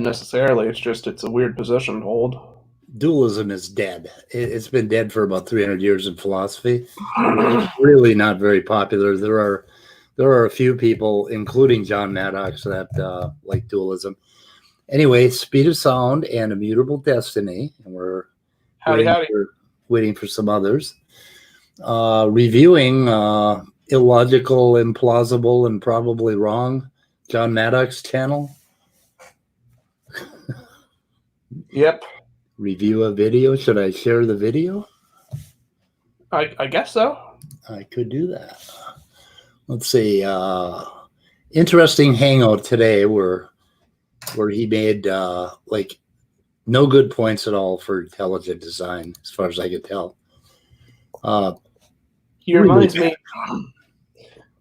necessarily. It's just it's a weird position to hold. Dualism is dead. It's been dead for about 300 years in philosophy. It's really not very popular. There are a few people, including John Maddox, that like dualism. Anyway, speed of sound and immutable destiny, and we're Howdy. waiting for some others. Reviewing illogical, implausible, and probably wrong. John Maddox channel. Yep. Review a video. Should I share the video? I guess so. I could do that. Let's see. Interesting hangout today where he made like no good points at all for intelligent design, as far as I could tell. He reminds me.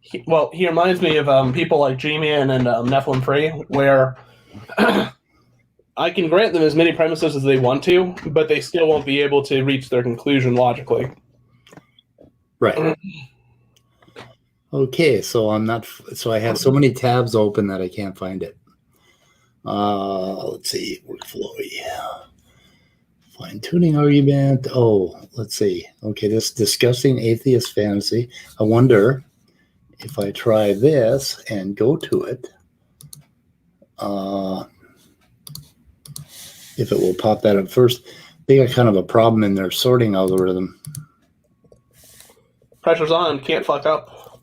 He reminds me of people like G-Man and Nephilim Free, where I can grant them as many premises as they want to, but they still won't be able to reach their conclusion logically. Right. Okay, so I have so many tabs open that I can't find it. Let's see, workflow. Yeah. Fine-tuning argument. Oh, let's see. Okay, this discussing atheist fantasy. I wonder if I try this and go to it, if it will pop that up first. They got kind of a problem in their sorting algorithm. Pressure's on. Can't fuck up.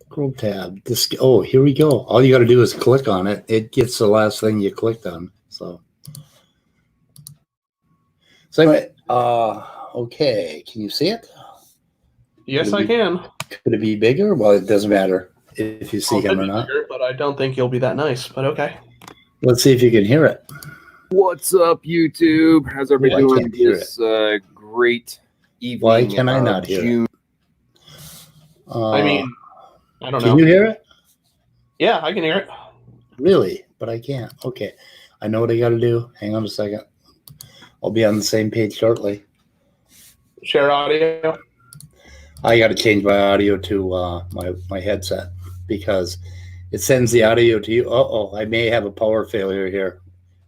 Scroll tab. Oh, here we go. All you got to do is click on it. It gets the last thing you clicked on. So anyway, okay. Can you see it? Yes, I can. Could it be bigger? Well, it doesn't matter if you see him or not. Bigger, but I don't think you'll be that nice, but okay. Let's see if you can hear it. What's up, YouTube? How's everybody doing this great evening? Why can I not hear June? it? I mean, I don't know. Can you hear it? Yeah, I can hear it. Really? But I can't. Okay. I know what I got to do. Hang on a second. I'll be on the same page shortly. Share audio. I got to change my audio to my headset because it sends the audio to you. I may have a power failure here.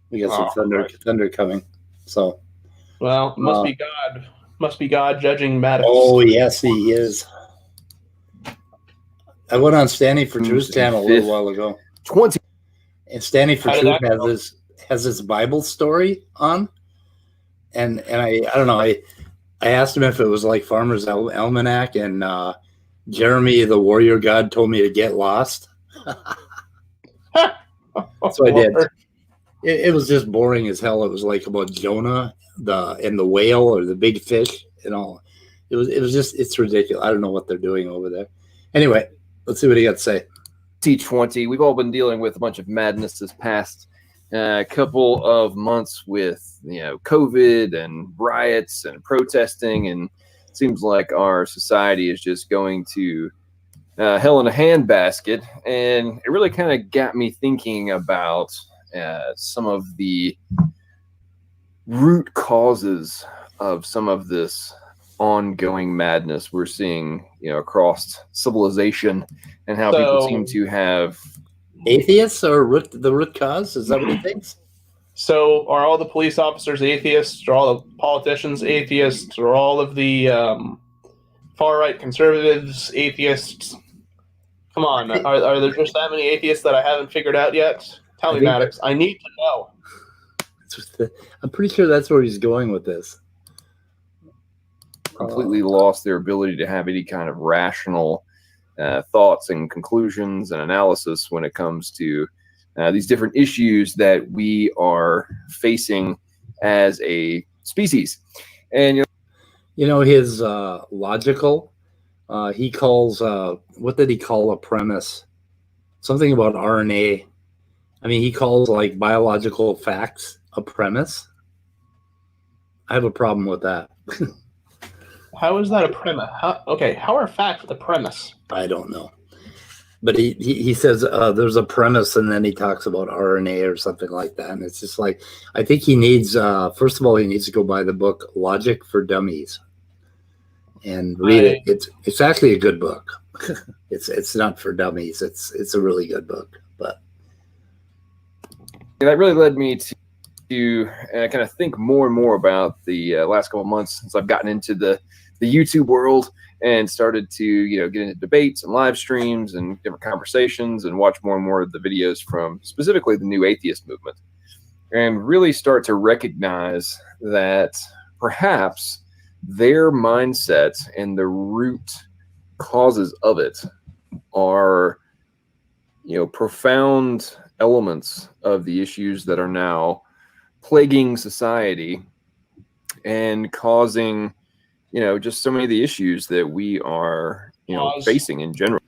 We got some thunder coming. So, well, must be God. Must be God judging Maddox. Oh yes, he is. I went on Standing for Truth channel a little while ago. 20. And Standing for Truth has this Bible story on, and I don't know. I asked him if it was like Farmer's Almanac, and Jeremy the Warrior God told me to get lost. So I did. It was just boring as hell. It was like about Jonah and the whale or the big fish and all. It was just, it's ridiculous. I don't know what they're doing over there. Anyway, let's see what he got to say. T20. We've all been dealing with a bunch of madness this past couple of months with COVID and riots and protesting, and it seems like our society is just going to hell in a handbasket. And it really kind of got me thinking about some of the root causes of some of this ongoing madness we're seeing, across civilization, and how people seem to have atheists or the root cause. Is that what he thinks? So, are all the police officers atheists? Are all the politicians atheists? Are all of the far right conservatives atheists? Come on, are there just that many atheists that I haven't figured out yet? Tell me, Maddox. I need to know. I'm pretty sure that's where he's going with this. Completely lost their ability to have any kind of rational thoughts and conclusions and analysis when it comes to these different issues that we are facing as a species. And his logical, he calls what did he call a premise? Something about RNA. I mean, he calls like biological facts a premise. I have a problem with that. How is that a premise? How are facts a premise? I don't know. But he says there's a premise, and then he talks about RNA or something like that. And it's just like, I think he needs, first of all, he needs to go buy the book Logic for Dummies and read it. It's actually a good book. It's not for dummies. It's a really good book. But that really led me to kind of think more and more about the last couple of months since I've gotten into the YouTube world and started to get into debates and live streams and different conversations and watch more and more of the videos from specifically the new atheist movement, and really start to recognize that perhaps their mindset and the root causes of it are profound elements of the issues that are now plaguing society and causing just so many of the issues that we are facing in general.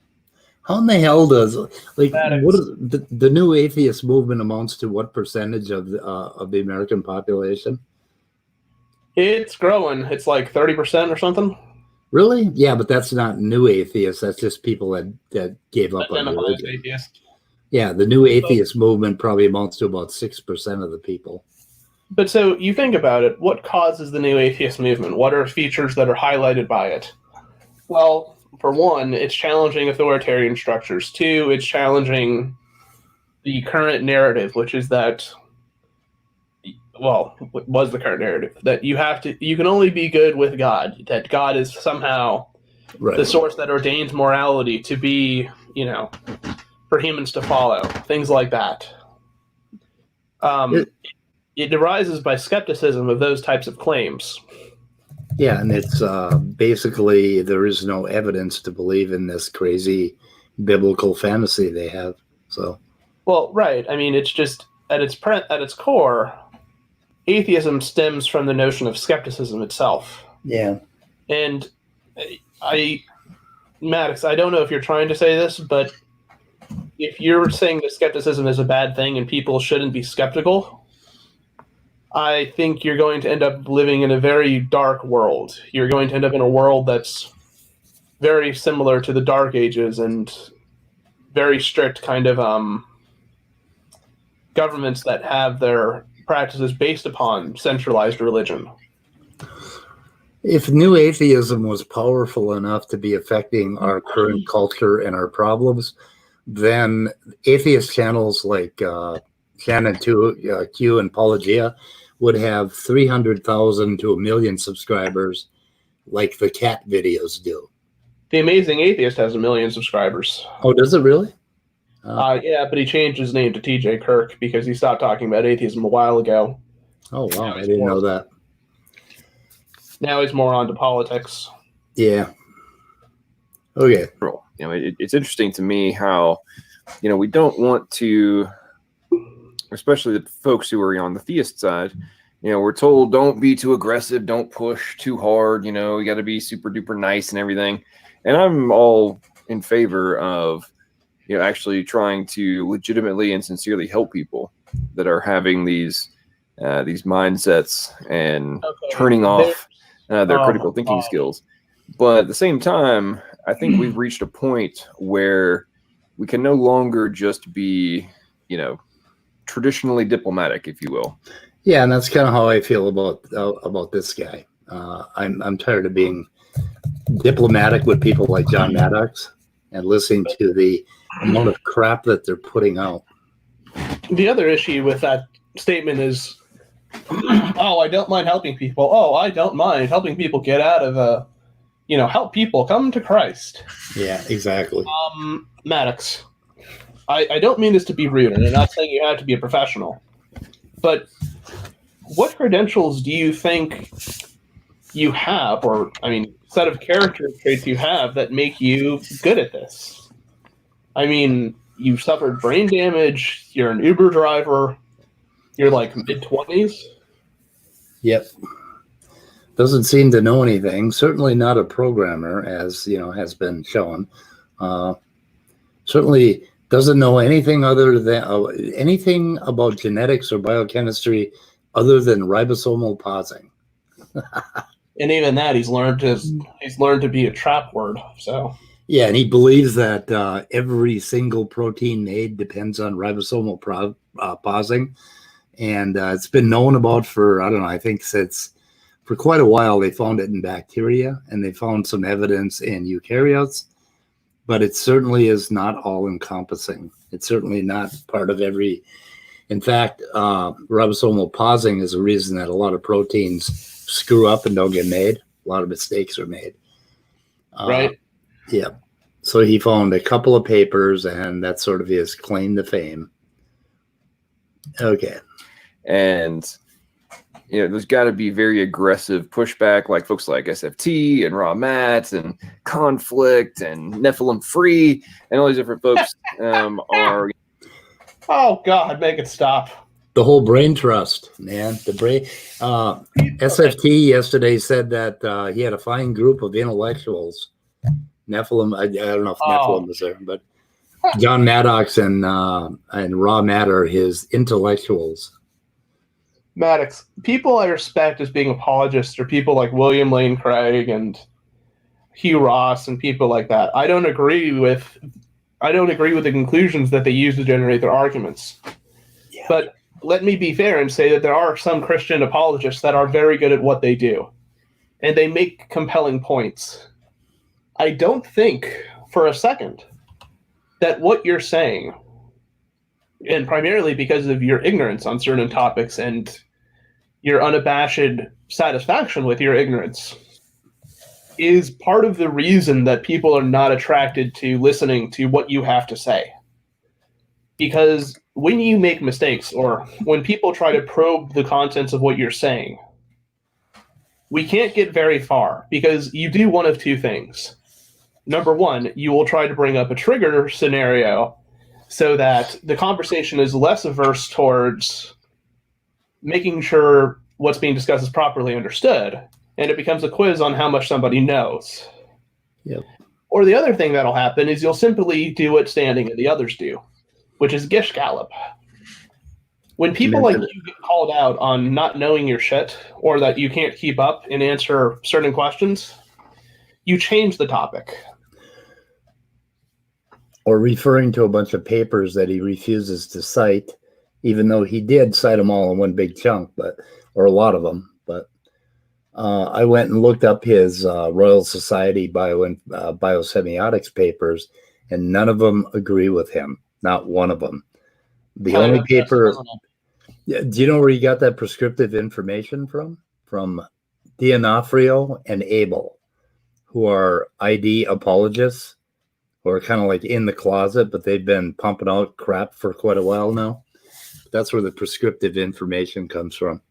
How in the hell does Maddox. what is the new atheist movement amounts to? What percentage of the American population? It's growing. It's like 30% or something. Really? Yeah, but that's not new atheists. That's just people that gave up on Identify as religion. atheist. Yeah, the new atheist movement probably amounts to about 6% of the people. But so you think about it, what causes the new atheist movement? What are features that are highlighted by it? Well, for one, it's challenging authoritarian structures. Two, it's challenging the current narrative, which is that, well, what was the current narrative? That you can only be good with God, that God is somehow Right. the source that ordains morality to be, for humans to follow, things like that. It arises by skepticism of those types of claims. Yeah, and it's basically there is no evidence to believe in this crazy biblical fantasy they have. So, Well, right. I mean, it's just at its core, atheism stems from the notion of skepticism itself. yeah. And Maddox, I don't know if you're trying to say this, but if you're saying that skepticism is a bad thing and people shouldn't be skeptical, I think you're going to end up living in a very dark world. You're going to end up in a world that's very similar to the Dark Ages and very strict kind of governments that have their practices based upon centralized religion. If new atheism was powerful enough to be affecting our current culture and our problems, then atheist channels like Shannon Q and Apologia would have 300,000 to 1 million subscribers like the cat videos do. The Amazing Atheist has 1 million subscribers. Oh, does it really? Yeah, but he changed his name to TJ Kirk because he stopped talking about atheism a while ago. Oh, wow. I didn't know that. Now he's more onto politics. Yeah. Okay. It's interesting to me how, we don't want to, especially the folks who are on the theist side, we're told don't be too aggressive, don't push too hard, you got to be super duper nice and everything. And I'm all in favor of, actually trying to legitimately and sincerely help people that are having these mindsets and turning off their critical thinking skills. But at the same time, I think we've reached a point where we can no longer just be, traditionally diplomatic, if you will. Yeah, and that's kind of how I feel about this guy. I'm tired of being diplomatic with people like John Maddox and listening to the amount of crap that they're putting out. The other issue with that statement is, oh, I don't mind helping people. Oh, I don't mind helping people get out of help people come to Christ. Yeah, exactly. Maddox, I don't mean this to be rude, and I'm not saying you have to be a professional, but what credentials do you think you have, or, set of character traits you have that make you good at this? I mean, you suffered brain damage, you're an Uber driver, you're like mid-20s. Yep. Doesn't seem to know anything. Certainly not a programmer, as has been shown. Certainly doesn't know anything other than anything about genetics or biochemistry other than ribosomal pausing. And even that, he's learned to be a trap word. So yeah, and he believes that every single protein made depends on ribosomal pausing, and it's been known about for I think since for quite a while. They found it in bacteria, and they found some evidence in eukaryotes, but it certainly is not all encompassing. It's certainly not part of every In fact, ribosomal pausing is a reason that a lot of proteins screw up and don't get made. A lot of mistakes are made. Right. Yeah. So he found a couple of papers, and that's sort of his claim to fame. Okay. And there's got to be very aggressive pushback, like folks like SFT and Raw Mats and Conflict and Nephilim Free and all these different folks are. Oh God, make it stop. The whole brain trust, man. The brain. SFT yesterday said that he had a fine group of intellectuals. Nephilim. I don't know if Nephilim was there, but John Maddox and Raw Matt are his intellectuals. Maddox, people I respect as being apologists are people like William Lane Craig and Hugh Ross and people like that. I don't agree with the conclusions that they use to generate their arguments. Yeah. But let me be fair and say that there are some Christian apologists that are very good at what they do, and they make compelling points. I don't think for a second that what you're saying, and primarily because of your ignorance on certain topics and your unabashed satisfaction with your ignorance, is part of the reason that people are not attracted to listening to what you have to say. Because when you make mistakes, or when people try to probe the contents of what you're saying, we can't get very far, because you do one of two things. Number one, you will try to bring up a trigger scenario so that the conversation is less averse towards making sure what's being discussed is properly understood, and it becomes a quiz on how much somebody knows. Yep. Or the other thing that'll happen is you'll simply do what Standing and the others do, which is gish gallop. When people like you get called out on not knowing your shit, or that you can't keep up and answer certain questions, you change the topic. Or referring to a bunch of papers that he refuses to cite, even though he did cite them all in one big chunk, or a lot of them. But I went and looked up his Royal Society biosemiotics papers, and none of them agree with him. Not one of them. The only paper. Do you know where he got that prescriptive information from? From D'Onofrio and Abel, who are ID apologists, who are kind of like in the closet, but they've been pumping out crap for quite a while now. That's where the prescriptive information comes from.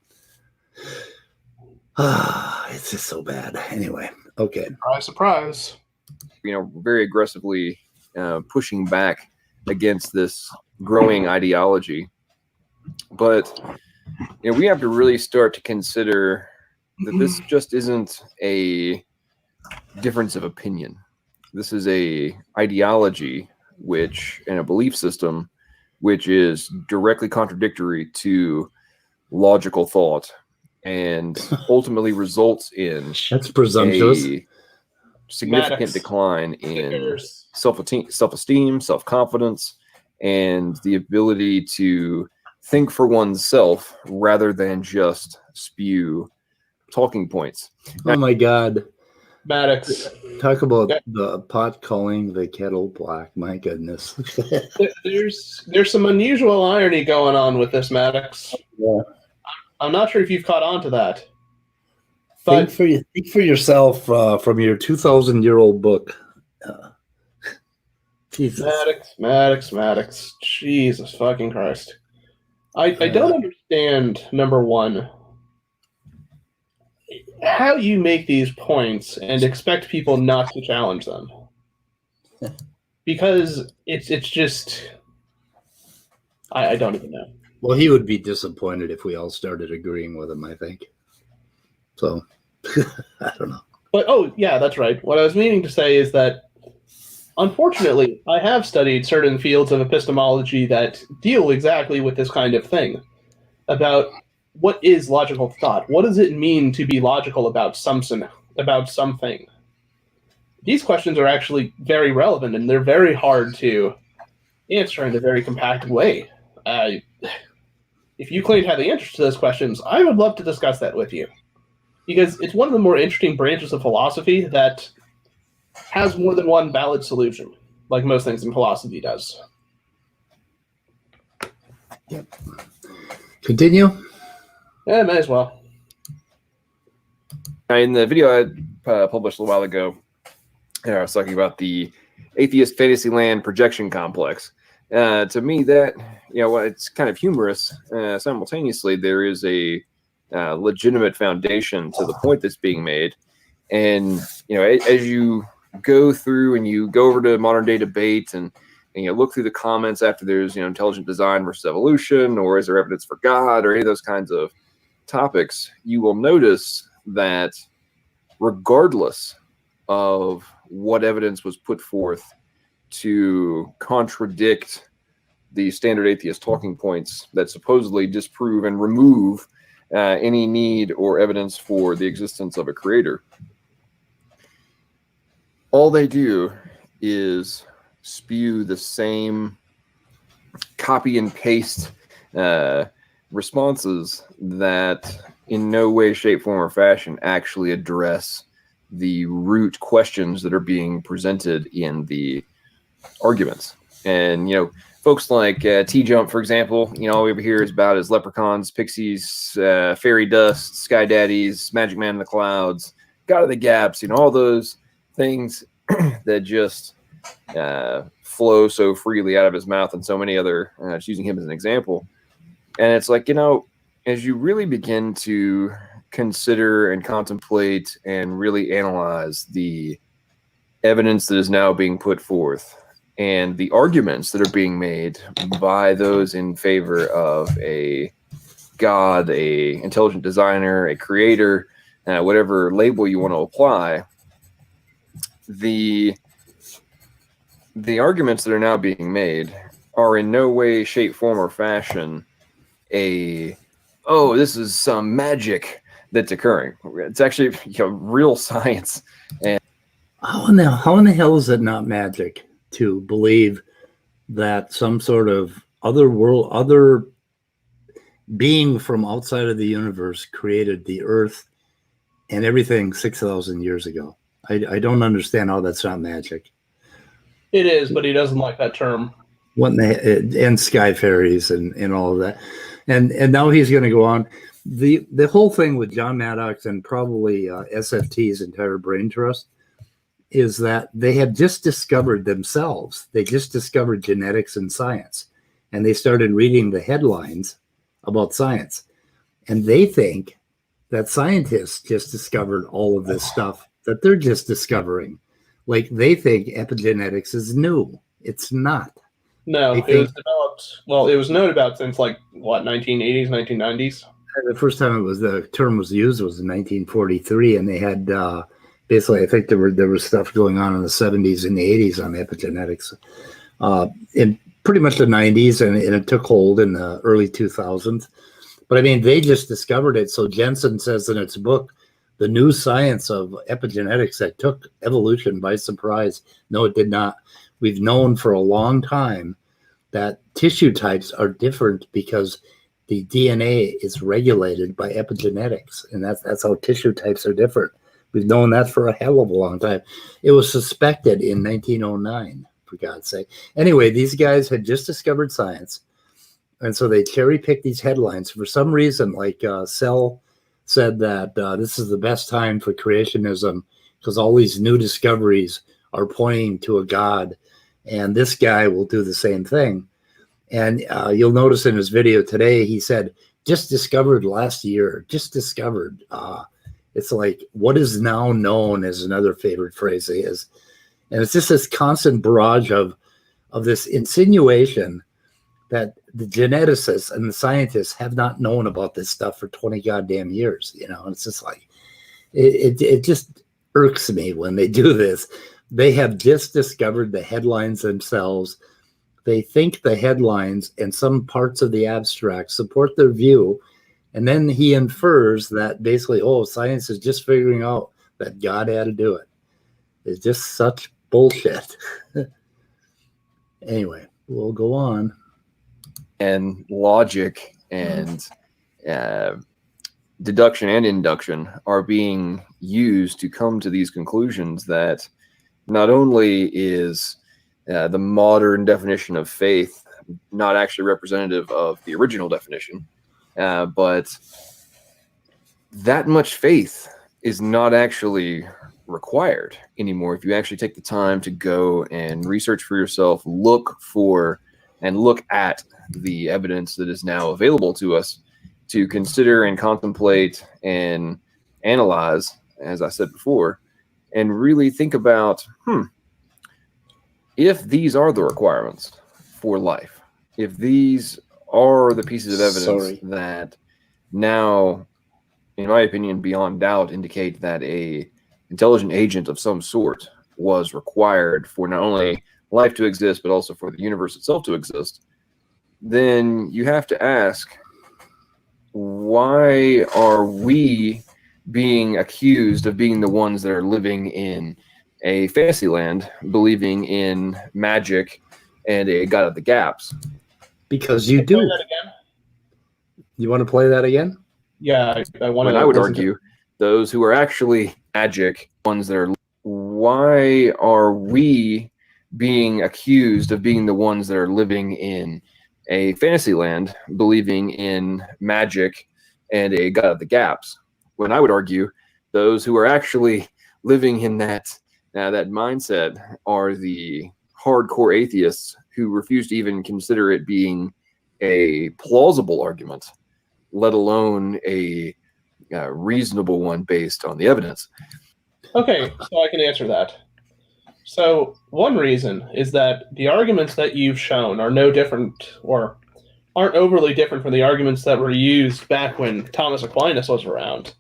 It's just so bad. Anyway, okay. Surprise. Very aggressively pushing back against this growing ideology. But we have to really start to consider that this just isn't a difference of opinion. This is a ideology and a belief system which is directly contradictory to logical thought and ultimately results in that's presumptuous. A significant decline in self-esteem, self-confidence, and the ability to think for oneself rather than just spew talking points. Oh my God. Maddox. Talk about the pot calling the kettle black. My goodness. There's some unusual irony going on with this, Maddox. Yeah. I'm not sure if you've caught on to that. But think for yourself from your 2,000-year-old book. Jesus. Maddox. Jesus fucking Christ. I don't understand, number one, how you make these points and expect people not to challenge them. Because it's just... I don't even know. Well, he would be disappointed if we all started agreeing with him, I think. So, I don't know. But, yeah, that's right. What I was meaning to say is that, unfortunately, I have studied certain fields of epistemology that deal exactly with this kind of thing. About what is logical thought? What does it mean to be logical about something? These questions are actually very relevant, and they're very hard to answer in a very compacted way. If you claim to have the answers to those questions, I would love to discuss that with you. Because it's one of the more interesting branches of philosophy that has more than one valid solution, like most things in philosophy does. Yep. Continue. Yeah, may as well. In the video I published a while ago, I was talking about the atheist fantasyland projection complex. To me, that, it's kind of humorous. Simultaneously, there is a legitimate foundation to the point that's being made. And, as you go through and you go over to modern day debate and you look through the comments after there's, intelligent design versus evolution, or is there evidence for God, or any of those kinds of topics, you will notice that regardless of what evidence was put forth to contradict the standard atheist talking points that supposedly disprove and remove any need or evidence for the existence of a creator, all they do is spew the same copy and paste responses that in no way, shape, form, or fashion actually address the root questions that are being presented in the arguments. And, folks like T-Jump, for example, all we ever hear is about is leprechauns, pixies, fairy dust, sky daddies, magic man in the clouds, God of the gaps, all those things that just flow so freely out of his mouth, and so many other, just using him as an example. And it's like, as you really begin to consider and contemplate and really analyze the evidence that is now being put forth and the arguments that are being made by those in favor of a God, a intelligent designer, a creator, whatever label you want to apply, the arguments that are now being made are in no way, shape, form, or fashion this is some magic that's occurring. It's actually real science. And how in the hell is it not magic to believe that some sort of other being from outside of the universe created the earth and everything 6,000 years ago? I don't understand how that's not magic. It is, but he doesn't like that term. And sky fairies and all of that. And now he's going to go on. The whole thing with John Maddox and probably SFT's entire brain trust is that they have just discovered themselves. They just discovered genetics and science. And they started reading the headlines about science. And they think that scientists just discovered all of this stuff that they're just discovering. Like, they think epigenetics is new. It's not. No, it was developed. Well, it was known about since 1980s, 1990s. The first time the term was used was in 1943, and they had basically, I think there was stuff going on in the 70s and the 80s on epigenetics. In pretty much the 90s, and it took hold in the early 2000s. But I mean, they just discovered it. So Jensen says in its book, The New Science of Epigenetics That Took Evolution by Surprise. No, it did not. We've known for a long time that tissue types are different because the DNA is regulated by epigenetics, and that's how tissue types are different. We've known that for a hell of a long time. It was suspected in 1909, for God's sake. Anyway, these guys had just discovered science, and so they cherry-picked these headlines. For some reason, Cell said that this is the best time for creationism because all these new discoveries are pointing to a God, and this guy will do the same thing. And you'll notice in his video today, he said, just discovered last year, just discovered. It's like, what is now known is another favorite phrase he is. And it's just this constant barrage of this insinuation that the geneticists and the scientists have not known about this stuff for 20 goddamn years. And it's just like, it just irks me when they do this. They have just discovered the headlines themselves. They think the headlines and some parts of the abstract support their view. And then he infers that basically, science is just figuring out that God had to do it. It's just such bullshit. Anyway, we'll go on. And logic and deduction and induction are being used to come to these conclusions that not only is the modern definition of faith not actually representative of the original definition. But that much faith is not actually required anymore if you actually take the time to go and research for yourself, look at the evidence that is now available to us to consider and contemplate and analyze, as I said before, and really think about, if these are the requirements for life, if these are the pieces of evidence that now, in my opinion, beyond doubt, indicate that a intelligent agent of some sort was required for not only life to exist, but also for the universe itself to exist, then you have to ask, why are we being accused of being the ones that are living in a fantasy land, believing in magic and a God of the gaps? Because you do. You want to play that again? Yeah, I want to. I would argue those who are actually magic ones that are. Why are we being accused of being the ones that are living in a fantasy land, believing in magic and a God of the gaps? When I would argue those who are actually living in that mindset are the hardcore atheists who refuse to even consider it being a plausible argument, let alone a reasonable one based on the evidence. Okay, so I can answer that. So one reason is that the arguments that you've shown are no different or aren't overly different from the arguments that were used back when Thomas Aquinas was around.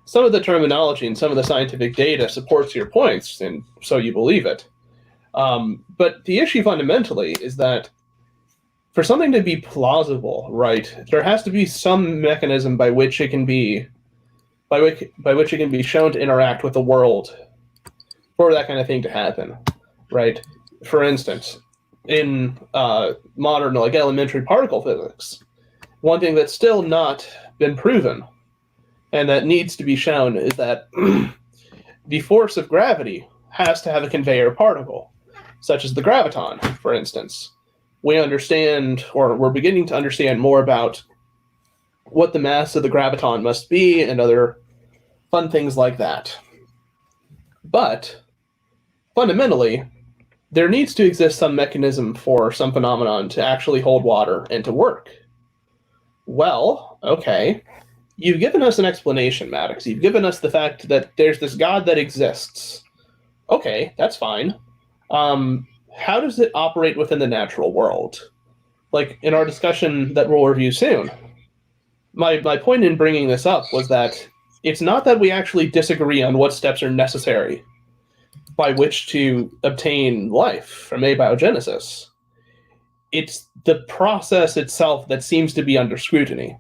Some of the terminology and some of the scientific data supports your points, and so you believe it. But the issue fundamentally is that for something to be plausible, right, there has to be some mechanism by which it can be shown to interact with the world for that kind of thing to happen, right? For instance, in modern, like elementary particle physics, one thing that's still not been proven and that needs to be shown is that the force of gravity has to have a conveyor particle, such as the graviton, for instance. We understand, or we're beginning to understand more about what the mass of the graviton must be and other fun things like that. But fundamentally, there needs to exist some mechanism for some phenomenon to actually hold water and to work. Well, okay, you've given us an explanation, Maddox. You've given us the fact that there's this God that exists. Okay, that's fine. How does it operate within the natural world? Like in our discussion that we'll review soon, my point in bringing this up was that it's not that we actually disagree on what steps are necessary by which to obtain life from abiogenesis. It's the process itself that seems to be under scrutiny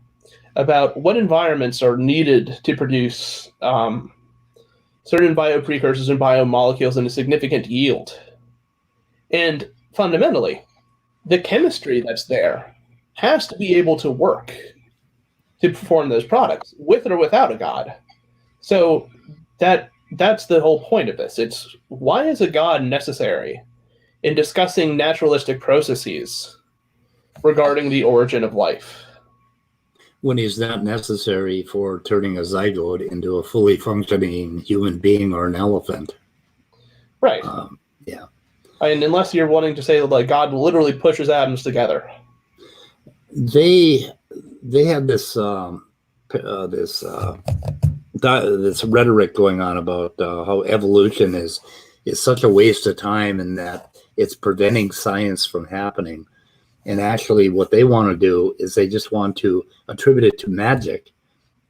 about what environments are needed to produce certain bioprecursors and biomolecules in a significant yield. And fundamentally, the chemistry that's there has to be able to work to perform those products, with or without a God. So that's the whole point of this. It's why is a God necessary in discussing naturalistic processes regarding the origin of life? When he's not necessary for turning a zygote into a fully functioning human being or an elephant. Right. Yeah. And unless you're wanting to say that like God literally pushes atoms together. They had this rhetoric going on about how evolution is such a waste of time and that it's preventing science from happening. And actually what they want to do is they just want to attribute it to magic,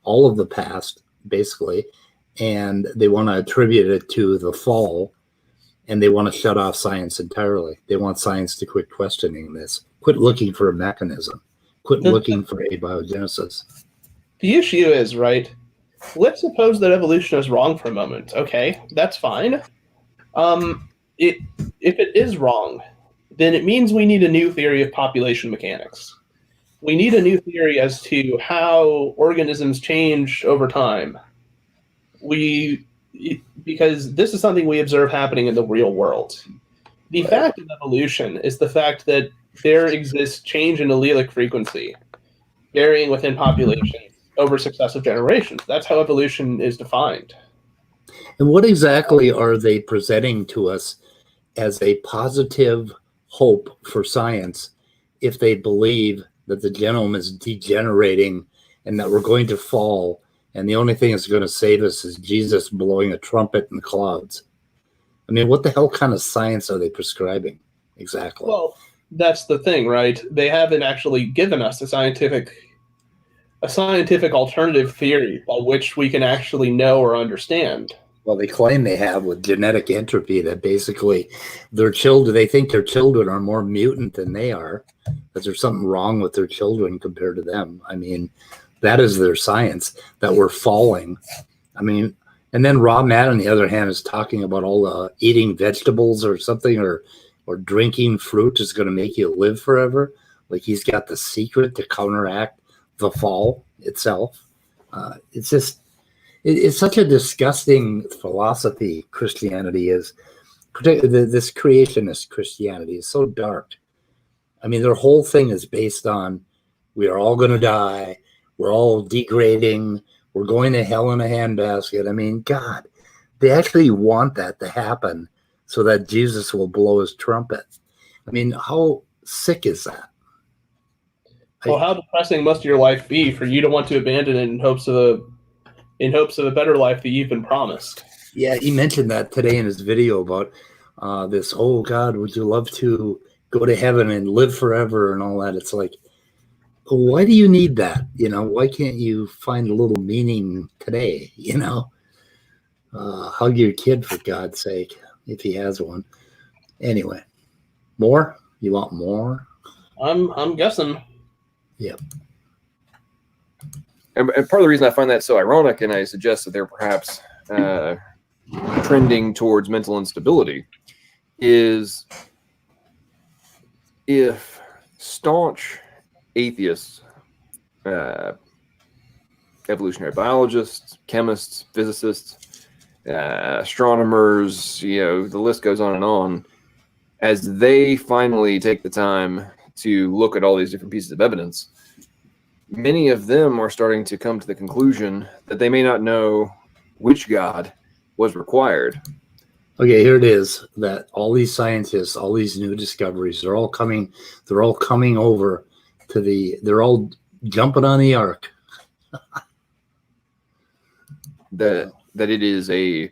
all of the past, basically, and they want to attribute it to the fall, and they want to shut off science entirely. They want science to quit questioning this, quit looking for a mechanism, quit looking for abiogenesis. The issue is, right, let's suppose that evolution is wrong for a moment. Okay, that's fine. If it is wrong, then it means we need a new theory of population mechanics. We need a new theory as to how organisms change over time. Because this is something we observe happening in the real world. The fact of evolution is the fact that there exists change in allelic frequency, varying within populations over successive generations. That's how evolution is defined. And what exactly are they presenting to us as a positive hope for science if they believe that the genome is degenerating and that we're going to fall, and the only thing that's going to save us is Jesus blowing a trumpet in the clouds? I mean, what the hell kind of science are they prescribing exactly? Well, that's the thing, right? They haven't actually given us a scientific alternative theory by which we can actually know or understand. Well, they claim they have with genetic entropy that basically they think their children are more mutant than they are, that there's something wrong with their children compared to them. I mean, that is their science, that we're falling. I mean, and then Rob Matt, on the other hand, is talking about all the eating vegetables or something, or drinking fruit is going to make you live forever. Like he's got the secret to counteract the fall itself. It's just, it's such a disgusting philosophy. Christianity is, particularly this creationist Christianity, is so dark. I mean, their whole thing is based on we are all going to die. We're all degrading. We're going to hell in a handbasket. I mean, God, they actually want that to happen so that Jesus will blow his trumpet. I mean, how sick is that? Well, how depressing must your life be for you to want to abandon it in hopes of a better life that you've been promised? Yeah, he mentioned that today in his video about this, oh, God, would you love to go to heaven and live forever and all that? It's like, why do you need that? You know, why can't you find a little meaning today? You know, hug your kid, for God's sake, if he has one. Anyway, more? You want more? I'm guessing. Yep. And part of the reason I find that so ironic, and I suggest that they're perhaps trending towards mental instability, is if staunch atheists, evolutionary biologists, chemists, physicists, astronomers, the list goes on, as they finally take the time to look at all these different pieces of evidence, many of them are starting to come to the conclusion that they may not know which God was required. Okay, here it is, that all these scientists, all these new discoveries, they're all coming over to they're all jumping on the ark. that it is a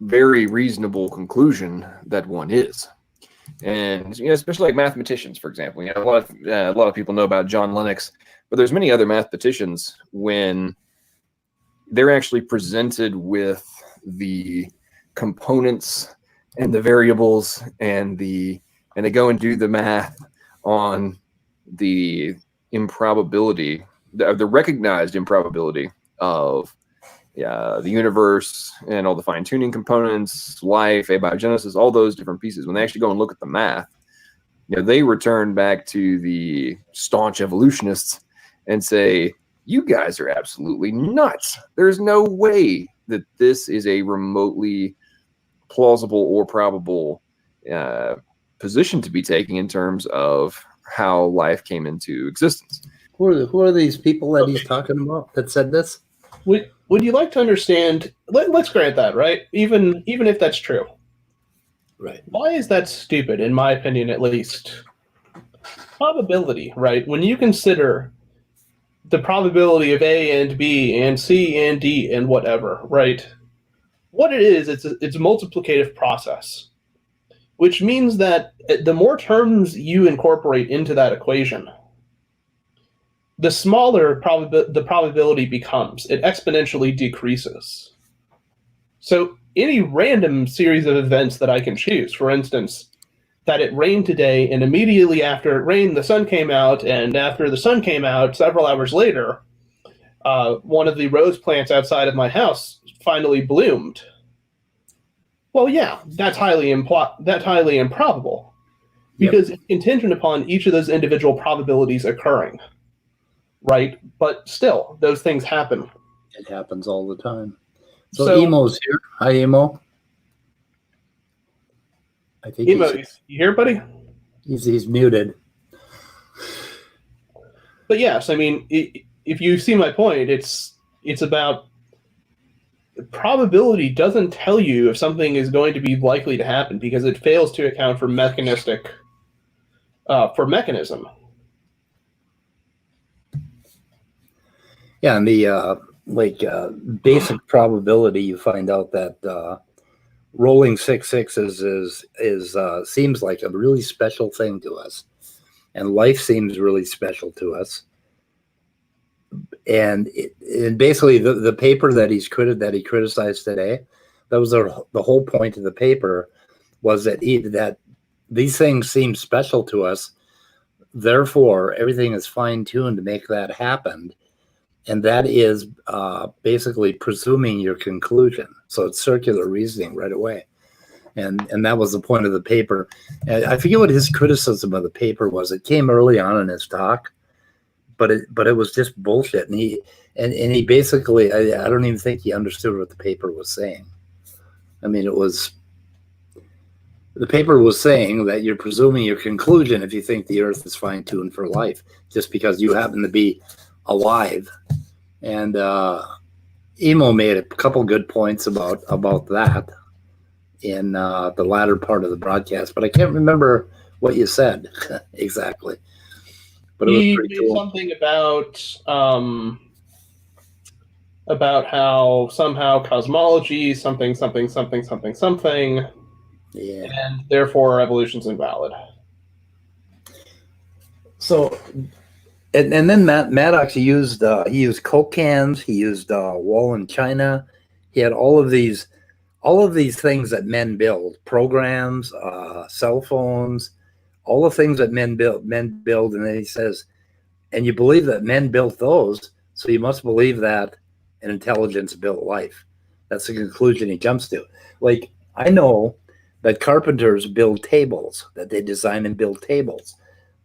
very reasonable conclusion that one is. And especially like mathematicians, for example, a lot of people know about John Lennox, but there's many other mathematicians when they're actually presented with the components and the variables and they go and do the math on the improbability, the recognized improbability of the universe and all the fine-tuning components, life, abiogenesis, all those different pieces. When they actually go and look at the math, they return back to the staunch evolutionists and say, you guys are absolutely nuts. There's no way that this is a remotely plausible or probable position to be taking in terms of how life came into existence. Who are these people that he's talking about that said this? Would you like to understand? Let's grant that, right? Even if that's true, right? Why is that stupid? In my opinion, at least, probability, right? When you consider the probability of A and B and C and D and whatever, right? What it is, it's a multiplicative process, which means that the more terms you incorporate into that equation, the smaller the probability becomes. It exponentially decreases. So any random series of events that I can choose, for instance, that it rained today, and immediately after it rained, the sun came out, and after the sun came out, several hours later, one of the rose plants outside of my house finally bloomed. Well, yeah, that's highly improbable, because it's contingent upon each of those individual probabilities occurring. Right, but still, those things happen. It happens all the time. So Emo's here. Hi, Emo. I think Emo, you here, buddy? He's muted. But yes, I mean, if you see my point, it's about probability doesn't tell you if something is going to be likely to happen because it fails to account for mechanism. Yeah, and the basic probability, you find out that rolling 6/6s is seems like a really special thing to us, and life seems really special to us. And basically, the paper that he criticized today, that was the whole point of the paper, was that that these things seem special to us. Therefore, everything is fine tuned to make that happen. And that is basically presuming your conclusion. So it's circular reasoning right away. And that was the point of the paper. And I forget what his criticism of the paper was. It came early on in his talk, but it was just bullshit. And he basically, I don't even think he understood what the paper was saying. I mean, the paper was saying that you're presuming your conclusion if you think the earth is fine tuned for life, just because you happen to be alive. And Emo made a couple good points about that in the latter part of the broadcast, but I can't remember what you said exactly. But it was pretty cool. Something about how somehow cosmology something, Yeah, and therefore evolution's invalid. So. And then Maddox, he used Coke cans. He used wall in China. He had all of these things that men build, programs, cell phones, all the things that men build. And then he says, and you believe that men built those, so you must believe that an intelligence built life. That's the conclusion he jumps to. Like, I know that carpenters build tables, that they design and build tables.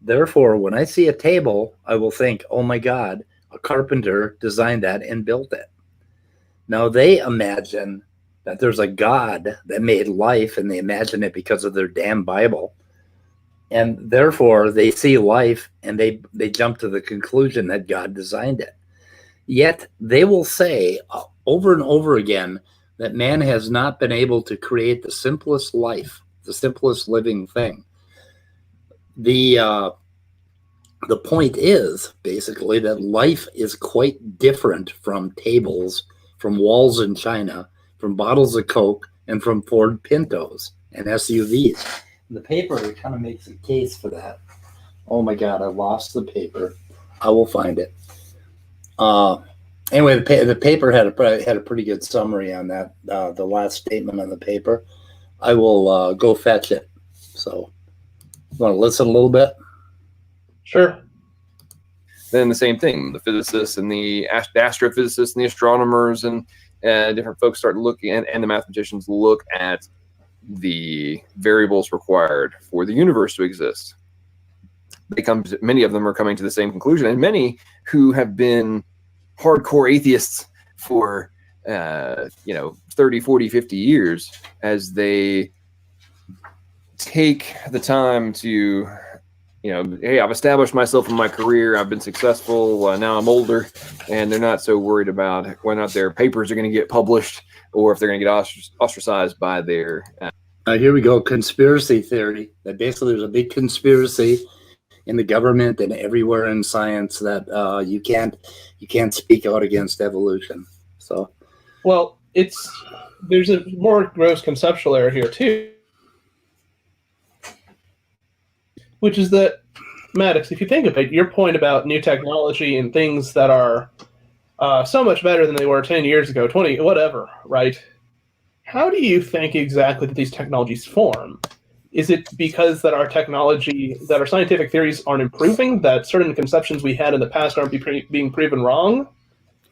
Therefore, when I see a table, I will think, oh my God, a carpenter designed that and built it. Now they imagine that there's a God that made life, and they imagine it because of their damn Bible. And therefore, they see life and they jump to the conclusion that God designed it. Yet they will say over and over again that man has not been able to create the simplest life, the simplest living thing. The point is basically that life is quite different from tables, from walls in China, from bottles of Coke, and from Ford Pintos and SUVs. The paper kind of makes a case for that. Oh my God, I lost the paper. I will find it. Anyway, the paper had a pretty good summary on that. The last statement on the paper. I will go fetch it. So. Want to listen a little bit? Sure. Then the same thing, the physicists and the astrophysicists and the astronomers and different folks start looking, and the mathematicians look at the variables required for the universe to exist. Many of them are coming to the same conclusion, and many who have been hardcore atheists for 30, 40, 50 years, as they take the time to, hey, I've established myself in my career, I've been successful, now I'm older, and they're not so worried about whether or not their papers are going to get published or if they're going to get ostracized by their... Here we go, conspiracy theory. That basically there's a big conspiracy in the government and everywhere in science that you can't speak out against evolution. So, well, there's a more gross conceptual error here too, which is that, Maddox, if you think of it, your point about new technology and things that are so much better than they were 10 years ago, 20, whatever, right? How do you think exactly that these technologies form? Is it because that our scientific theories aren't improving, that certain conceptions we had in the past aren't being proven wrong?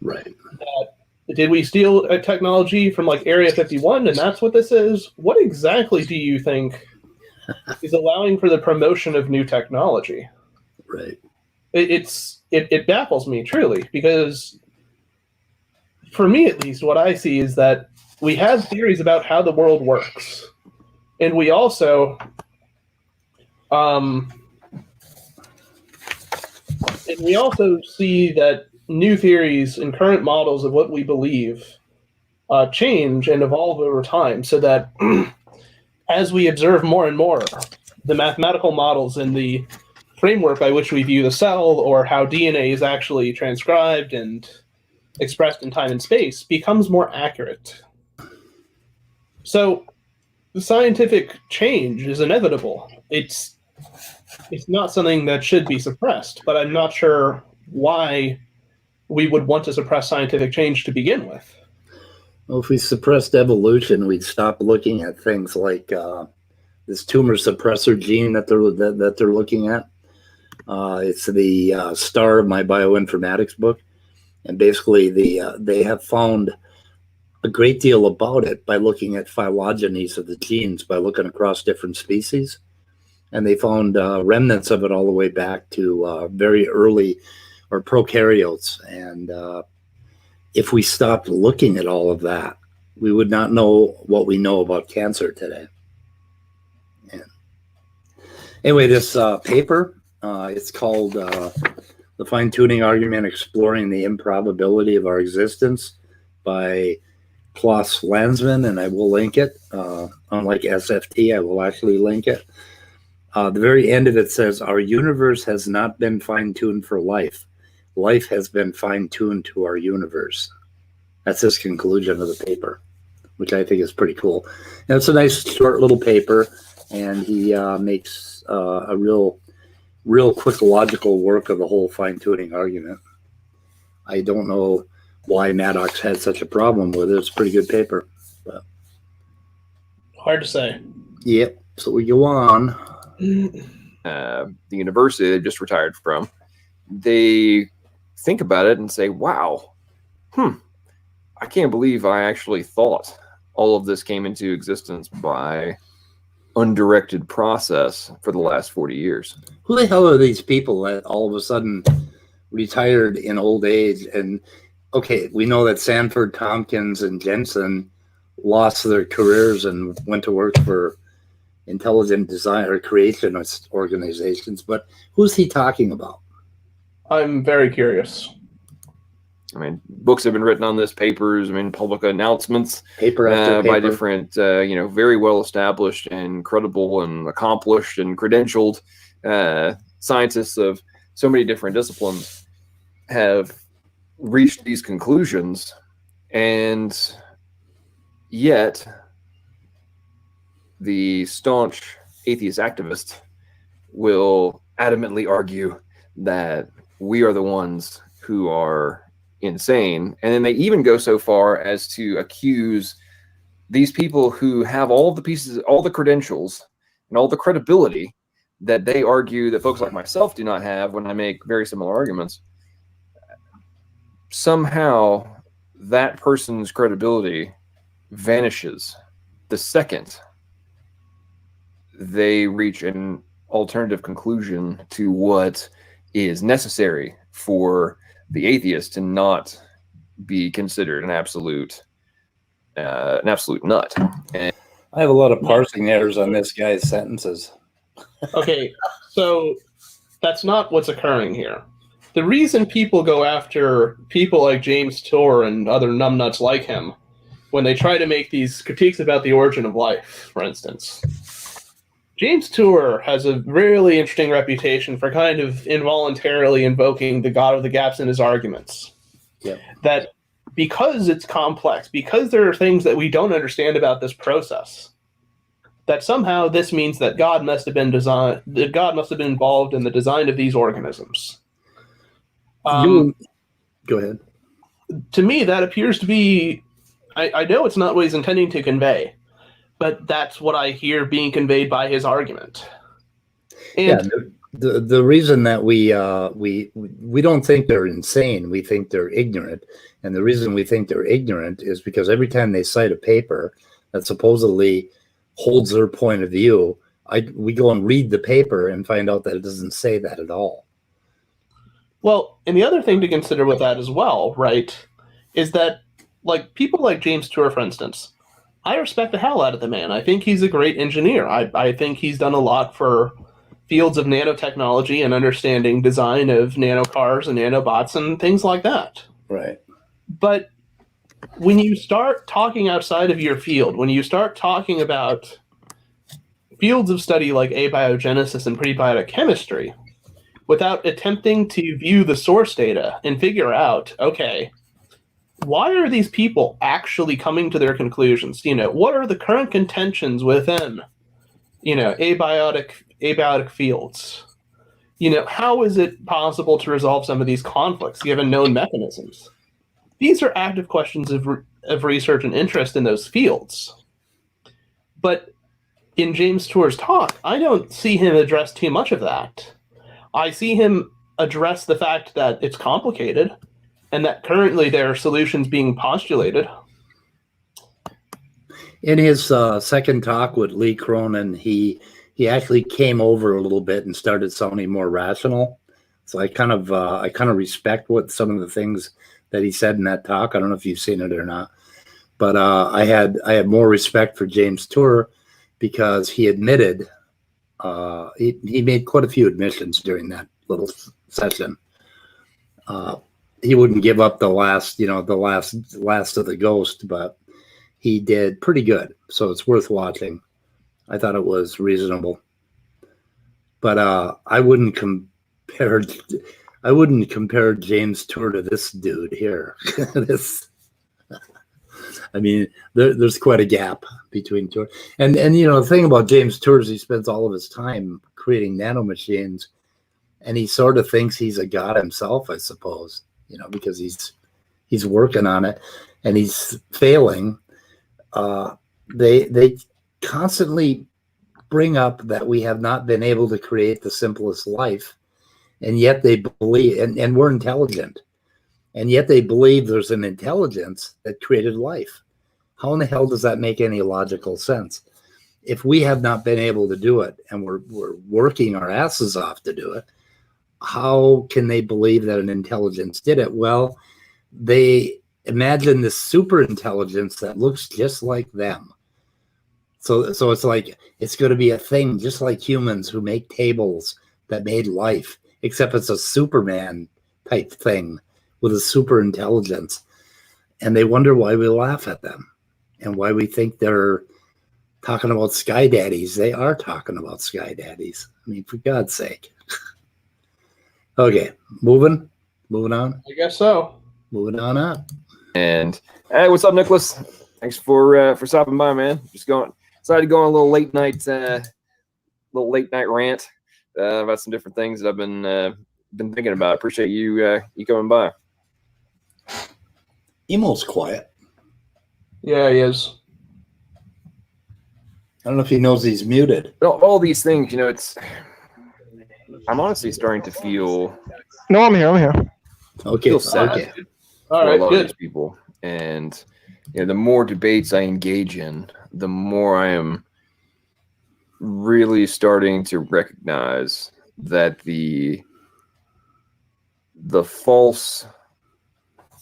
Right. Did we steal a technology from like Area 51 and that's what this is? What exactly do you think is allowing for the promotion of new technology? Right. It baffles me truly, because for me at least, what I see is that we have theories about how the world works, and we also And we also see that new theories and current models of what we believe change and evolve over time, so that as we observe more and more, the mathematical models and the framework by which we view the cell or how DNA is actually transcribed and expressed in time and space becomes more accurate. So the scientific change is inevitable. It's not something that should be suppressed, but I'm not sure why we would want to suppress scientific change to begin with. Well, if we suppressed evolution, we'd stop looking at things like this tumor suppressor gene that they're looking at. It's the star of my bioinformatics book, and basically they have found a great deal about it by looking at phylogenies of the genes, by looking across different species, and they found remnants of it all the way back to very early or prokaryotes. And if we stopped looking at all of that, we would not know what we know about cancer today. And anyway, this paper, it's called The Fine-Tuning Argument Exploring the Improbability of Our Existence by Klaus Landsman, and I will link it. Unlike SFT, I will actually link it. The very end of it says, our universe has not been fine-tuned for life. Life has been fine-tuned to our universe. That's his conclusion of the paper, which I think is pretty cool. And it's a nice short little paper, and he makes a real quick logical work of the whole fine-tuning argument. I don't know why Maddox had such a problem with it. It's a pretty good paper. But hard to say. Yep. So we go on. The university they just retired from, they think about it and say, wow, I can't believe I actually thought all of this came into existence by undirected process for the last 40 years. Who the hell are these people that all of a sudden retired in old age? And okay, we know that Sanford, Tompkins, and Jensen lost their careers and went to work for intelligent design or creationist organizations, but who's he talking about? I'm very curious. I mean, books have been written on this, papers, public announcements, paper after paper. By different, very well established and credible and accomplished and credentialed scientists of so many different disciplines have reached these conclusions, and yet the staunch atheist activist will adamantly argue that we are the ones who are insane. And then they even go so far as to accuse these people who have all the pieces, all the credentials, and all the credibility that they argue that folks like myself do not have when I make very similar arguments. Somehow that person's credibility vanishes the second they reach an alternative conclusion to what is necessary for the atheist to not be considered an absolute nut. And I have a lot of parsing errors on this guy's sentences. Okay, so that's not what's occurring here. The reason people go after people like James Tour and other numbnuts like him when they try to make these critiques about the origin of life, for instance, James Tour has a really interesting reputation for kind of involuntarily invoking the God of the gaps in his arguments. Yep. That because it's complex, because there are things that we don't understand about this process, that somehow this means that God must have been involved in the design of these organisms. Go ahead. To me, that appears to be, I know it's not what he's intending to convey, but that's what I hear being conveyed by his argument. And the reason that we don't think they're insane, we think they're ignorant. And the reason we think they're ignorant is because every time they cite a paper that supposedly holds their point of view, we go and read the paper and find out that it doesn't say that at all. Well, and the other thing to consider with that as well, right, is that like people like James Tour, for instance, I respect the hell out of the man. I think he's a great engineer. I think he's done a lot for fields of nanotechnology and understanding design of nanocars and nanobots and things like that. Right. But when you start talking outside of your field, when you start talking about fields of study like abiogenesis and prebiotic chemistry, without attempting to view the source data and figure out, okay, why are these people actually coming to their conclusions? What are the current contentions within, abiotic fields? How is it possible to resolve some of these conflicts given known mechanisms? These are active questions of research and interest in those fields. But in James Tour's talk, I don't see him address too much of that. I see him address the fact that it's complicated and that currently there are solutions being postulated. In his second talk with Lee Cronin, he actually came over a little bit and started sounding more rational. So I kind of respect what some of the things that he said in that talk. I don't know if you've seen it or not, but I had more respect for James Tour because he admitted he made quite a few admissions during that little session. He wouldn't give up the last of the ghost, but he did pretty good. So it's worth watching. I thought it was reasonable, but I wouldn't compare James Tour to this dude here. There's quite a gap between Tour and the thing about James Tour is he spends all of his time creating nanomachines, and he sort of thinks he's a god himself, I suppose. Because he's working on it and he's failing. They constantly bring up that we have not been able to create the simplest life, and yet they believe, and we're intelligent, and yet they believe there's an intelligence that created life. How in the hell does that make any logical sense? If we have not been able to do it and we're working our asses off to do it, how can they believe that an intelligence did it? Well, they imagine this super intelligence that looks just like them. So it's like it's going to be a thing just like humans who make tables that made life, except it's a Superman type thing with a super intelligence. And they wonder why we laugh at them and why we think they're talking about sky daddies. They are talking about sky daddies. I mean, for God's sake. Okay, moving on. I guess so. Moving on up. And hey, what's up, Nicholas? Thanks for stopping by, man. Decided to go on a little late night rant about some different things that I've been thinking about. Appreciate you coming by. Emo's quiet. Yeah, he is. I don't know if he knows he's muted. All these things, I'm honestly starting to feel. No, I'm here. Okay. Feel sad. Okay. All for right, a lot good. of these people, and the more debates I engage in, the more I am really starting to recognize that the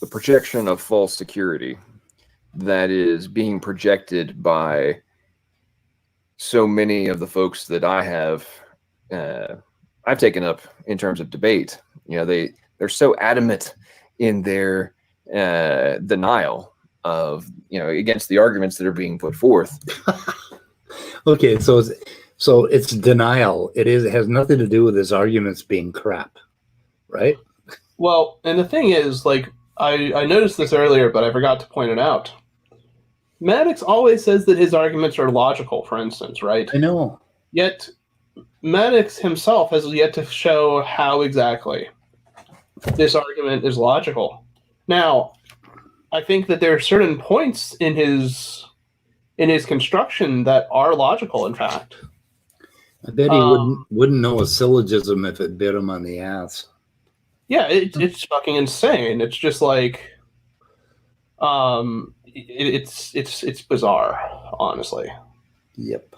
projection of false security that is being projected by so many of the folks that I've taken up in terms of debate. They're so adamant in their denial of against the arguments that are being put forth. Okay, so it's denial. It has nothing to do with his arguments being crap, right? Well, and the thing is, like, I noticed this earlier, but I forgot to point it out. Maddox always says that his arguments are logical, for instance, right? I know. Yet Maddox himself has yet to show how exactly this argument is logical. Now, I think that there are certain points in his construction that are logical, in fact. I bet he wouldn't know a syllogism if it bit him on the ass. Yeah, it's fucking insane. It's just like, it's bizarre, honestly. Yep.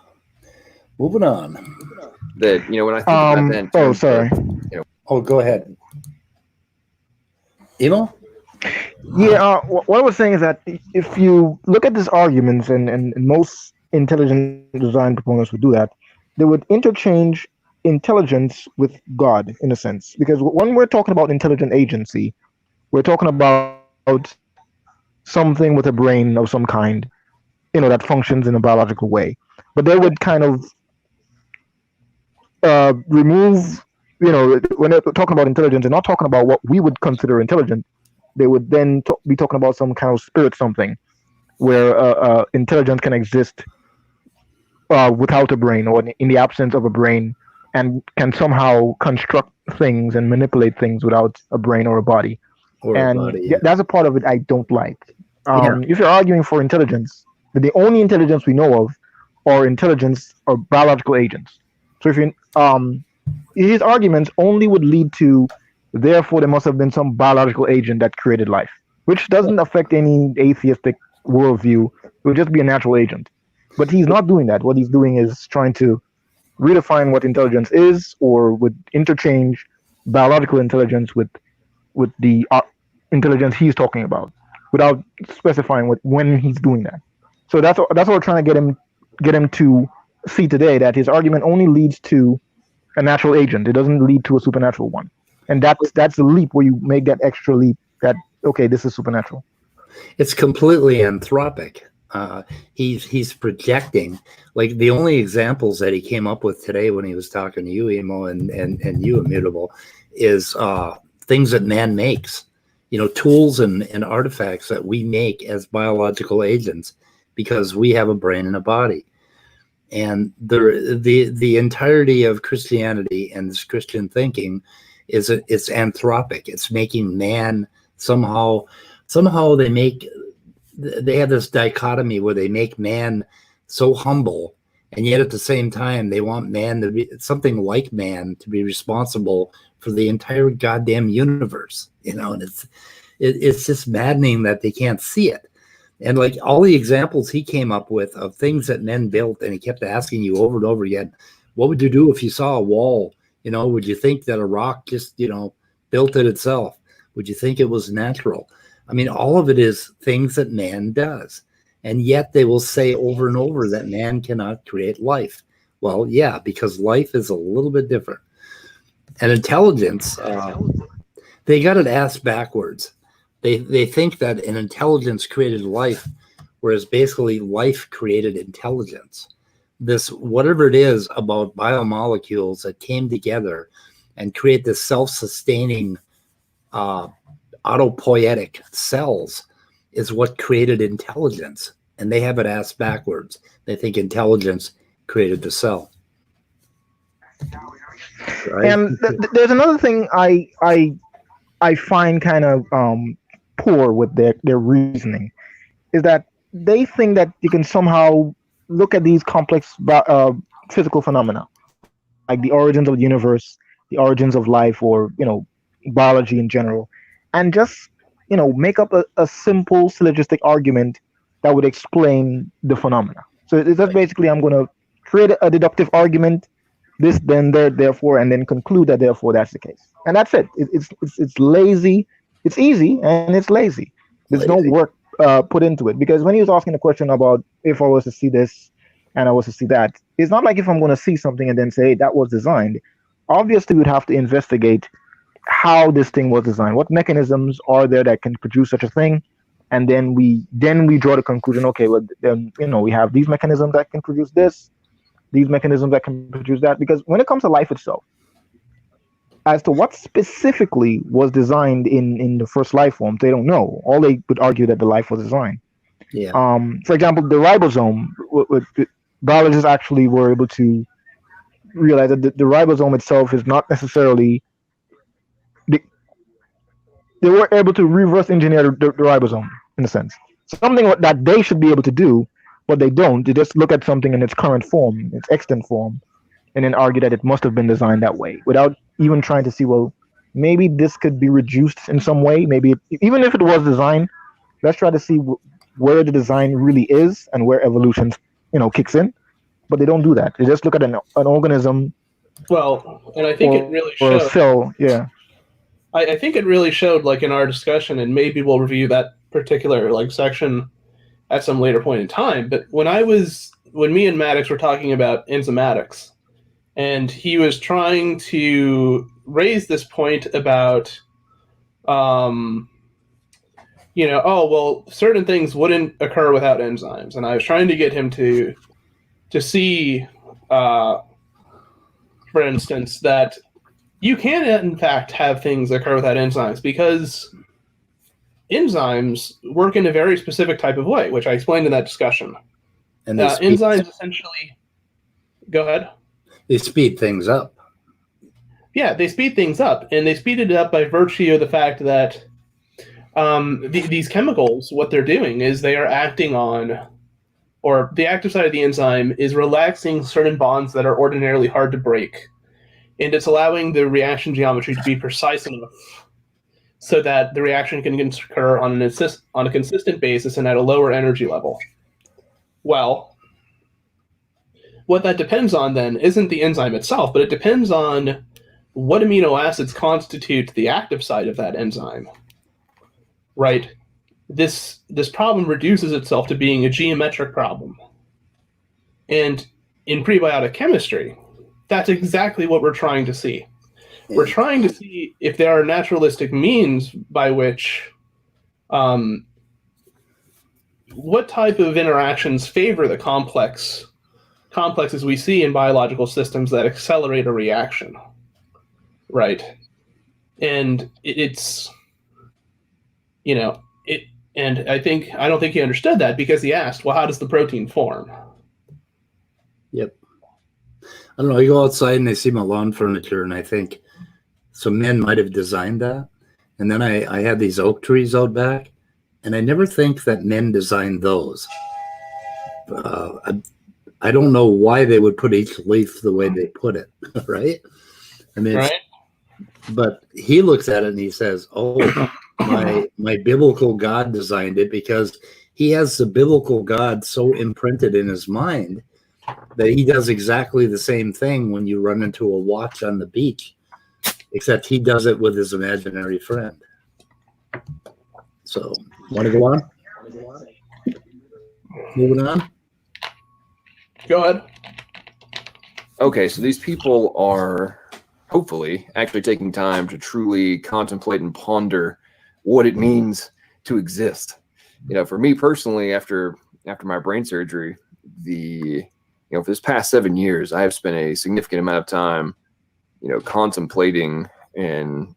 Moving on. That when I think about that. Oh, sorry. Oh, go ahead. Emo? Yeah. What I was saying is that if you look at these arguments, and most intelligent design proponents would do that, they would interchange intelligence with God in a sense, because when we're talking about intelligent agency, we're talking about something with a brain of some kind, that functions in a biological way. But they would kind of remove, when they're talking about intelligence, they're not talking about what we would consider intelligent. They would then be talking about some kind of spirit something, where intelligence can exist without a brain or in the absence of a brain, and can somehow construct things and manipulate things without a brain or a body. That's a part of it I don't like. If you're arguing for intelligence, the only intelligence we know of are intelligence or biological agents. So if you his arguments only would lead to, therefore there must have been some biological agent that created life, which doesn't affect any atheistic worldview. It would just be a natural agent. But he's not doing that. What he's doing is trying to redefine what intelligence is, or would interchange biological intelligence with the intelligence he's talking about, without specifying when he's doing that. So that's what we're trying to get him to see today, that his argument only leads to a natural agent. It doesn't lead to a supernatural one. And that's the leap where you make that extra leap that, okay, this is supernatural. It's completely anthropic. He's projecting, like the only examples that he came up with today when he was talking to you, Emo, and you, Immutable, is things that man makes, tools and artifacts that we make as biological agents because we have a brain and a body. And the entirety of Christianity and this Christian thinking it's anthropic. It's making man somehow they have this dichotomy where they make man so humble, and yet at the same time they want man to be something like man to be responsible for the entire goddamn universe, and it's just maddening that they can't see it. And like all the examples he came up with of things that men built, and he kept asking you over and over again, what would you do if you saw a wall? Would you think that a rock just, built it itself? Would you think it was natural? I mean, all of it is things that man does. And yet they will say over and over that man cannot create life. Well, yeah, because life is a little bit different. And intelligence, they got it asked backwards. They think that an intelligence created life, whereas basically life created intelligence. This, whatever it is about biomolecules that came together and create this self-sustaining autopoietic cells, is what created intelligence. And they have it asked backwards. They think intelligence created the cell. Right? And there's another thing I find kind of poor with their reasoning, is that they think that you can somehow look at these complex physical phenomena, like the origins of the universe, the origins of life, or biology in general, and just make up a simple syllogistic argument that would explain the phenomena. So it's just basically, I'm going to create a deductive argument, this, then, there, therefore, and then conclude that therefore that's the case, and that's it. It's lazy. It's easy and it's lazy. There's no work put into it, because when he was asking the question about if I was to see this and I was to see that, it's not like if I'm going to see something and then say, hey, that was designed. Obviously, we'd have to investigate how this thing was designed. What mechanisms are there that can produce such a thing? And then we draw the conclusion, okay, well, then, we have these mechanisms that can produce this, these mechanisms that can produce that. Because when it comes to life itself, as to what specifically was designed in the first life form, they don't know. All they would argue that the life was designed. Yeah. For example, the ribosome, biologists actually were able to realize that the ribosome itself is not necessarily. They were able to reverse engineer the ribosome, in a sense. Something that they should be able to do, but they don't. They just look at something in its current form, its extant form, and then argue that it must have been designed that way, without even trying to see, well, maybe this could be reduced in some way. Maybe even if it was designed, let's try to see where the design really is and where evolution, kicks in. But they don't do that. They just look at an organism. Well, and I think it really showed. Or a cell, yeah. I think it really showed, like, in our discussion, and maybe we'll review that particular section at some later point in time. But when me and Maddox were talking about enzymatics, and he was trying to raise this point about, oh well, certain things wouldn't occur without enzymes, and I was trying to get him to see, for instance, that you can in fact have things occur without enzymes because enzymes work in a very specific type of way, which I explained in that discussion. And enzymes essentially. Go ahead. They speed things up. Yeah, they speed things up, and they speed it up by virtue of the fact that these chemicals, what they're doing is they are acting on, or the active side of the enzyme is relaxing certain bonds that are ordinarily hard to break, and it's allowing the reaction geometry to be precise enough so that the reaction can occur on a consistent basis and at a lower energy level. Well, what that depends on then isn't the enzyme itself, but it depends on what amino acids constitute the active side of that enzyme. Right? This problem reduces itself to being a geometric problem. And in prebiotic chemistry, that's exactly what we're trying to see. We're trying to see if there are naturalistic means by which what type of interactions favor the complexes we see in biological systems that accelerate a reaction, right? And it's, and I don't think he understood that because he asked, well, how does the protein form? Yep. I don't know. I go outside and I see my lawn furniture, and I think some men might have designed that. And then I had these oak trees out back, and I never think that men designed those. I don't know why they would put each leaf the way they put it, right? I mean, right? But he looks at it and he says, oh, my biblical God designed it, because he has the biblical God so imprinted in his mind that he does exactly the same thing when you run into a watch on the beach, except he does it with his imaginary friend. So, want to go on? Moving on? Go ahead. Okay, so these people are hopefully actually taking time to truly contemplate and ponder what it means to exist. For me personally, after my brain surgery, for this past 7 years, I have spent a significant amount of time, contemplating and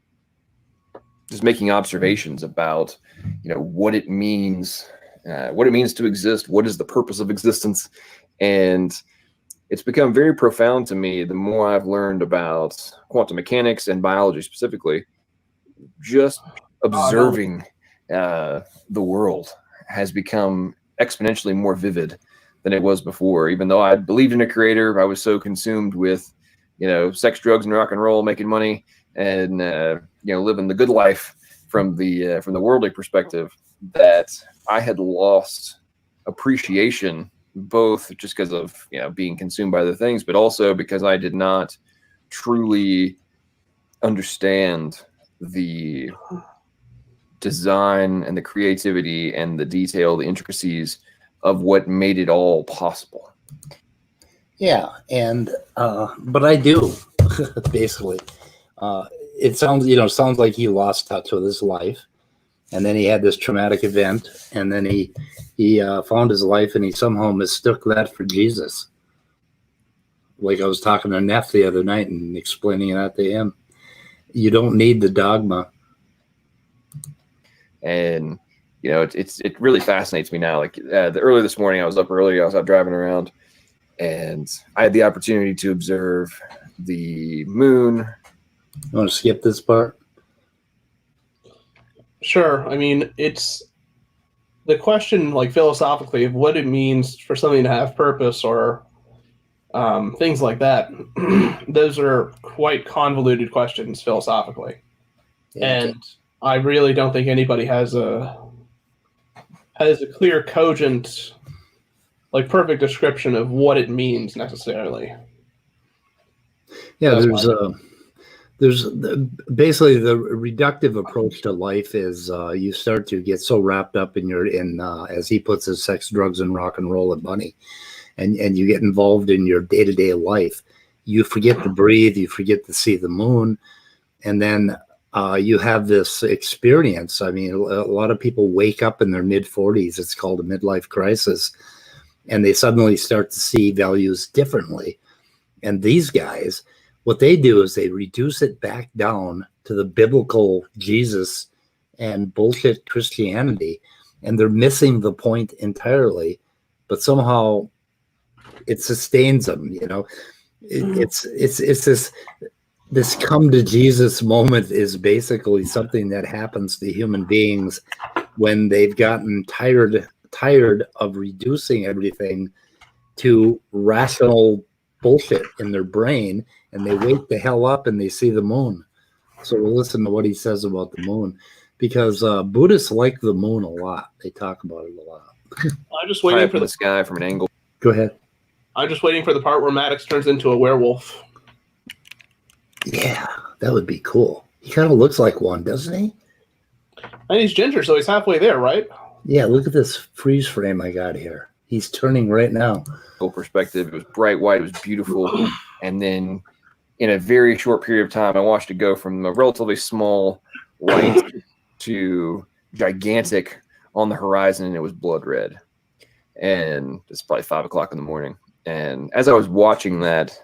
just making observations about, what it means to exist. What is the purpose of existence? And it's become very profound to me the more I've learned about quantum mechanics and biology specifically. Just observing the world has become exponentially more vivid than it was before. Even though I believed in a creator, I was so consumed with, sex, drugs, and rock and roll, making money, and living the good life from the worldly perspective, that I had lost appreciation, both just because of being consumed by the things, but also because I did not truly understand the design and the creativity and the detail, the intricacies of what made it all possible. Yeah, and but I do basically. It sounds like he lost touch with his life, and then he had this traumatic event, and then he found his life, and he somehow mistook that for Jesus. Like I was talking to Neff the other night and explaining that to him. You don't need the dogma. And it really fascinates me now. Like earlier this morning, I was up early. I was out driving around, and I had the opportunity to observe the moon. You want to skip this part? Sure. I mean, it's the question, like philosophically, of what it means for something to have purpose, or things like that. Those are quite convoluted questions philosophically, and I really don't think anybody has a clear, cogent, like perfect description of what it means necessarily. Yeah, there's basically the reductive approach to life is you start to get so wrapped up in as he puts it, sex, drugs, and rock and roll and money, and you get involved in your day-to-day life, you forget to breathe, you forget to see the moon, and then you have this experience. I mean, a lot of people wake up in their mid-40s. It's called a midlife crisis, and they suddenly start to see values differently. And these guys, what they do is they reduce it back down to the biblical Jesus and bullshit Christianity, and they're missing the point entirely, but somehow it sustains them. You know, it's this come to Jesus moment is basically something that happens to human beings when they've gotten tired of reducing everything to rational bullshit in their brain, and they wake the hell up and they see the moon. So we'll listen to what he says about the moon, because Buddhists like the moon a lot. They talk about it a lot. I'm just waiting for the sky from an angle. Go ahead. I'm just waiting for the part where Maddox turns into a werewolf. Yeah, that would be cool. He kind of looks like one, doesn't he? And he's ginger, so he's halfway there, right? Yeah, look at this freeze frame I got here. He's turning right now. Full perspective. It was bright white. It was beautiful. And then in a very short period of time, I watched it go from a relatively small light to gigantic on the horizon, and it was blood red. And it's probably 5 o'clock in the morning. And as I was watching that,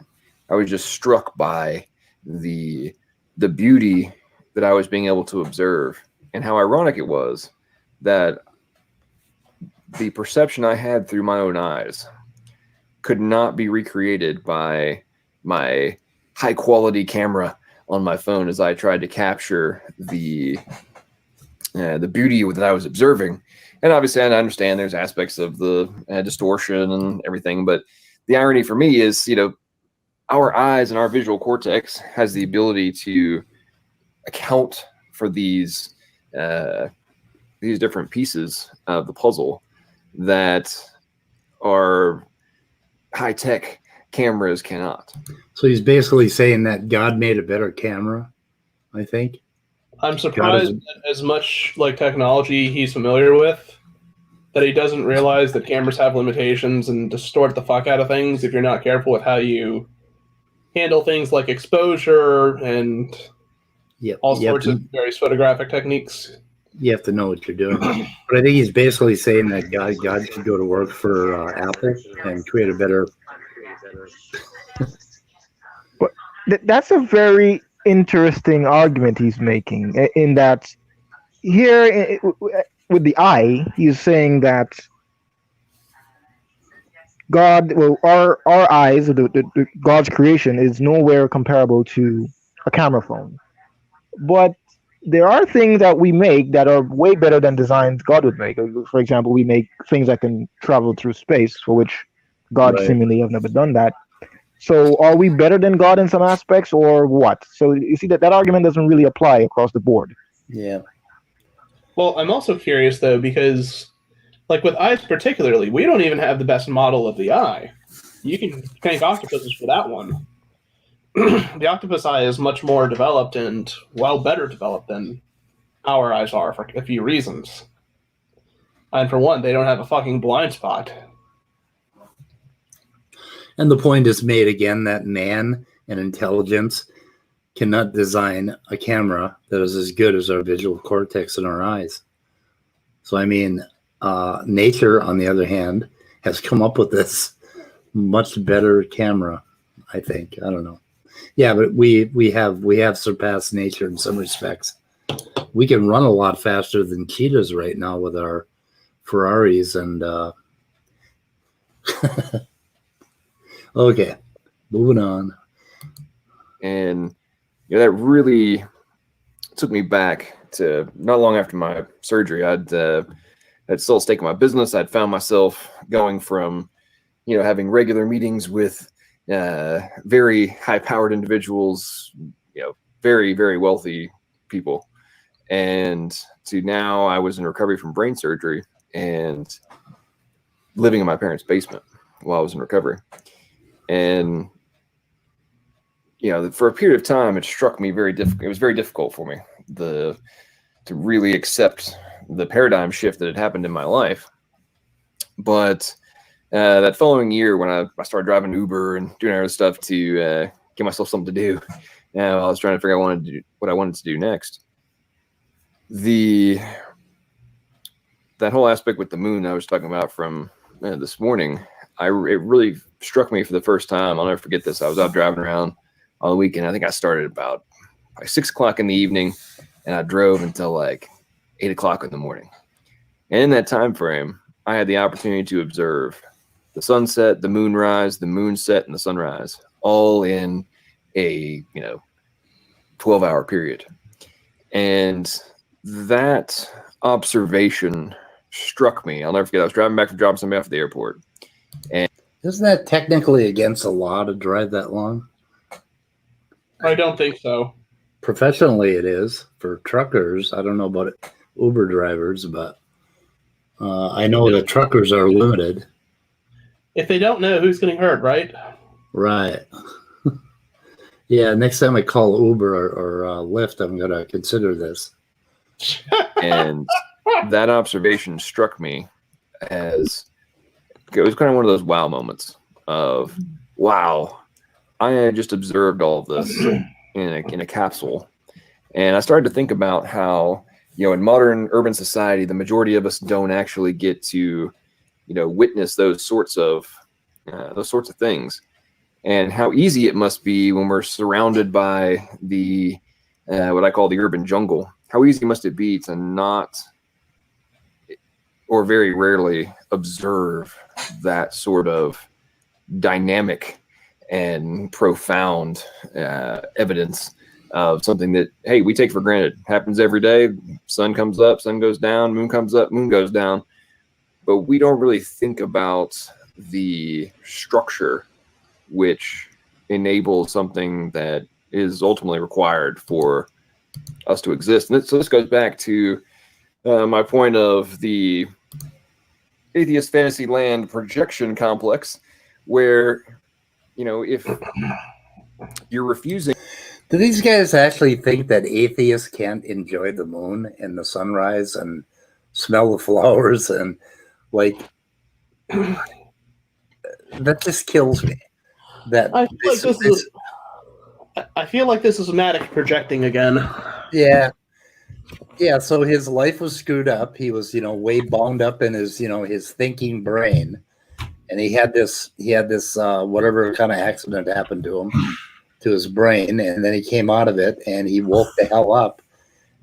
I was just struck by the beauty that I was being able to observe, and how ironic it was that the perception I had through my own eyes could not be recreated by my high quality camera on my phone as I tried to capture the beauty that I was observing. And obviously I understand there's aspects of the distortion and everything, but the irony for me is, you know, our eyes and our visual cortex has the ability to account for these different pieces of the puzzle that our high-tech cameras cannot. So he's basically saying that God made a better camera, I think. I'm surprised that as much like technology he's familiar with, that he doesn't realize that cameras have limitations and distort the fuck out of things if you're not careful with how you handle things like exposure and all sorts of various photographic techniques. You have to know what you're doing. But I think he's basically saying that God should go to work for Apple and create a better... But that's a very interesting argument he's making, in that here with the eye, he's saying that God, well, our eyes, God's creation, is nowhere comparable to a camera phone. But there are things that we make that are way better than designs God would make. For example, we make things that can travel through space, for which God seemingly have never done that. So are we better than God in some aspects, or what? So you see that argument doesn't really apply across the board. Yeah. Well, I'm also curious, though, because, like with eyes particularly, we don't even have the best model of the eye. You can thank octopuses for that one. The octopus eye is much more developed and, well, better developed than our eyes are for a few reasons. And for one, they don't have a fucking blind spot. And the point is made again that man and intelligence cannot design a camera that is as good as our visual cortex in our eyes. So, I mean, nature, on the other hand, has come up with this much better camera, I think. I don't know. Yeah, but we have surpassed nature in some respects. We can run a lot faster than cheetahs right now with our Ferraris and okay, moving on. And you know, that really took me back to not long after my surgery. I'd still stake in my business. I'd found myself going from, you know, having regular meetings with very high-powered individuals, you know, very, very wealthy people, and to now I was in recovery from brain surgery and living in my parents' basement while I was in recovery. And you know, for a period of time, it struck me very difficult. It was very difficult for me to really accept the paradigm shift that had happened in my life. But That following year, when I started driving Uber and doing other stuff to get myself something to do, I was trying to figure out what I wanted to do next. That whole aspect with the moon I was talking about from this morning, it really struck me for the first time. I'll never forget this. I was out driving around on the weekend. I think I started about 6 o'clock in the evening, and I drove until like 8 o'clock in the morning. And in that time frame, I had the opportunity to observe the sunset, the moonrise, the moonset, and the sunrise, all in a 12-hour period. And that observation struck me. I'll never forget. I was driving back from dropping somebody off at the airport. And isn't that technically against the law to drive that long? I don't think so. Professionally, it is for truckers. I don't know about Uber drivers, but I know that truckers are limited. If they don't know, who's getting hurt, right? Right. Yeah, next time I call Uber or Lyft, I'm going to consider this. And that observation struck me as it was kind of one of those wow moments of, wow, I had just observed all of this in a capsule. And I started to think about how, in modern urban society, the majority of us don't actually get to, witness those sorts of things, and how easy it must be when we're surrounded by the what I call the urban jungle. How easy must it be to not, or very rarely, observe that sort of dynamic and profound evidence of something that, hey, we take for granted. Happens every day. Sun comes up, sun goes down, moon comes up, moon goes down. But we don't really think about the structure which enables something that is ultimately required for us to exist. And so this goes back to my point of the atheist fantasy land projection complex, where, if you're refusing. Do these guys actually think that atheists can't enjoy the moon and the sunrise and smell the flowers and that just kills me. I feel like this is Maddox projecting again. Yeah. So his life was screwed up. He was, way bound up in his, his thinking brain, and he had this whatever kind of accident happened to him, to his brain, and then he came out of it and he woke the hell up.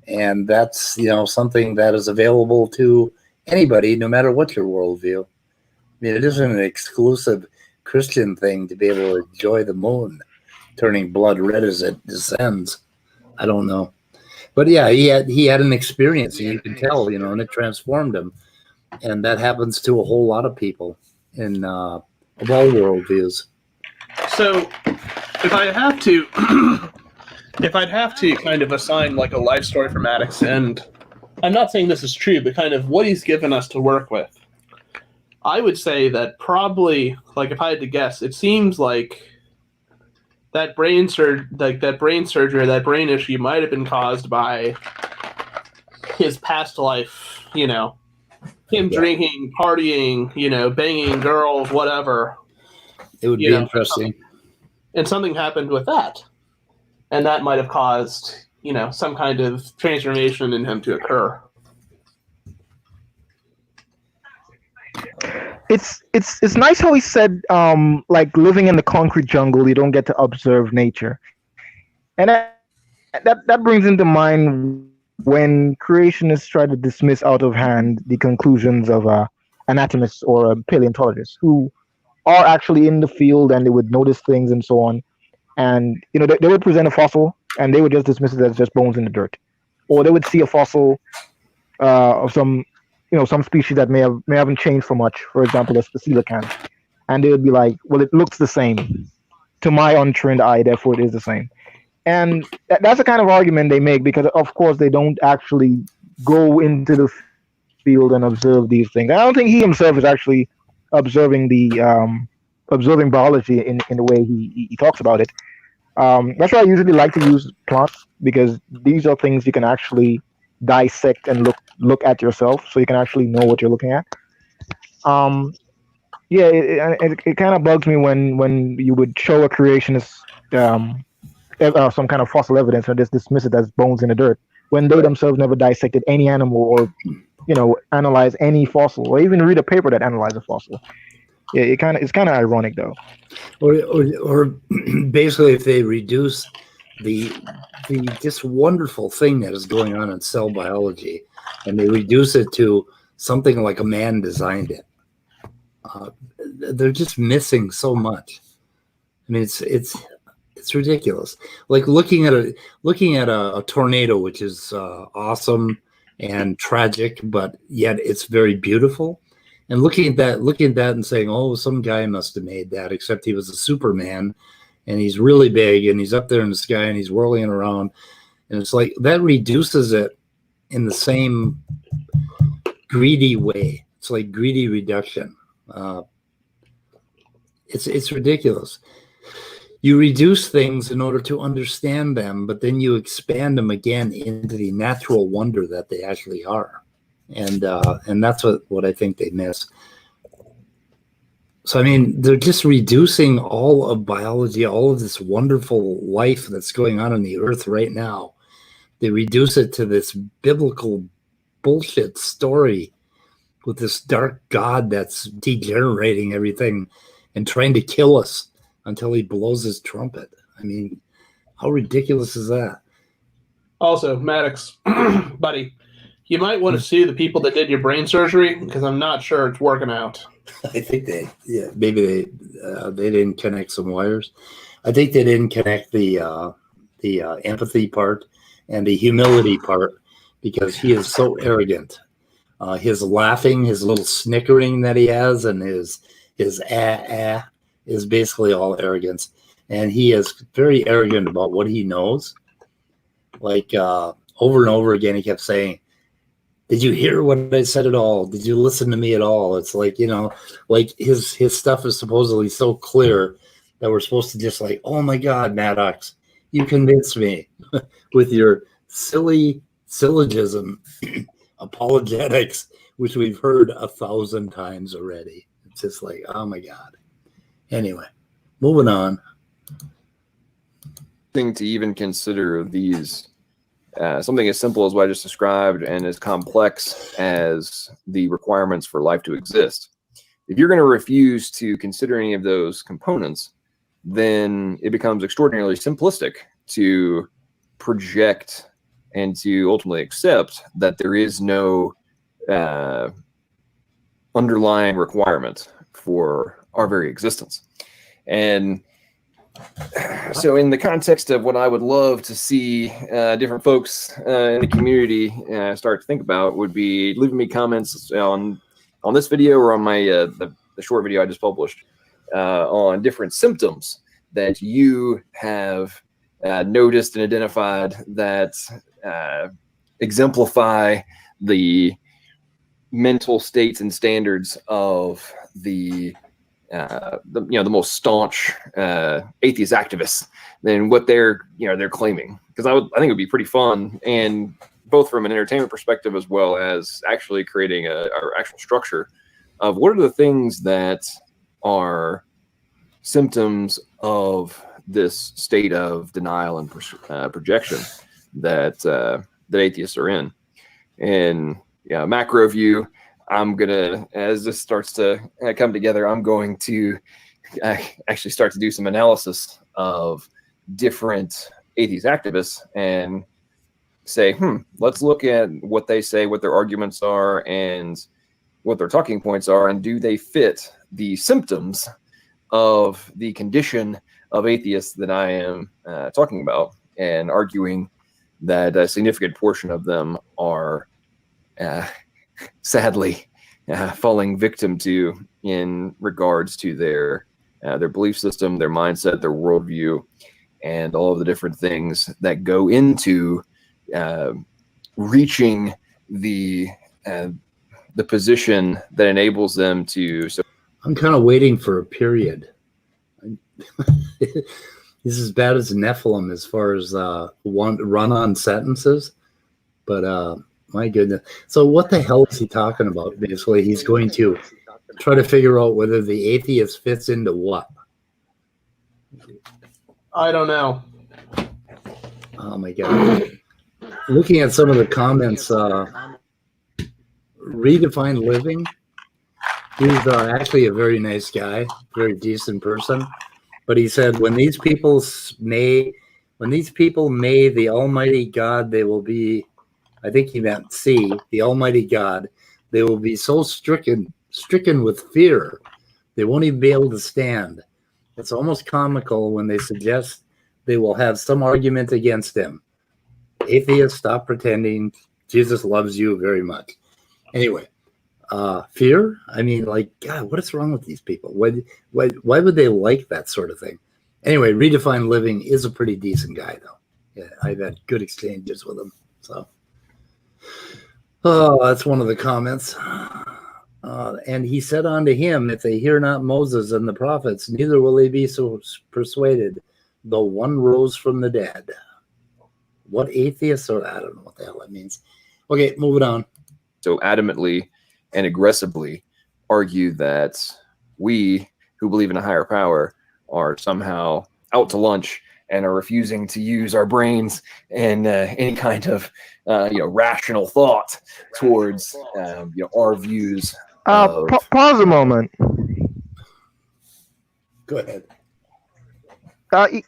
And that's, something that is available to anybody, no matter what your worldview. I mean, it isn't an exclusive Christian thing to be able to enjoy the moon turning blood red as it descends. I don't know. But yeah, he had an experience, and you can tell, and it transformed him. And that happens to a whole lot of people in of all worldviews. So if I'd have to kind of assign like a life story for Maddox, and I'm not saying this is true, but kind of what he's given us to work with, I would say that probably, like if I had to guess, it seems like that brain surgery, that brain issue might have been caused by his past life, him drinking, partying, banging girls, whatever. It would be interesting. And something happened with that. And that might have caused, some kind of transformation in him to occur. It's nice how he said, like living in the concrete jungle, you don't get to observe nature. And that brings into mind when creationists try to dismiss out of hand the conclusions of anatomists or paleontologists who are actually in the field, and they would notice things and so on. And they would present a fossil and they would just dismiss it as just bones in the dirt, or they would see a fossil of some species that may haven't changed so much, for example, as the coelacanth, and they would be like, well, it looks the same to my untrained eye, therefore it is the same. And that's the kind of argument they make, because of course they don't actually go into the field and observe these things. I don't think he himself is actually observing observing biology in the way he talks about it. That's why I usually like to use plants, because these are things you can actually dissect and look at yourself, so you can actually know what you're looking at. Yeah, it kind of bugs me when you would show a creationist some kind of fossil evidence and just dismiss it as bones in the dirt when they themselves never dissected any animal or analyze any fossil or even read a paper that analyzes a fossil. Yeah, it's kind of ironic though. Or basically, if they reduce the just wonderful thing that is going on in cell biology, and they reduce it to something like a man designed it, they're just missing so much. I mean, it's ridiculous. Like looking at a tornado, which is awesome and tragic, but yet it's very beautiful. And looking at that and saying, oh, some guy must have made that, except he was a Superman and he's really big and he's up there in the sky and he's whirling around. And it's like that reduces it in the same greedy way. It's like greedy reduction. It's ridiculous. You reduce things in order to understand them, but then you expand them again into the natural wonder that they actually are. And that's what I think they miss. So, I mean, they're just reducing all of biology, all of this wonderful life that's going on the earth right now. They reduce it to this biblical bullshit story with this dark God that's degenerating everything and trying to kill us until he blows his trumpet. I mean, how ridiculous is that? Also, Maddox, buddy, you might want to see the people that did your brain surgery because I'm not sure it's working out. I think maybe they didn't connect some wires. I think they didn't connect the empathy part and the humility part because he is so arrogant. His laughing, his little snickering that he has, and his is basically all arrogance. And he is very arrogant about what he knows. Like over and over again, he kept saying, did you hear what I said at all? Did you listen to me at all? It's like, like his stuff is supposedly so clear that we're supposed to just like, oh my God, Maddox, you convinced me with your silly syllogism apologetics, which we've heard 1,000 times already. It's just like, oh my God. Anyway, moving on. Thing to even consider these something as simple as what I just described and as complex as the requirements for life to exist. If you're going to refuse to consider any of those components, then it becomes extraordinarily simplistic to project and to ultimately accept that there is no underlying requirement for our very existence. And so in the context of what I would love to see different folks in the community start to think about would be leaving me comments on this video or on my the short video I just published on different symptoms that you have noticed and identified that exemplify the mental states and standards of the most staunch atheist activists than what they're claiming, because I think it would be pretty fun, and both from an entertainment perspective as well as actually creating a actual structure of what are the things that are symptoms of this state of denial and projection that atheists are in. And macro view, I'm gonna, as this starts to come together, I'm going to actually start to do some analysis of different atheist activists and say, let's look at what they say, what their arguments are, and what their talking points are, and do they fit the symptoms of the condition of atheists that I am talking about, and arguing that a significant portion of them are sadly falling victim to in regards to their belief system, their mindset, their worldview, and all of the different things that go into reaching the position that enables them to. So I'm kind of waiting for a period. This is as bad as Nephilim as far as run-on sentences, but my goodness. So what the hell is he talking about? Basically, he's going to try to figure out whether the atheist fits into what. I don't know. Oh my God. Looking at some of the comments, Redefine Living, he's actually a very nice guy, very decent person. But he said, when these people may the Almighty God, they will be, I think he meant see, the Almighty God, they will be so stricken with fear, they won't even be able to stand. It's almost comical when they suggest they will have some argument against him. Atheists, stop pretending. Jesus loves you very much. Anyway, fear? I mean, like, God, what is wrong with these people? Why would they like that sort of thing? Anyway, Redefine Living is a pretty decent guy, though. Yeah, I've had good exchanges with him. So, that's one of the comments. And he said unto him, if they hear not Moses and the prophets, neither will they be so persuaded, though one rose from the dead. What atheists, or I don't know what the hell that means. Okay, moving on. So adamantly and aggressively argue that we who believe in a higher power are somehow out to lunch and are refusing to use our brains and any kind of rational thought towards our views. Pause a moment. Go ahead.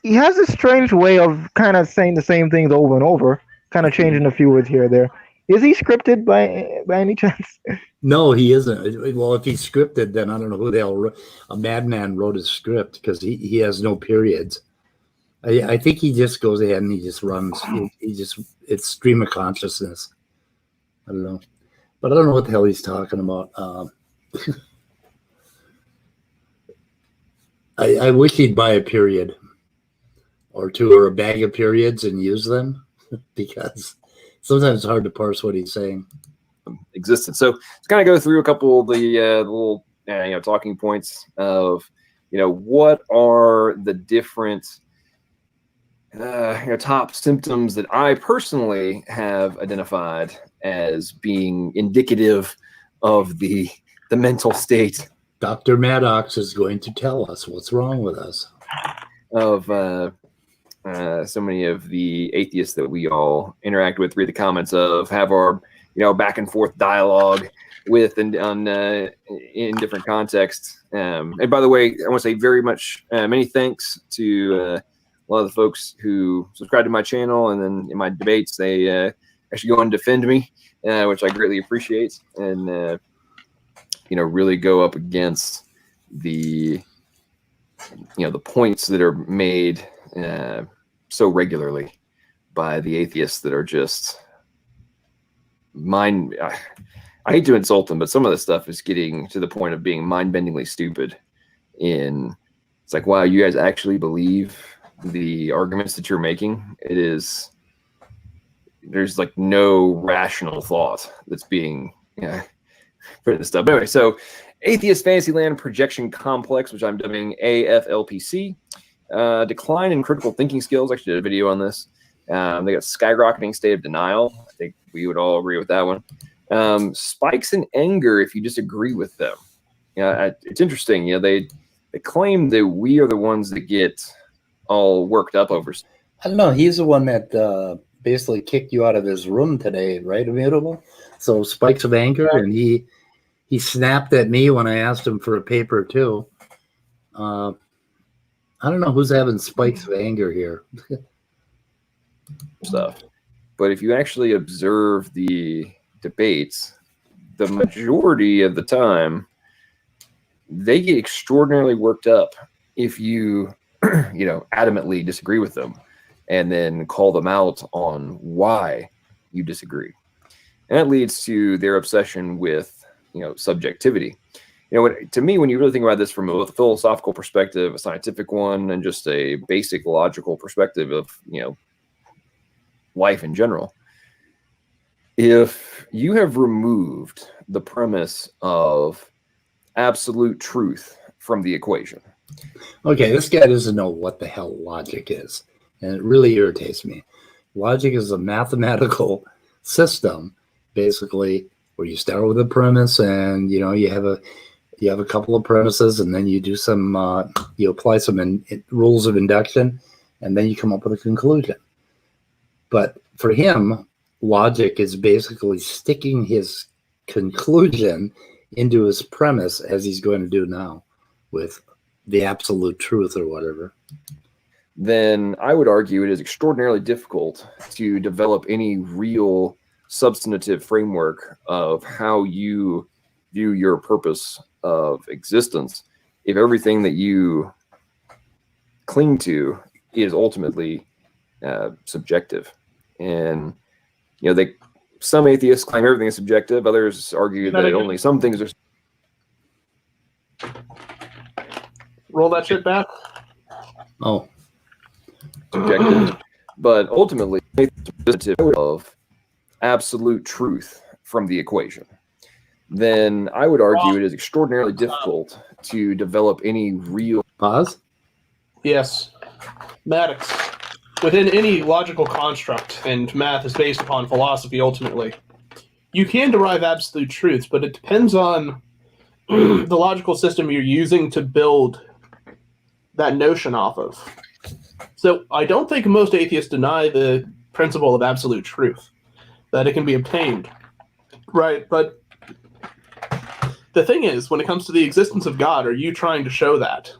He has this strange way of kind of saying the same things over and over, kind of changing a few words here or there. Is he scripted by any chance? No, he isn't. Well, if he's scripted, then I don't know who the hell a madman wrote his script, because he has no periods. I think he just goes ahead and he just runs. It's stream of consciousness. I don't know. But I don't know what the hell he's talking about. I wish he'd buy a period or two or a bag of periods and use them, because sometimes it's hard to parse what he's saying. Existence. So let's kind of go through a couple of the little talking points of what are the different top symptoms that I personally have identified as being indicative of the mental state. Dr. Maddox is going to tell us what's wrong with us. Of so many of the atheists that we all interact with, read the comments of, have our back and forth dialogue with, and in different contexts. And by the way, I want to say very much many thanks to a lot of the folks who subscribe to my channel, and then in my debates they actually go and defend me, which I greatly appreciate, and really go up against the the points that are made so regularly by the atheists that are just I hate to insult them, but some of the stuff is getting to the point of being mind-bendingly stupid. It's like, wow, you guys actually believe the arguments that you're making? There's like no rational thought that's being put in this stuff. But anyway, so Atheist Fantasyland Projection Complex, which I'm dubbing AFLPC, decline in critical thinking skills. I actually did a video on this. They got skyrocketing state of denial. I think we would all agree with that one. Spikes in anger if you disagree with them. It's interesting. They claim that we are the ones that get all worked up over. I don't know. He's the one that basically kicked you out of his room today, right, Immutable? So spikes of anger, and he snapped at me when I asked him for a paper too. I don't know who's having spikes of anger here. Stuff. But if you actually observe the debates, the majority of the time, they get extraordinarily worked up if you, adamantly disagree with them and then call them out on why you disagree. And that leads to their obsession with, subjectivity. To me, when you really think about this from a philosophical perspective, a scientific one, and just a basic logical perspective of, life in general, if you have removed the premise of absolute truth from the equation. Okay, this guy doesn't know what the hell logic is, and it really irritates me. Logic is a mathematical system, basically, where you start with a premise, and you have You have a couple of premises, and then you do some, you apply some rules of induction, and then you come up with a conclusion. But for him, logic is basically sticking his conclusion into his premise, as he's going to do now with the absolute truth or whatever. Then I would argue it is extraordinarily difficult to develop any real substantive framework of how you view your purpose of existence if everything that you cling to is ultimately subjective. And some atheists claim everything is subjective. Others argue that only some things are. Roll that shit back. Oh, subjective, but ultimately of absolute truth from the equation. Then I would argue it is extraordinarily difficult to develop any real. Pause. Yes, Maddox. Within any logical construct, and math is based upon philosophy ultimately, you can derive absolute truths, but it depends on the logical system you're using to build that notion off of. So I don't think most atheists deny the principle of absolute truth, that it can be obtained. Right, but the thing is, when it comes to the existence of God, are you trying to show that?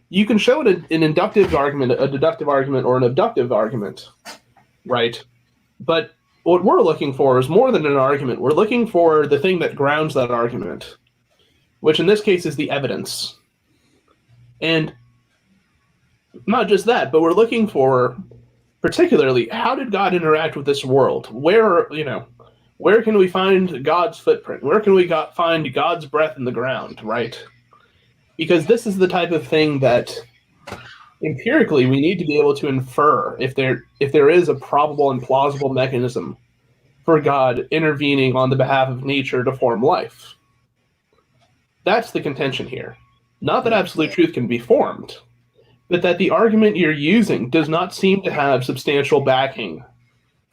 You can show it an inductive argument, a deductive argument, or an abductive argument, right? But what we're looking for is more than an argument. We're looking for the thing that grounds that argument, which in this case is the evidence. And not just that, but we're looking for, particularly, how did God interact with this world? Where can we find God's footprint? Where can we find God's breath in the ground, right? Because this is the type of thing that empirically we need to be able to infer if there is a probable and plausible mechanism for God intervening on the behalf of nature to form life. That's the contention here. Not that absolute truth can be formed, but that the argument you're using does not seem to have substantial backing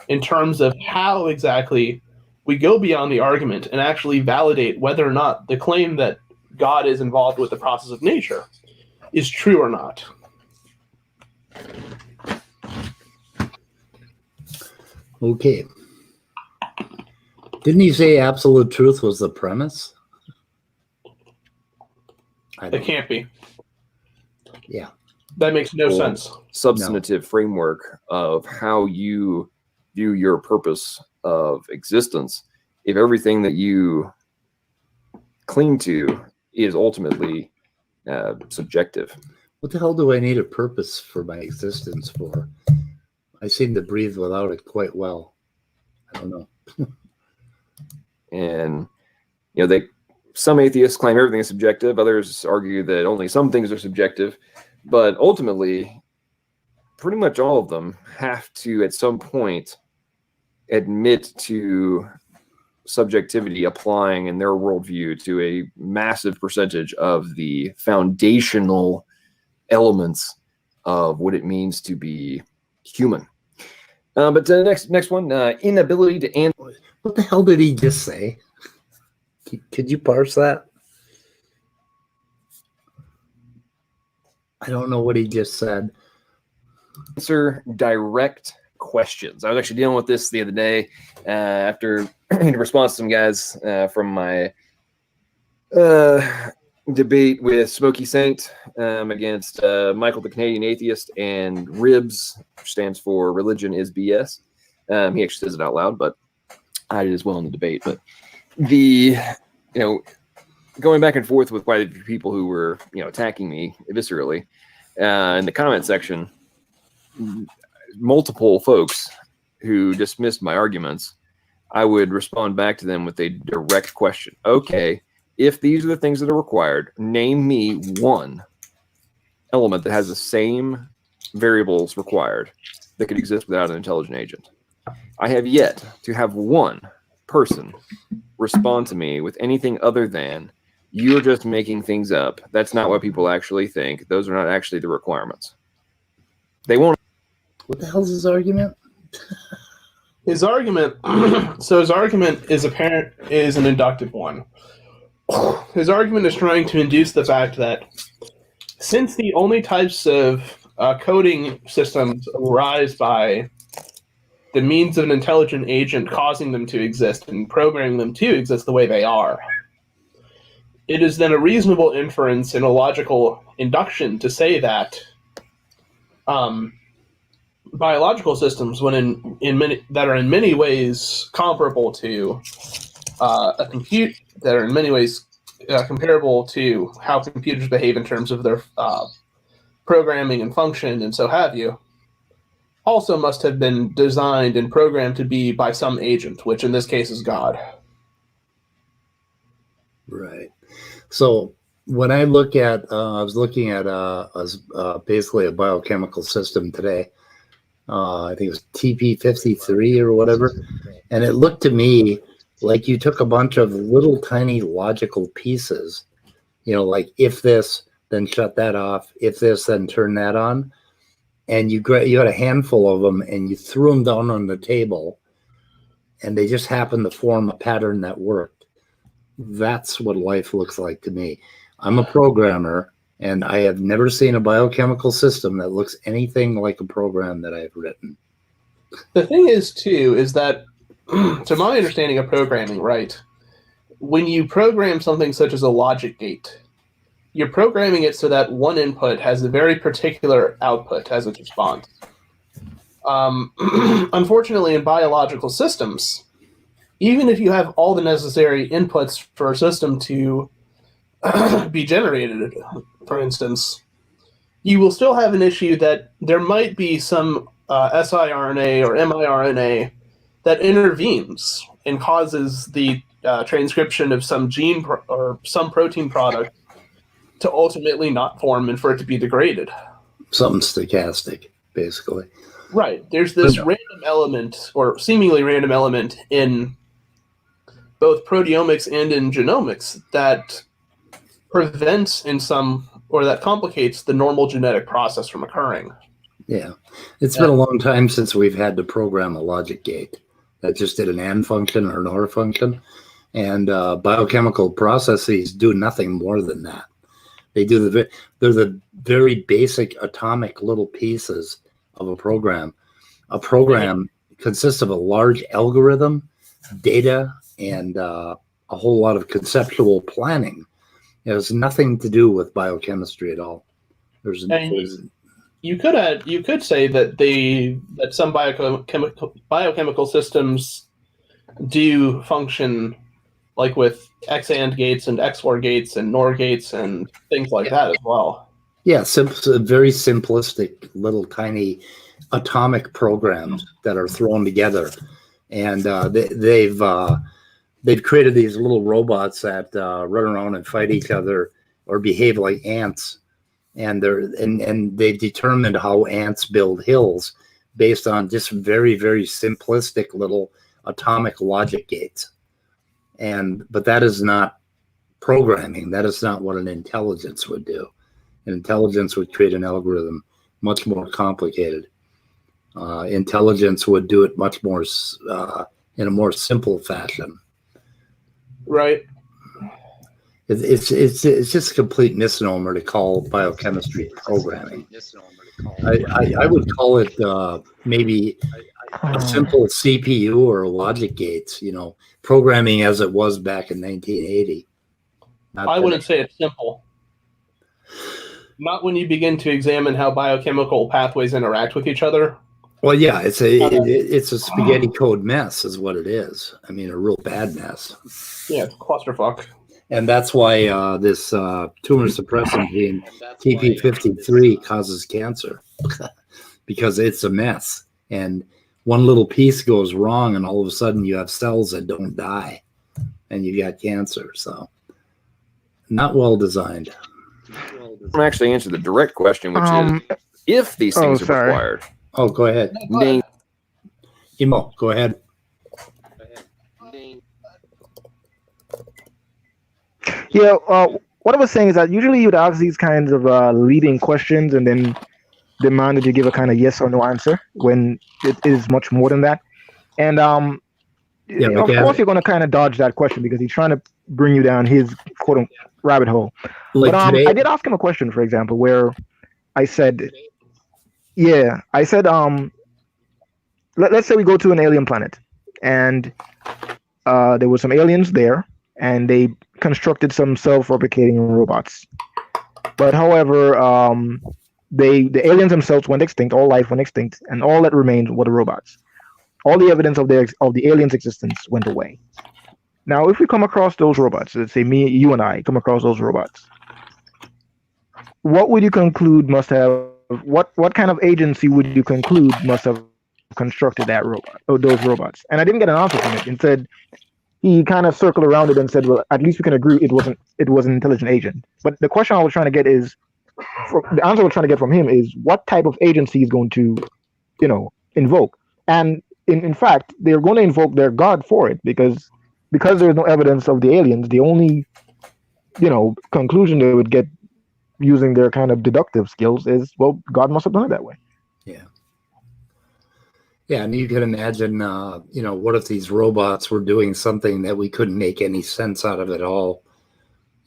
in terms of how exactly we go beyond the argument and actually validate whether or not the claim that God is involved with the process of nature is true or not. Okay. Didn't he say absolute truth was the premise? It can't be. Yeah. That makes no sense. Substantive framework of how you view your purpose of existence if everything that you cling to is ultimately subjective. What the hell do I need a purpose for my existence for? I seem to breathe without it quite well. I don't know. And some atheists claim everything is subjective. Others argue that only some things are subjective. But ultimately, pretty much all of them have to, at some point, admit to subjectivity applying in their worldview to a massive percentage of the foundational elements of what it means to be human. But next one, inability to answer. What the hell did he just say? Could you parse that? I don't know what he just said. Answer direct questions. I was actually dealing with this the other day after in response to some guys from my debate with Smokey Saint against Michael the Canadian Atheist and RIBS, which stands for Religion is BS. He actually says it out loud, but I did as well in the debate. But going back and forth with quite a few people who were attacking me viscerally in the comment section, multiple folks who dismissed my arguments, I would respond back to them with a direct question. Okay, if these are the things that are required, name me one element that has the same variables required that could exist without an intelligent agent. I have yet to have one person respond to me with anything other than, you're just making things up. That's not what people actually think. Those are not actually the requirements. They won't. What the hell's his argument? His argument is an inductive one. his argument is trying to induce the fact that since the only types of coding systems arise by the means of an intelligent agent causing them to exist and programming them to exist the way they are, it is then a reasonable inference and a logical induction to say that biological systems, when that are in many ways comparable to that are in many ways comparable to how computers behave in terms of their programming and function and so have you, also must have been designed and programmed to be by some agent, which in this case is God. Right. So when I look at, I was looking at basically a biochemical system today. I think it was TP53 or whatever. And it looked to me like you took a bunch of little tiny logical pieces, like if this, then shut that off. If this, then turn that on. And you had a handful of them and you threw them down on the table and they just happened to form a pattern that worked. That's what life looks like to me. I'm a programmer and I have never seen a biochemical system that looks anything like a program that I've written. The thing is, too, is that to my understanding of programming, right, when you program something such as a logic gate, you're programming it so that one input has a very particular output as its response. Unfortunately, in biological systems, even if you have all the necessary inputs for a system to be generated, for instance, you will still have an issue that there might be some siRNA or miRNA that intervenes and causes the transcription of some gene or some protein product to ultimately not form and for it to be degraded. Something stochastic, basically. Right. There's this random element, or seemingly random element, in both proteomics and in genomics that prevents that complicates the normal genetic process from occurring. Yeah. It's been a long time since we've had to program a logic gate that just did an AND function or an OR function. And biochemical processes do nothing more than that. They're the very basic atomic little pieces of a program. A program consists of a large algorithm, data, and a whole lot of conceptual planning. It has nothing to do with biochemistry at all. You could say that some biochemical systems do function like with XAND gates and XOR gates and NOR gates and things like that as well. Yeah, very simplistic little tiny atomic programs that are thrown together, and they've created these little robots that run around and fight each other or behave like ants, and they've determined how ants build hills based on just very, very simplistic little atomic logic gates. But that is not programming. That is not what an intelligence would do. An intelligence would create an algorithm much more complicated. Intelligence would do it much more in a more simple fashion. Right. It's just a complete misnomer to call biochemistry programming. I would call it maybe a simple CPU or logic gates, programming as it was back in 1980. I wouldn't say it's simple. Not when you begin to examine how biochemical pathways interact with each other. Well, yeah, it's a spaghetti code mess is what it is. I mean, a real bad mess. Yeah, clusterfuck. And that's why this tumor suppressant gene, TP53, causes cancer. Because it's a mess. And one little piece goes wrong, and all of a sudden you have cells that don't die. And you got cancer. So, not well designed. I'm going to actually answer the direct question, which is if these things are required. Oh, go ahead. Emo, go ahead. Yeah, what I was saying is that usually you'd ask these kinds of leading questions and then demand that you give a kind of yes or no answer when it is much more than that. And Yeah, of course you're going to kind of dodge that question because he's trying to bring you down his quote unquote rabbit hole. like But today, I did ask him a question, for example, where I said, let's say we go to an alien planet, and there were some aliens there, and they constructed some self-replicating robots. But however, the aliens themselves went extinct, all life went extinct, and all that remained were the robots. All the evidence of the aliens' existence went away. Now, if we come across those robots, let's say me, you, and I come across those robots, what would you conclude must have? What kind of agency would you conclude must have constructed that robot or those robots? And I didn't get an answer from it. Instead, he kind of circled around it and said, "Well, at least we can agree it was an intelligent agent." But the question I was trying to get is, the answer I was trying to get from him is, what type of agency is going to, invoke? And in fact, they're going to invoke their God for it because there's no evidence of the aliens. The only, conclusion they would get using their kind of deductive skills is, well, God must have done it that way. yeah. Yeah, and you can imagine, what if these robots were doing something that we couldn't make any sense out of at all?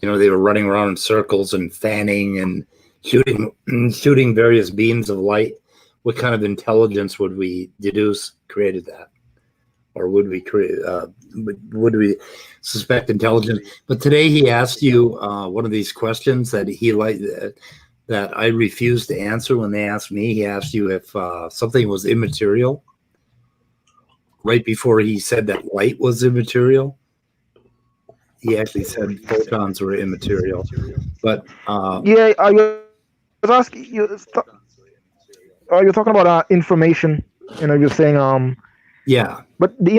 They were running around in circles and fanning and shooting various beams of light. What kind of intelligence would we deduce created that? Or would we would we suspect intelligence? But today he asked you one of these questions that that I refused to answer when they asked me. He asked you if something was immaterial. Right before he said that light was immaterial, he actually said photons were immaterial. But Yeah, I was asking you. You're talking about information. You're saying yeah, but the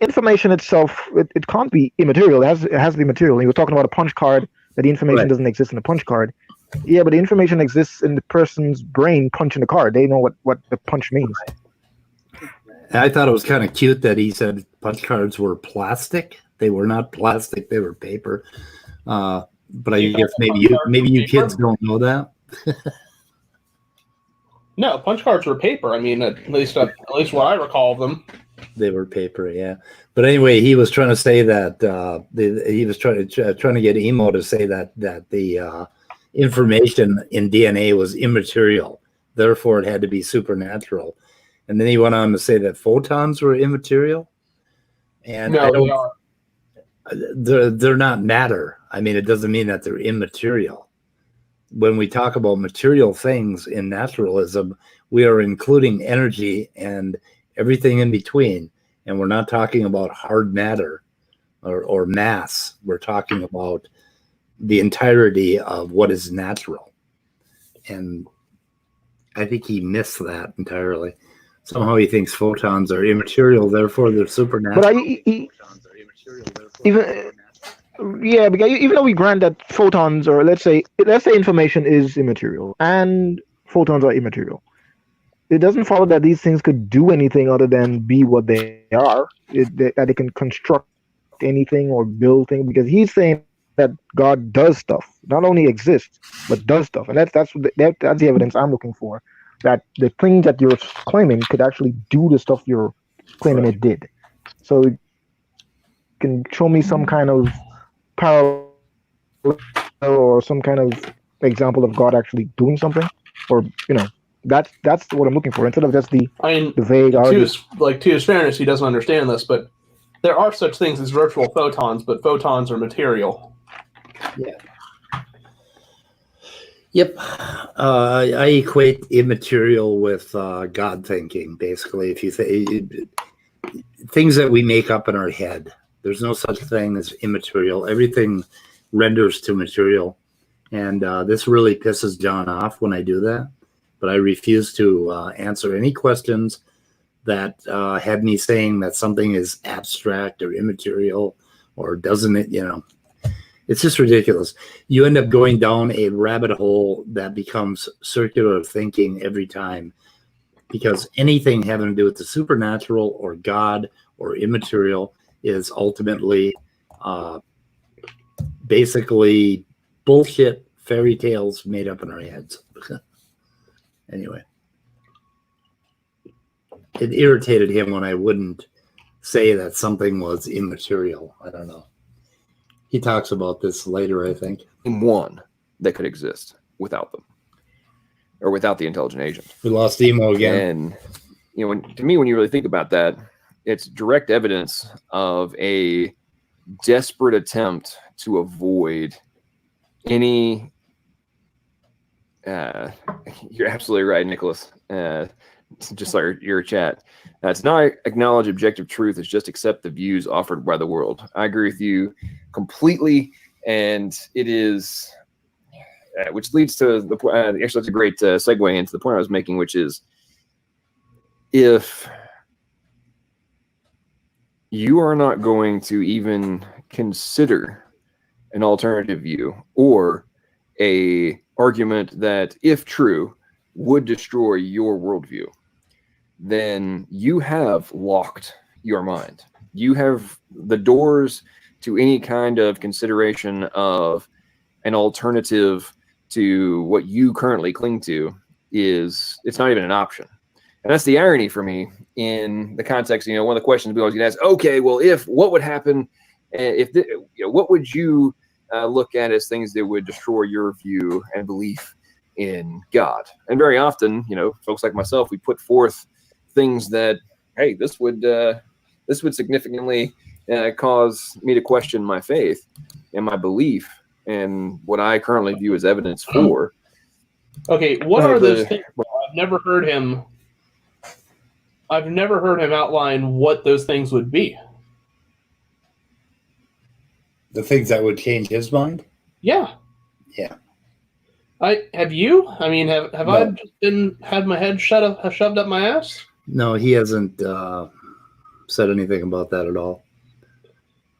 information itself, it can't be immaterial. It has to be material. You were talking about a punch card, that the information Right. doesn't exist in the punch card. Yeah, but the information exists in the person's brain punching the card. They know what the punch means. I thought it was kind of cute that he said punch cards were plastic. They were not plastic; they were paper. But I guess maybe you kids don't know that. No, punch cards were paper. I mean, at least what I recall of them. They were paper, yeah. But anyway, he was trying to say that he was trying to get Emo to say that the information in DNA was immaterial, therefore it had to be supernatural. And then he went on to say that photons were immaterial. And No, they are. they're not matter. I mean, it doesn't mean that they're immaterial. When we talk about material things in naturalism, we are including energy and everything in between. And we're not talking about hard matter or mass. We're talking about the entirety of what is natural. And I think he missed that entirely. Somehow he thinks photons are immaterial, therefore they're supernatural. Because even though we grant that photons, or let's say information is immaterial and photons are immaterial, it doesn't follow that these things could do anything other than be what they are. That they can construct anything or build things, because he's saying that God does stuff, not only exists but does stuff, and that's the evidence I'm looking for. That the thing that you're claiming could actually do the stuff you're claiming it did. So you can show me some kind of parallel or some kind of example of God actually doing something, or that's what I'm looking for, instead of just the vague argument. To his fairness, he doesn't understand this, but there are such things as virtual photons, but photons are material. Yeah. Yep. I equate immaterial with God thinking, basically. If you say things that we make up in our head, there's no such thing as immaterial. Everything renders to material. And this really pisses John off when I do that. But I refuse to answer any questions that have me saying that something is abstract or immaterial, or doesn't it, It's just ridiculous. You end up going down a rabbit hole that becomes circular thinking every time, because anything having to do with the supernatural or God or immaterial is ultimately basically bullshit fairy tales made up in our heads. Anyway, it irritated him when I wouldn't say that something was immaterial. I don't know. He talks about this later, I think. One that could exist without them, or without the intelligent agent. We lost Emo again. And to me, when you really think about that, it's direct evidence of a desperate attempt to avoid any. You're absolutely right, Nicholas. Just like your chat. To not acknowledge objective truth is just accept the views offered by the world. I agree with you completely, and it is, which leads to the point. Actually, that's a great segue into the point I was making, which is if you are not going to even consider an alternative view or a argument that, if true, would destroy your worldview, then you have locked your mind. You have the doors to any kind of consideration of an alternative to what you currently cling to it's not even an option. And that's the irony for me in the context. One of the questions we always get asked, okay, well, what would happen if, what would you look at as things that would destroy your view and belief in God? And very often, folks like myself, we put forth things that, hey, this would significantly cause me to question my faith and my belief and what I currently view as evidence for. Okay, what are those things? I've never heard him outline what those things would be. The things that would change his mind? Yeah. Yeah. Have you? I mean, have No. I just had my head shoved up my ass? No, he hasn't said anything about that at all.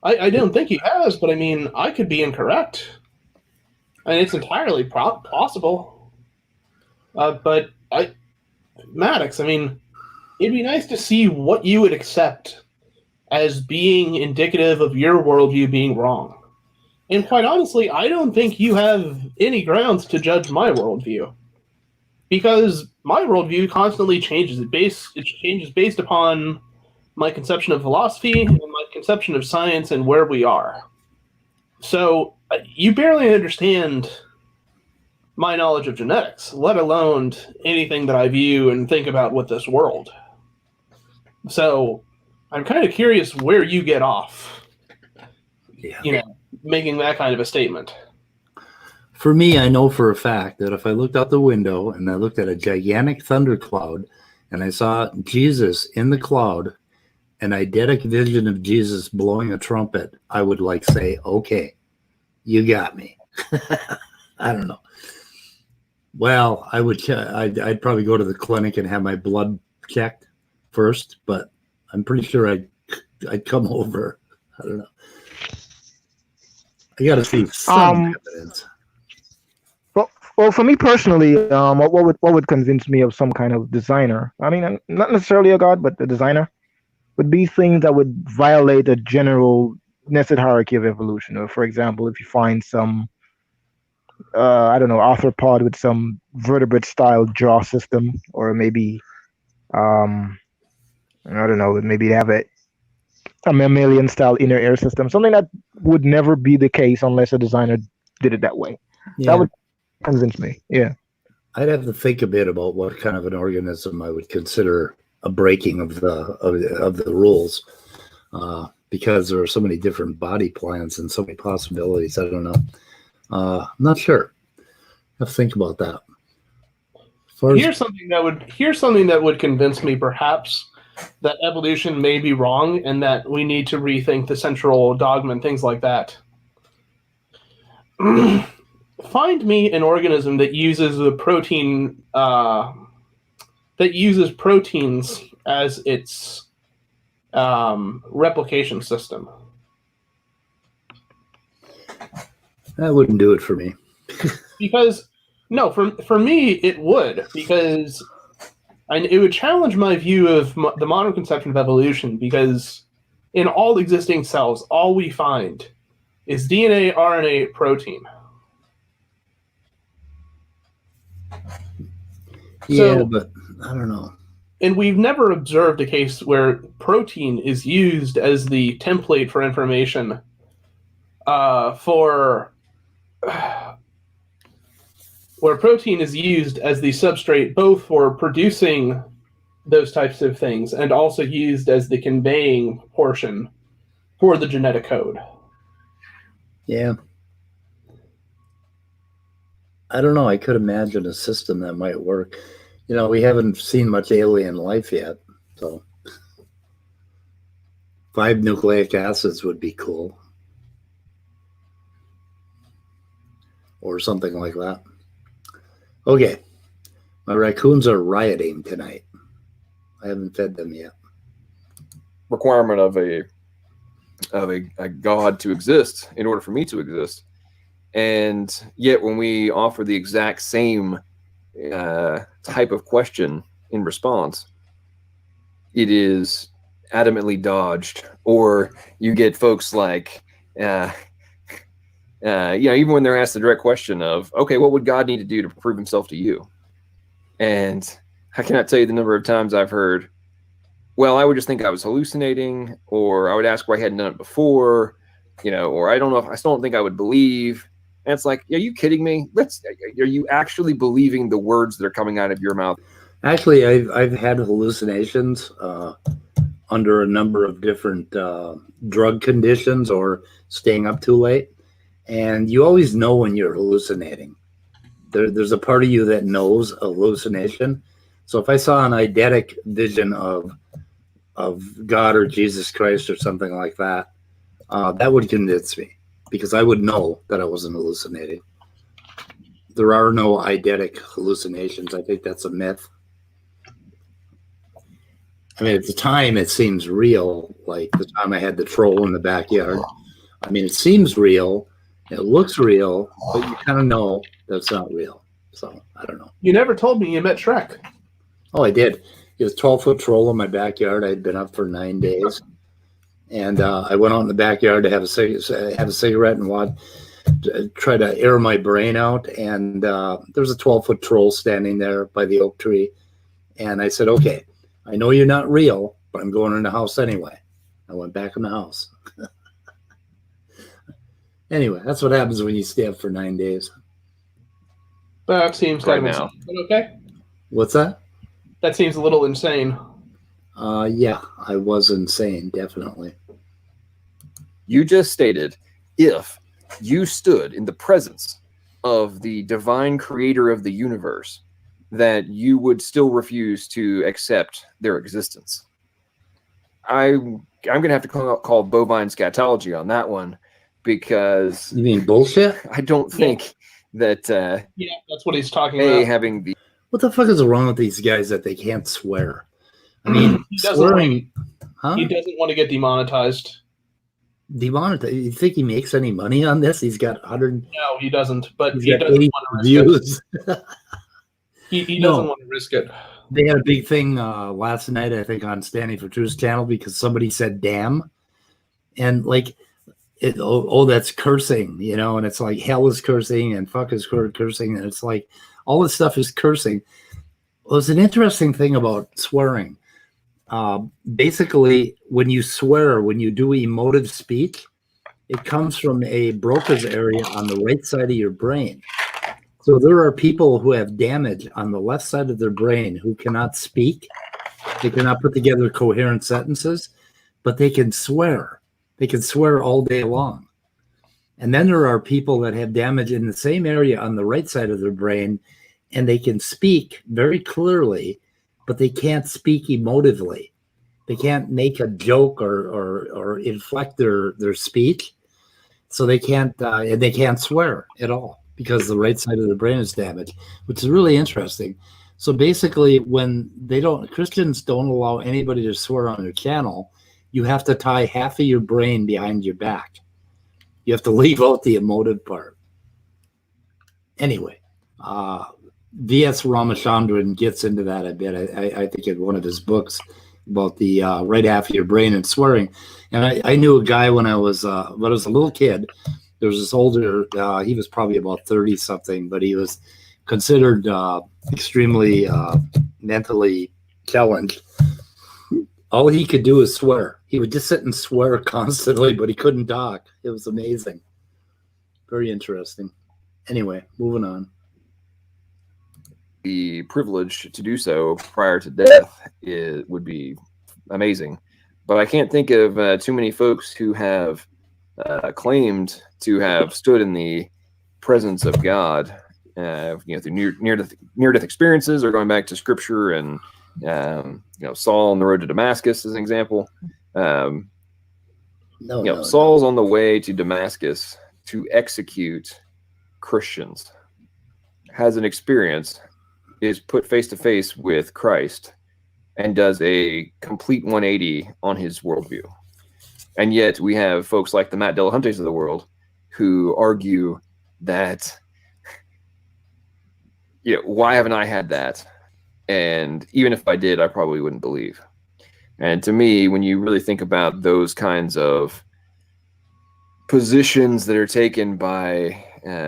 I don't think he has, but I mean, I could be incorrect. I mean, it's entirely possible. But Maddox, I mean, it'd be nice to see what you would accept as being indicative of your worldview being wrong. And quite honestly, I don't think you have any grounds to judge my worldview. Because my worldview constantly changes. It changes based upon my conception of philosophy and my conception of science and where we are. So you barely understand my knowledge of genetics, let alone anything that I view and think about with this world. So I'm kind of curious where you get off, making that kind of a statement. For me, I know for a fact that if I looked out the window and I looked at a gigantic thundercloud and I saw Jesus in the cloud, an eidetic vision of Jesus blowing a trumpet, I would say, okay, you got me. I don't know. Well, I'd probably go to the clinic and have my blood checked first, but I'm pretty sure I'd come over. I don't know. I got to see some evidence. Well, for me personally, what would convince me of some kind of designer? I mean, not necessarily a god, but a designer would be things that would violate a general nested hierarchy of evolution. Or, for example, if you find some, arthropod with some vertebrate-style jaw system, or maybe, maybe they have a mammalian-style inner ear system, something that would never be the case unless a designer did it that way. Yeah. That would convince me. Yeah. I'd have to think a bit about what kind of an organism I would consider a breaking of the rules, because there are so many different body plans and so many possibilities. I don't know. I'm not sure. I have to think about that. Here's something that would convince me, perhaps, that evolution may be wrong and that we need to rethink the central dogma and things like that. Find me an organism that uses the protein proteins as its replication system. That wouldn't do it for me. Because no, for me it would, because it would challenge my view of the modern conception of evolution, because in all existing cells, all we find is DNA, RNA, protein. Yeah, but I don't know. And we've never observed a case where protein is used as the template for information where protein is used as the substrate both for producing those types of things and also used as the conveying portion for the genetic code. Yeah. I don't know. I could imagine a system that might work. We haven't seen much alien life yet, so 5 nucleic acids would be cool. Or something like that. Okay. My raccoons are rioting tonight. I haven't fed them yet. Requirement of a God to exist in order for me to exist. And yet when we offer the exact same type of question in response, it is adamantly dodged. Or you get folks like even when they're asked the direct question of, okay, what would God need to do to prove himself to you? And I cannot tell you the number of times I've heard, well, I would just think I was hallucinating, or I would ask why I hadn't done it before, or I don't know, I still don't think I would believe. And it's like, are you kidding me? Are you actually believing the words that are coming out of your mouth? Actually, I've had hallucinations under a number of different drug conditions or staying up too late. And you always know when you're hallucinating. There's a part of you that knows a hallucination. So if I saw an eidetic vision of God or Jesus Christ or something like that, that would convince me, because I would know that I wasn't hallucinating. There are no eidetic hallucinations. I think that's a myth. I mean, at the time, it seems real, like the time I had the troll in the backyard. I mean, it seems real. It looks real, but you kind of know that's not real. So, I don't know. You never told me you met Shrek. Oh, I did. It was a 12-foot troll in my backyard. I'd been up for 9 days. And I went out in the backyard to have a cigarette and try to air my brain out. And there was a 12-foot troll standing there by the oak tree. And I said, okay, I know you're not real, but I'm going in the house anyway. I went back in the house. Anyway, that's what happens when you stay up for 9 days. That seems kind of insane. But okay. What's that? That seems a little insane. Yeah, I was insane, definitely. You just stated, if you stood in the presence of the divine creator of the universe, that you would still refuse to accept their existence. I'm going to have to call bovine scatology on that one, because... You mean bullshit? I don't think that... yeah, that's what he's talking about. Having the... What the fuck is wrong with these guys that they can't swear? I mean, swearing... He doesn't want to get demonetized. Demonetized? You think he makes any money on this? He's got 100... No, he doesn't. But he doesn't want to risk it. He doesn't want to risk it. They had a big thing last night, I think, on Standing for Truth's channel, because somebody said damn. And like... that's cursing, and it's like hell is cursing and fuck is cursing, and it's like all this stuff is cursing. Well, it's an interesting thing about swearing. Basically, when you swear, when you do emotive speech, it comes from a Broca's area on the right side of your brain. So there are people who have damage on the left side of their brain who cannot speak. They cannot put together coherent sentences, but they can swear. They can swear all day long. And then there are people that have damage in the same area on the right side of their brain, and they can speak very clearly, but they can't speak emotively. They can't make a joke or inflect their speech. So they can't and they can't swear at all because the right side of the brain is damaged, which is really interesting. So basically, when Christians don't allow anybody to swear on their channel, you have to tie half of your brain behind your back. You have to leave out the emotive part. Anyway, V.S. Ramachandran gets into that a bit, I think, in one of his books about the right half of your brain and swearing. And I knew a guy when I was a little kid. There was this older, he was probably about 30-something, but he was considered extremely mentally challenge. All he could do is swear. He would just sit and swear constantly, but he couldn't talk. It was amazing. Very interesting. Anyway, moving on. The privilege to do so prior to death would be amazing. But I can't think of too many folks who have claimed to have stood in the presence of God, through near-death experiences, or going back to Scripture and Saul on the road to Damascus as an example. Saul's on the way to Damascus to execute Christians, has an experience, is put face to face with Christ, and does a complete 180 on his worldview. And yet we have folks like the Matt Delahunties of the world who argue that, why haven't I had that? And even if I did, I probably wouldn't believe. And to me, when you really think about those kinds of positions that are taken by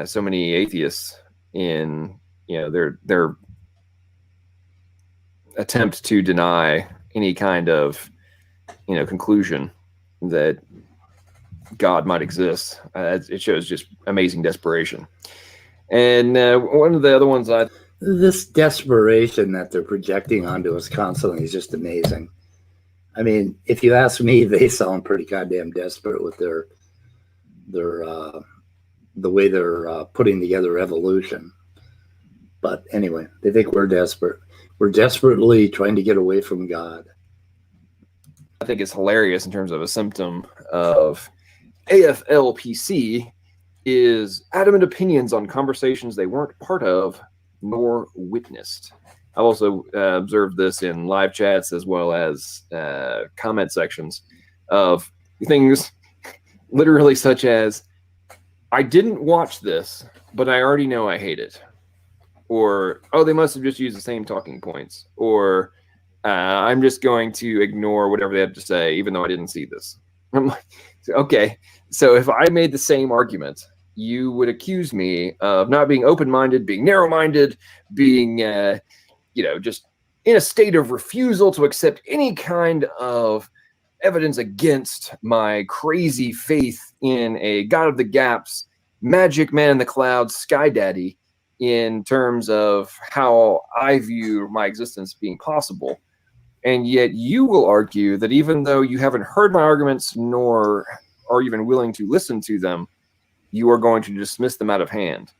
so many atheists in their attempt to deny any kind of conclusion that God might exist, it shows just amazing desperation. And one of the other ones this desperation that they're projecting onto us constantly is just amazing. I mean, if you ask me, they sound pretty goddamn desperate with their the way they're putting together evolution. But anyway, they think we're desperate. We're desperately trying to get away from God. I think it's hilarious in terms of a symptom of AFLPC is adamant opinions on conversations they weren't part of nor witnessed. I've also observed this in live chats as well as comment sections of things literally such as, I didn't watch this, but I already know I hate it. Or, oh, they must have just used the same talking points. Or, I'm just going to ignore whatever they have to say, even though I didn't see this. I'm like, okay, so if I made the same argument, you would accuse me of not being open-minded, being narrow-minded, being, just in a state of refusal to accept any kind of evidence against my crazy faith in a God of the Gaps, magic man in the clouds, sky daddy, in terms of how I view my existence being possible. And yet you will argue that even though you haven't heard my arguments nor are even willing to listen to them, you are going to dismiss them out of hand.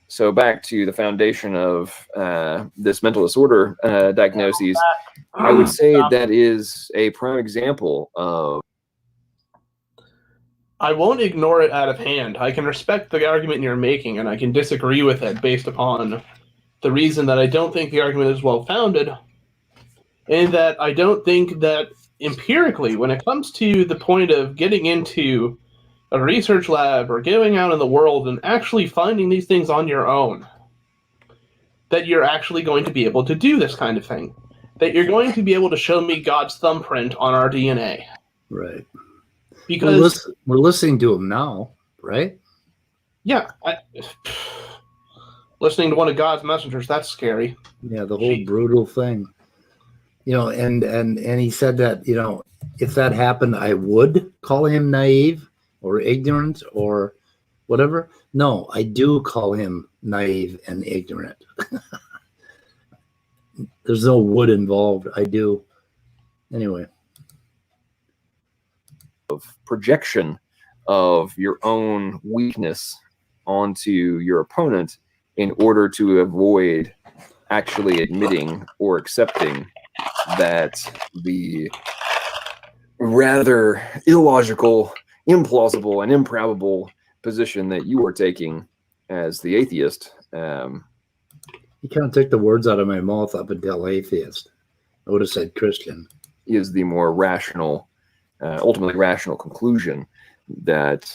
So back to the foundation of this mental disorder diagnoses, I would say that is a prime example of... I won't ignore it out of hand. I can respect the argument you're making, and I can disagree with it based upon the reason that I don't think the argument is well-founded, and that I don't think that empirically, when it comes to the point of getting into a research lab or going out in the world and actually finding these things on your own, that you're actually going to be able to do this kind of thing. That you're going to be able to show me God's thumbprint on our DNA. Right. Because we're listening to him now, right? Yeah. Listening to one of God's messengers, that's scary. Yeah, the whole brutal thing. And he said that, if that happened, I would call him naive or ignorant or whatever. No, I do call him naive and ignorant. There's no would involved. I do. Anyway. Of projection of your own weakness onto your opponent in order to avoid actually admitting or accepting that the rather illogical, implausible, and improbable position that you are taking as the atheist. You kind of took the words out of my mouth up until atheist. I would have said Christian. Is the more rational, ultimately rational conclusion that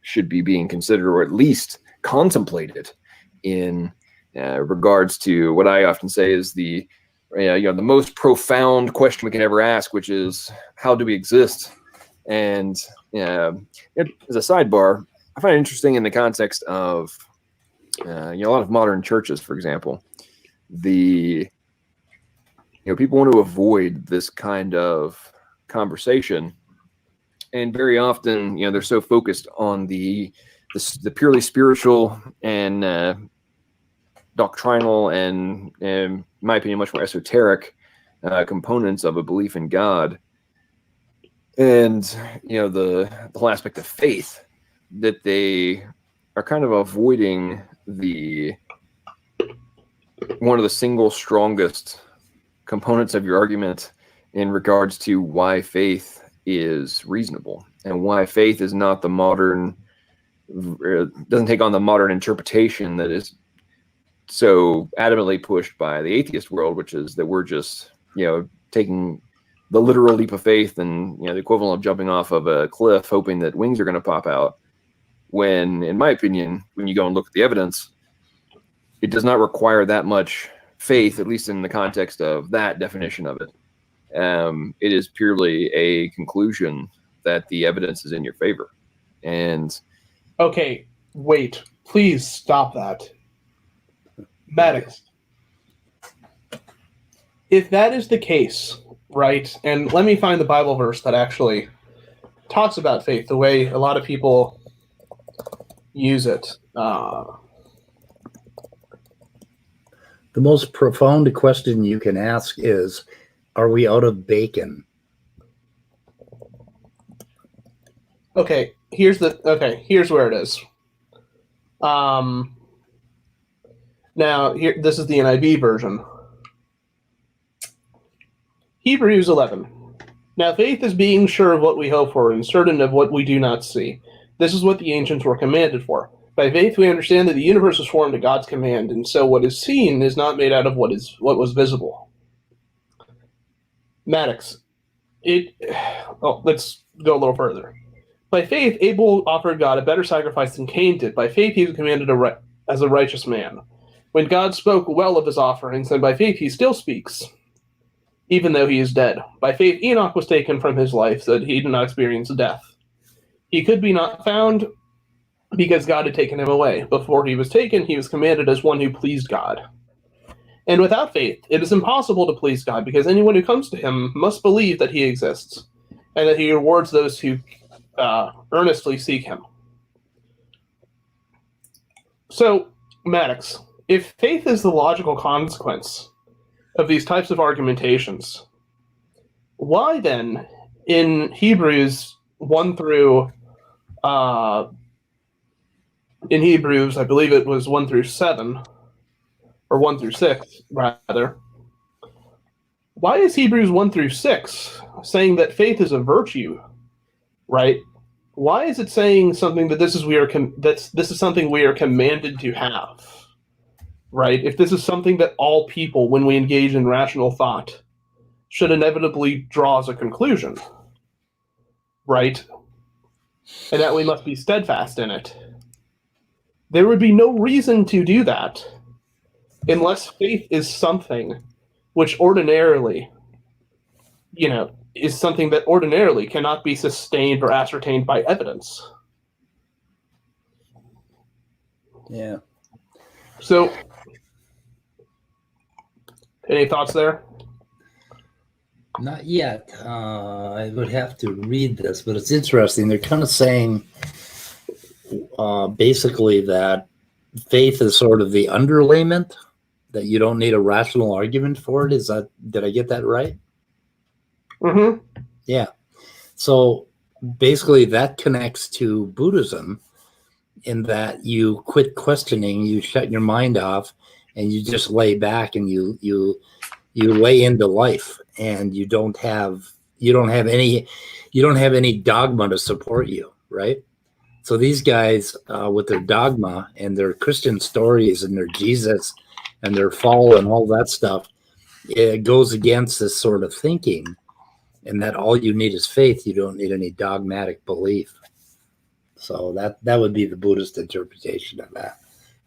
should be being considered or at least contemplated in regards to what I often say is the most profound question we can ever ask, which is, how do we exist? And as a sidebar, I find it interesting in the context of a lot of modern churches, for example, the people want to avoid this kind of conversation, and very often, they're so focused on the purely spiritual and doctrinal and, in my opinion, much more esoteric components of a belief in God, and the whole aspect of faith, that they are kind of avoiding one of the single strongest components of your argument in regards to why faith is reasonable and why faith is not the modern, doesn't take on the modern interpretation that is so adamantly pushed by the atheist world, which is that we're just, taking the literal leap of faith and, the equivalent of jumping off of a cliff, hoping that wings are going to pop out. When, in my opinion, when you go and look at the evidence, it does not require that much faith, at least in the context of that definition of it. It is purely a conclusion that the evidence is in your favor. And okay, wait, please stop that. Maddox, if that is the case, right, and let me find the Bible verse that actually talks about faith the way a lot of people use it. The most profound question you can ask is, are we out of bacon? Okay, here's where it is. Now, this is the NIV version. Hebrews 11. Now faith is being sure of what we hope for and certain of what we do not see. This is what the ancients were commanded for. By faith we understand that the universe was formed at God's command, and so what is seen is not made out of what was visible. Maddox, let's go a little further. By faith, Abel offered God a better sacrifice than Cain did. By faith he was commanded as a righteous man. When God spoke well of his offerings, and by faith he still speaks, even though he is dead. By faith Enoch was taken from his life, so that he did not experience death. He could be not found because God had taken him away. Before he was taken, he was commanded as one who pleased God. And without faith, it is impossible to please God, because anyone who comes to him must believe that he exists, and that he rewards those who earnestly seek him. So, Maddox, if faith is the logical consequence of these types of argumentations, why then, in Hebrews 1 through in Hebrews, I believe it was 1 through 7, or 1 through 6, rather, why is Hebrews 1 through 6 saying that faith is a virtue, right? Why is it saying something that this is something we are commanded to have, right? If this is something that all people, when we engage in rational thought, should inevitably draw as a conclusion, right? And that we must be steadfast in it. There would be no reason to do that unless faith is something which ordinarily, is something that ordinarily cannot be sustained or ascertained by evidence. Yeah. So, any thoughts there? Not yet. I would have to read this, but it's interesting. They're kind of saying basically that faith is sort of the underlayment, that you don't need a rational argument for it. Did I get that right? Mm-hmm. Yeah. So basically that connects to Buddhism, in that you quit questioning, you shut your mind off, and you just lay back and you lay into life, and you don't have any dogma to support you, right? So these guys with their dogma and their Christian stories and their Jesus and their fall and all that stuff, it goes against this sort of thinking, and that all you need is faith. You don't need any dogmatic belief. So that would be the Buddhist interpretation of that.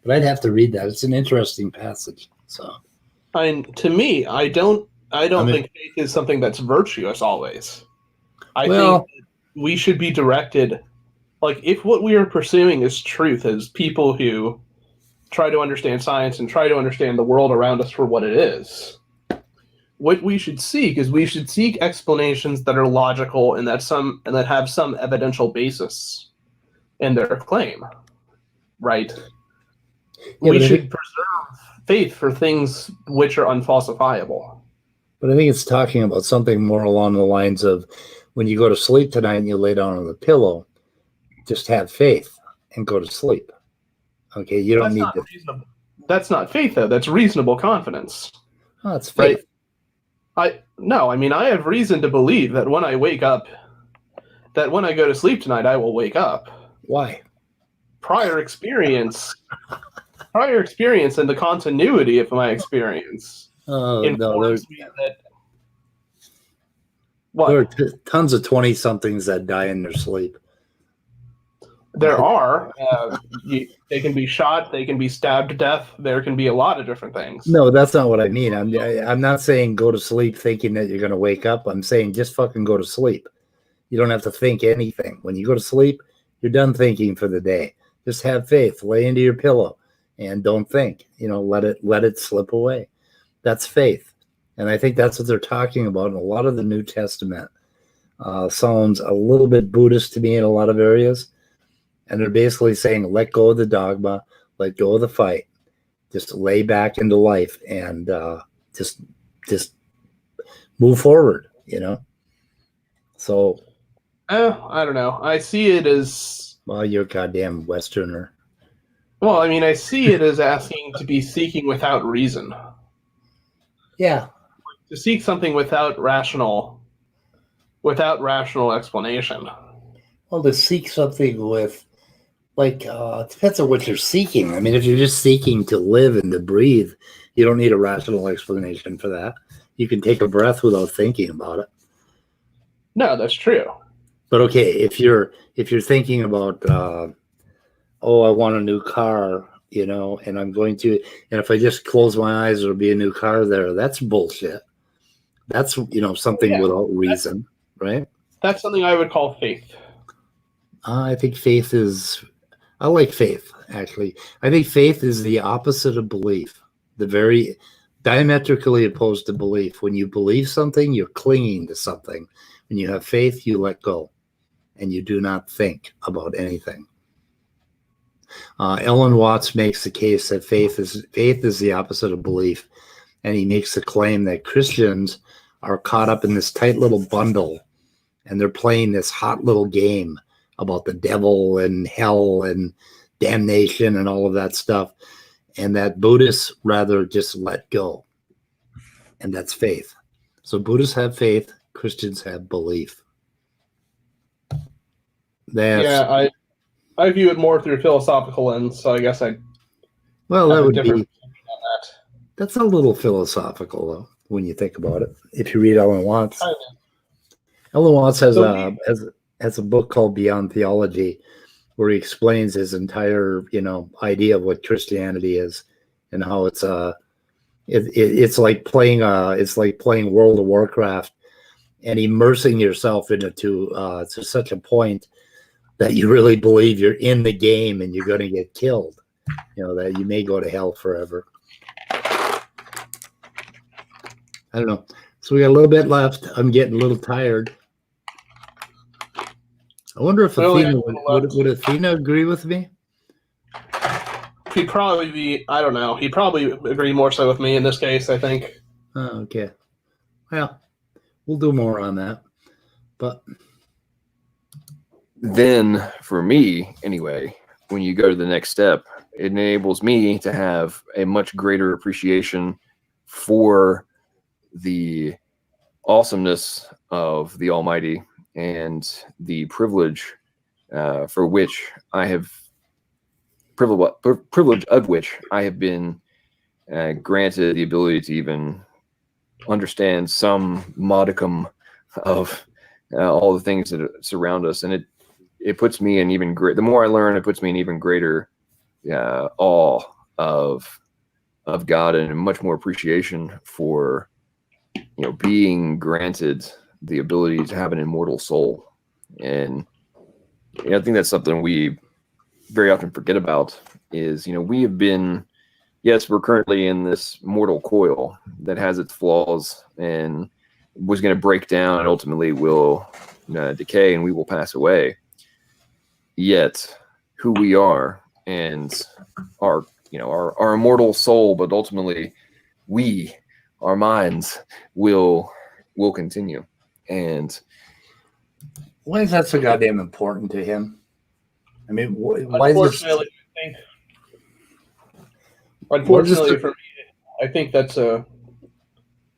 But I'd have to read that. It's an interesting passage. So, to me, I don't think faith is something that's virtuous always. I think we should be directed, like, if what we are pursuing is truth, as people who try to understand science and try to understand the world around us for what it is, what we should seek is we should seek explanations that are logical and that have some evidential basis in their claim, right? Yeah, We but should preserve faith for things which are unfalsifiable. But I think it's talking about something more along the lines of when you go to sleep tonight and you lay down on the pillow, just have faith and go to sleep. Okay, you don't That's need not to. reasonable. That's not faith, though. That's reasonable confidence. Oh, it's faith. Right? I mean, I have reason to believe that when I wake up, that when I go to sleep tonight, I will wake up. Why? Prior experience and the continuity of my experience Oh, no, informs me that. What? there are tons of 20-somethings that die in their sleep. There are. They can be shot. They can be stabbed to death. There can be a lot of different things. No, that's not what I mean. I'm not saying go to sleep thinking that you're going to wake up. I'm saying just fucking go to sleep. You don't have to think anything. When you go to sleep, you're done thinking for the day. Just have faith. Lay into your pillow and don't think. Let it slip away. That's faith. And I think that's what they're talking about in a lot of the New Testament. Sounds a little bit Buddhist to me in a lot of areas. And they're basically saying, let go of the dogma, let go of the fight, just lay back into life and just move forward, So, I don't know. I see it as. Well, you're a goddamn Westerner. Well, I mean, I see it as asking to be seeking without reason. Yeah. To seek something without rational explanation. Well, to seek something with, it depends on what you're seeking. I mean, if you're just seeking to live and to breathe, you don't need a rational explanation for that. You can take a breath without thinking about it. No, that's true. But okay, if you're thinking about, I want a new car, and I'm going to, and if I just close my eyes, there'll be a new car there. That's bullshit. That's, something without reason, right? That's something I would call faith. I think faith is, I like faith, actually. I think faith is the opposite of belief, the very diametrically opposed to belief. When you believe something, you're clinging to something. When you have faith, you let go and you do not think about anything. Ellen Watts makes the case that faith is the opposite of belief. And he makes the claim that Christians are caught up in this tight little bundle and they're playing this hot little game about the devil and hell and damnation and all of that stuff. And that Buddhists rather just let go. And that's faith. So Buddhists have faith, Christians have belief. I view it more through a philosophical lens, so I guess that would be. That's a little philosophical, though, when you think about it. If you read Ellen Watts, Ellen Watts has a book called Beyond Theology, where he explains his entire idea of what Christianity is and how it's playing World of Warcraft and immersing yourself into to such a point that you really believe you're in the game and you're going to get killed. That you may go to hell forever. I don't know. So we got a little bit left. I'm getting a little tired. I wonder if Athena would Athena agree with me? He'd probably be. I don't know. He'd probably agree more so with me in this case, I think. Oh, okay. Well, we'll do more on that. But then, for me, anyway, when you go to the next step, it enables me to have a much greater appreciation for the awesomeness of the Almighty and the privilege for which I have privilege of which I have been granted the ability to even understand some modicum of all the things that surround us, and it puts me in even great. The more I learn, it puts me in even greater awe of God and much more appreciation for being granted the ability to have an immortal soul. And I think that's something we very often forget about is, we have been yes, we're currently in this mortal coil that has its flaws and was going to break down and ultimately will decay and we will pass away. Yet, who we are and our immortal soul, but ultimately our minds will continue. And why is that so goddamn important to him? I mean, why is unfortunately, for me, I think that's what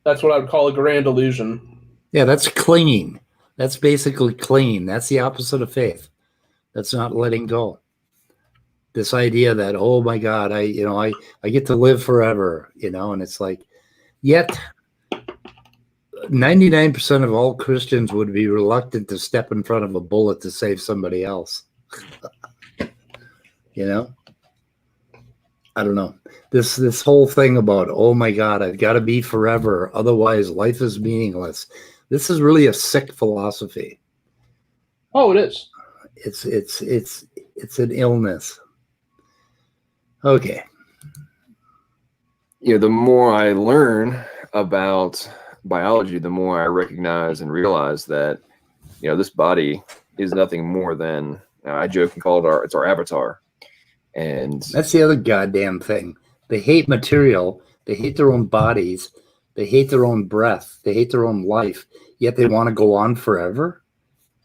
I would call a grand illusion. Yeah, that's clinging. That's basically clinging. That's the opposite of faith. That's not letting go. This idea that, oh my God, I get to live forever, and it's like, yet 99% of all Christians would be reluctant to step in front of a bullet to save somebody else. I don't know. This whole thing about, oh my God, I've got to be forever, otherwise life is meaningless. This is really a sick philosophy. Oh, it is. It's an illness. Okay. The more I learn about biology, the more I recognize and realize that, this body is nothing more than, I joke and call it our avatar. And that's the other goddamn thing. They hate material. They hate their own bodies. They hate their own breath. They hate their own life. Yet they want to go on forever.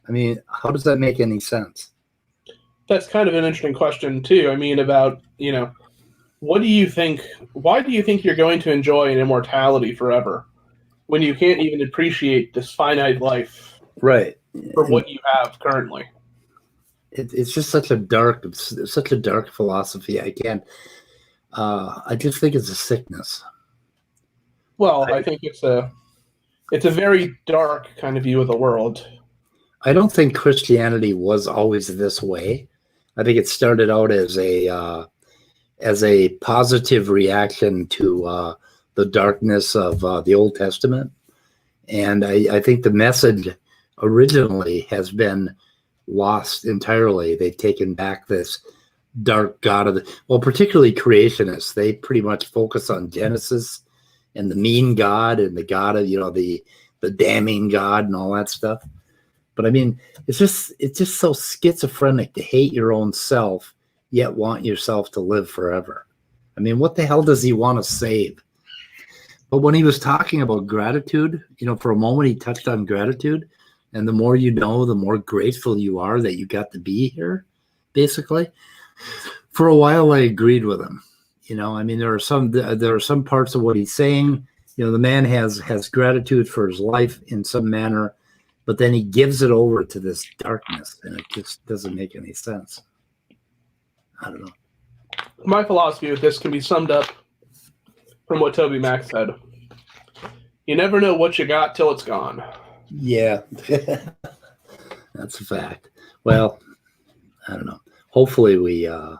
I mean, how does that make any sense? That's kind of an interesting question too. I mean, about, what do you think? Why do you think you're going to enjoy an immortality forever when you can't even appreciate this finite life, right, for what you have currently? It's just such a dark philosophy. I can't. I just think it's a sickness. Well, I think it's a very dark kind of view of the world. I don't think Christianity was always this way. I think it started out as a positive reaction to the darkness of the Old Testament, and I think the message originally has been lost entirely. They've taken back this dark God particularly creationists. They pretty much focus on Genesis and the mean God and the God of the damning God and all that stuff. But I mean, it's just so schizophrenic to hate your own self yet want yourself to live forever. I mean, what the hell does he want to save? But when he was talking about gratitude, for a moment he touched on gratitude, and the more you know, the more grateful you are that you got to be here, basically. For a while, I agreed with him. I mean, there are some parts of what he's saying. The man has gratitude for his life in some manner, but then he gives it over to this darkness, and it just doesn't make any sense. I don't know. My philosophy with this can be summed up from what Toby Mac said. You never know what you got till it's gone. Yeah, that's a fact. Well, I don't know. Hopefully I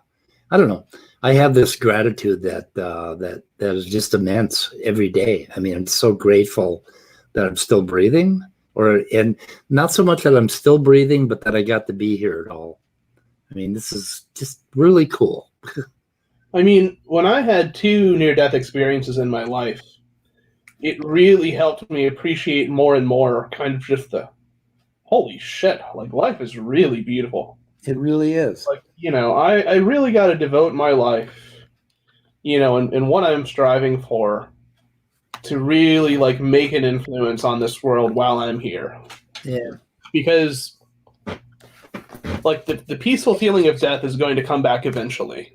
don't know. I have this gratitude that is just immense every day. I mean, I'm so grateful that I'm still breathing, and not so much that I'm still breathing, but that I got to be here at all. I mean, this is just really cool. I mean, when I had 2 near-death experiences in my life, it really helped me appreciate more and more kind of just the, holy shit, like, life is really beautiful. It really is. Like, I really got to devote my life, and what I'm striving for to really, like, make an influence on this world while I'm here. Yeah. Because, like, the peaceful feeling of death is going to come back eventually.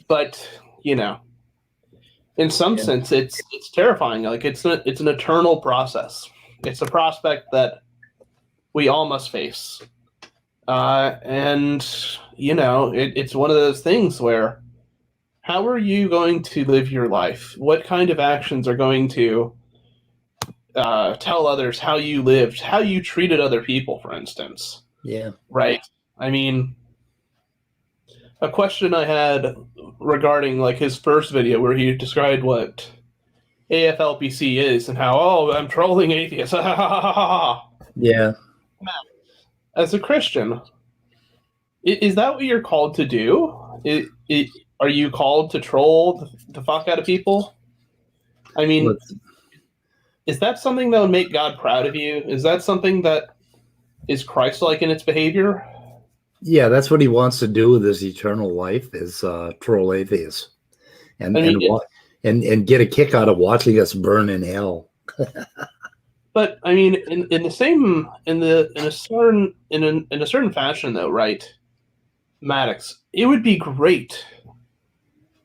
But, in some sense, it's terrifying. Like, it's an eternal process. It's a prospect that we all must face. And, it's one of those things where, how are you going to live your life? What kind of actions are going to tell others how you lived, how you treated other people, for instance? Yeah. Right. I mean, a question I had regarding, like, his first video where he described what AFLPC is and how, I'm trolling atheists. Yeah. As a Christian, is that what you're called to do? are you called to troll the fuck out of people? I mean, is that something that would make God proud of you? Is that something that is Christ-like in its behavior? Yeah, that's what he wants to do with his eternal life, is troll atheists, and I mean, and get a kick out of watching us burn in hell. But I mean, in a certain fashion, though, right, Maddox, it would be great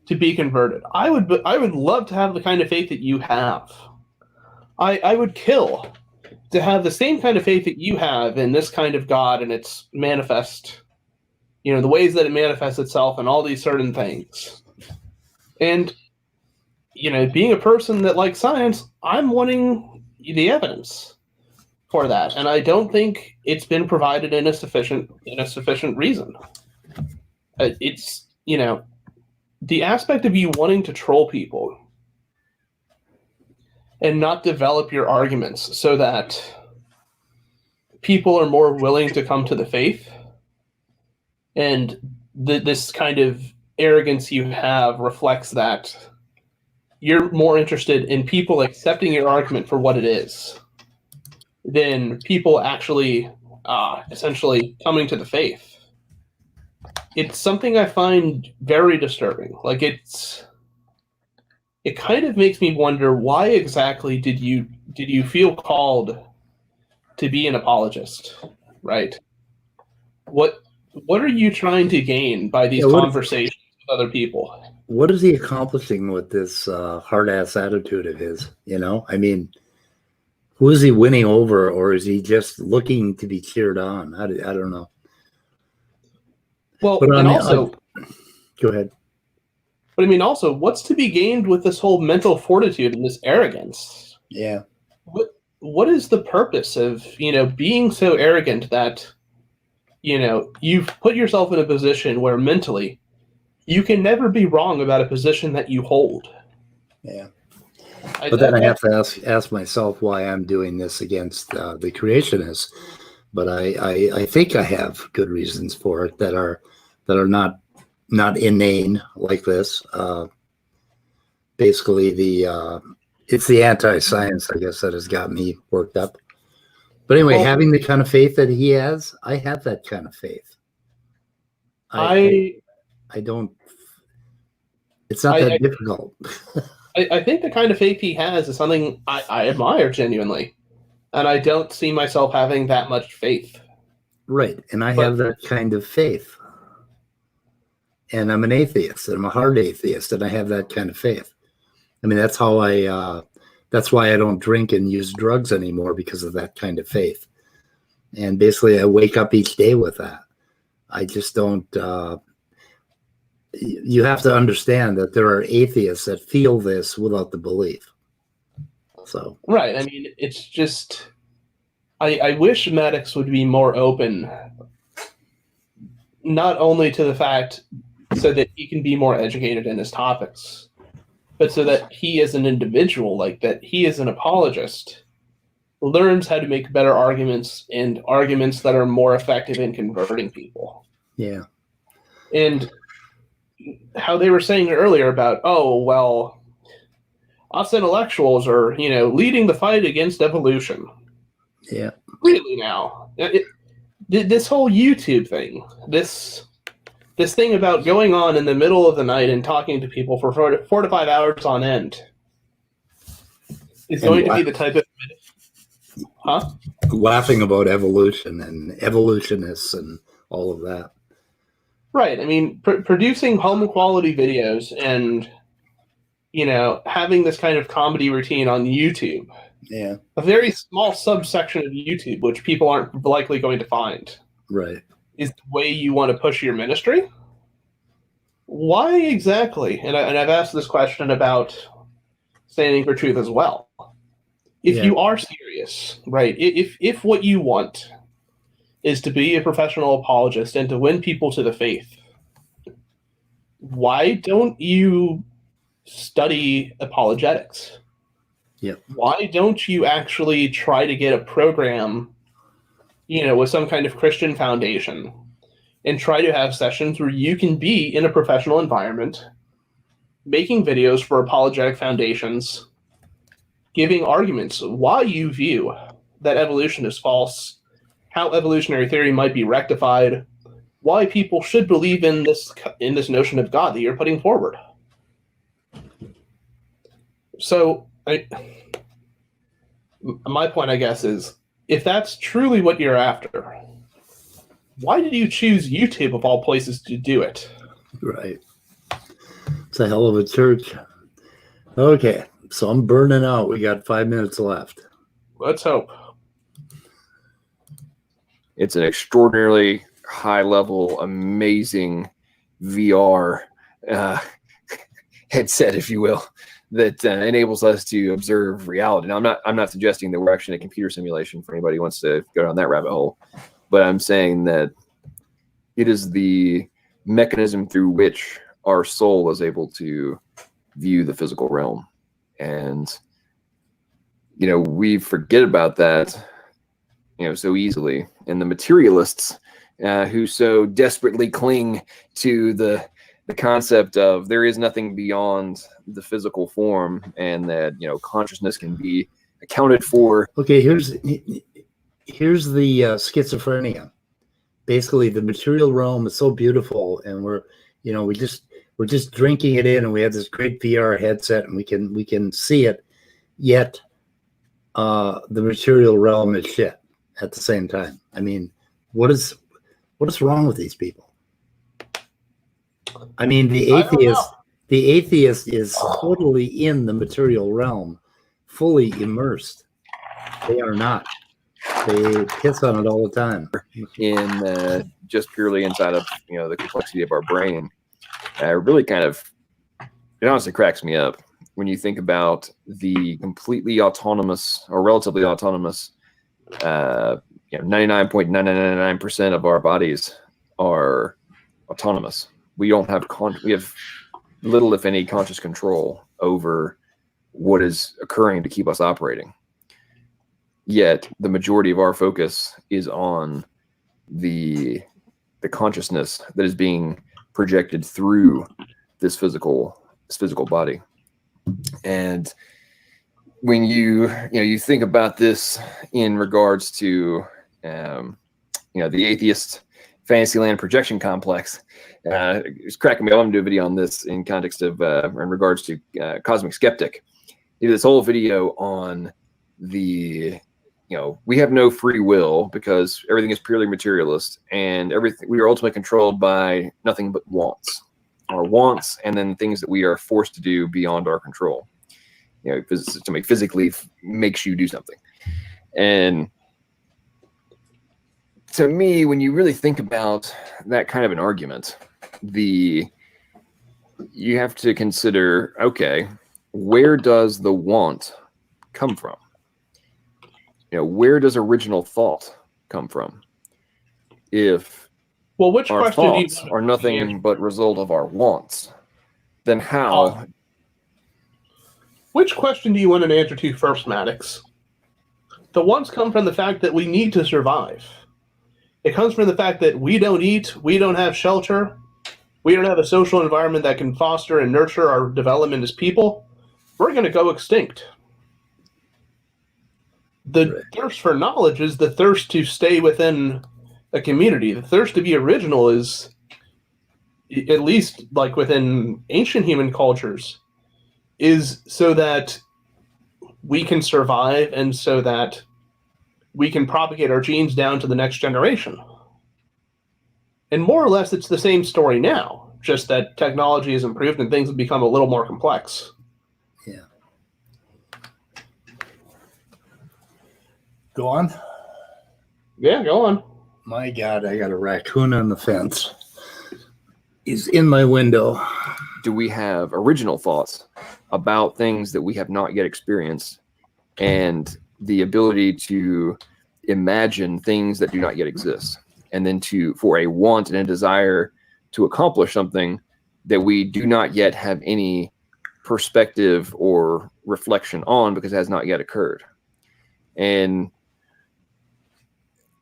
to be converted. I would love to have the kind of faith that you have. I would kill to have the same kind of faith that you have in this kind of God and its manifest, the ways that it manifests itself and all these certain things. And, being a person that likes science, I'm wanting the evidence for that. And I don't think it's been provided in a sufficient reason. It's, the aspect of you wanting to troll people and not develop your arguments so that people are more willing to come to the faith, and this kind of arrogance you have reflects that you're more interested in people accepting your argument for what it is than people actually essentially coming to the faith. It's something I find very disturbing. Like, it kind of makes me wonder, why exactly did you feel called to be an apologist, right? What are you trying to gain by these conversations with other people? What is he accomplishing with this hard-ass attitude of his? I mean, who is he winning over, or is he just looking to be cheered on? I don't know. Well, go ahead. But I mean, also, what's to be gained with this whole mental fortitude and this arrogance? Yeah. What is the purpose of, being so arrogant that, you've put yourself in a position where mentally you can never be wrong about a position that you hold? Yeah. But then I have to ask myself why I'm doing this against the creationists. But I think I have good reasons for it that are not inane like this. Basically, it's the anti-science, I guess, that has got me worked up. But anyway, having the kind of faith that he has, I have that kind of faith. I don't. It's not that difficult. I think the kind of faith he has is something I admire genuinely, and I don't see myself having that much faith. Right, and I have that kind of faith. And I'm an atheist, and I'm a hard atheist, and I have that kind of faith. I mean, that's how that's why I don't drink and use drugs anymore, because of that kind of faith. And basically, I wake up each day with that. I just don't, you have to understand that there are atheists that feel this without the belief. So. Right. I mean, it's just, I wish Maddox would be more open, not only to the fact so that he can be more educated in his topics, but so that he as an individual, like that he as an apologist, learns how to make better arguments and arguments that are more effective in converting people. Yeah. And how they were saying earlier about, oh, well, us intellectuals are, leading the fight against evolution. Yeah. Really now. This whole YouTube thing, this thing about going on in the middle of the night and talking to people for 4 to 5 hours on end is going to be the type of... Huh? Laughing about evolution and evolutionists and all of that. Right. I mean, producing home quality videos and, having this kind of comedy routine on YouTube. Yeah. A very small subsection of YouTube, which people aren't likely going to find. Right. Is the way you want to push your ministry? Why exactly? And I've asked this question about standing for truth as well. If you are serious, right, if what you want is to be a professional apologist and to win people to the faith, why don't you study apologetics? Yep. Why don't you actually try to get a program, with some kind of Christian foundation and try to have sessions where you can be in a professional environment, making videos for apologetic foundations, giving arguments why you view that evolution is false, how evolutionary theory might be rectified, why people should believe in this notion of God that you're putting forward. So, my point, I guess, is if that's truly what you're after, why did you choose YouTube of all places to do it? Right. It's a hell of a church. Okay, so I'm burning out. We got 5 minutes left. Let's hope. It's an extraordinarily high-level, amazing VR headset, if you will, that enables us to observe reality. Now, I'm not suggesting that we're actually in a computer simulation for anybody who wants to go down that rabbit hole, but I'm saying that it is the mechanism through which our soul is able to view the physical realm. And, we forget about that, so easily. And the materialists who so desperately cling to the concept of there is nothing beyond the physical form, and that, consciousness can be accounted for. Okay, here's the schizophrenia. Basically, the material realm is so beautiful, and we're just drinking it in, and we have this great VR headset, and we can see it. Yet, the material realm is shit at the same time. I mean, what is wrong with these people? I mean, the atheist is totally in the material realm, fully immersed. They are not. They piss on it all the time. In just purely inside of the complexity of our brain, really kind of, it honestly cracks me up when you think about the completely autonomous or relatively autonomous 99.999% of our bodies are autonomous. We don't have we have little, if any, conscious control over what is occurring to keep us operating. Yet the majority of our focus is on the consciousness that is being projected through this physical body. And when you think about this in regards to the atheist Fantasyland projection complex, it's cracking me up. I'm gonna do a video on this in context of in regards to Cosmic Skeptic. He did this whole video on the we have no free will because everything is purely materialist, and we are ultimately controlled by nothing but wants. Our wants, and then things that we are forced to do beyond our control. Somebody physically makes you do something. And to me, when you really think about that kind of an argument, you have to consider, okay, where does the want come from? Where does original thought come from? If which our question thoughts are nothing but result of our wants, then how? Which question do you want an answer to first, Maddox? The wants come from the fact that we need to survive. It comes from the fact that we don't eat, we don't have shelter, we don't have a social environment that can foster and nurture our development as people. We're going to go extinct. The thirst for knowledge is the thirst to stay within a community. The thirst to be original is, at least like within ancient human cultures, is so that we can survive and so that we can propagate our genes down to the next generation. And more or less, it's the same story now, just that technology has improved and things have become a little more complex. Yeah. Go on. Yeah, go on. My God, I got a raccoon on the fence. He's in my window. Do we have original thoughts about things that we have not yet experienced, and the ability to imagine things that do not yet exist, and then for a want and a desire to accomplish something that we do not yet have any perspective or reflection on because it has not yet occurred? And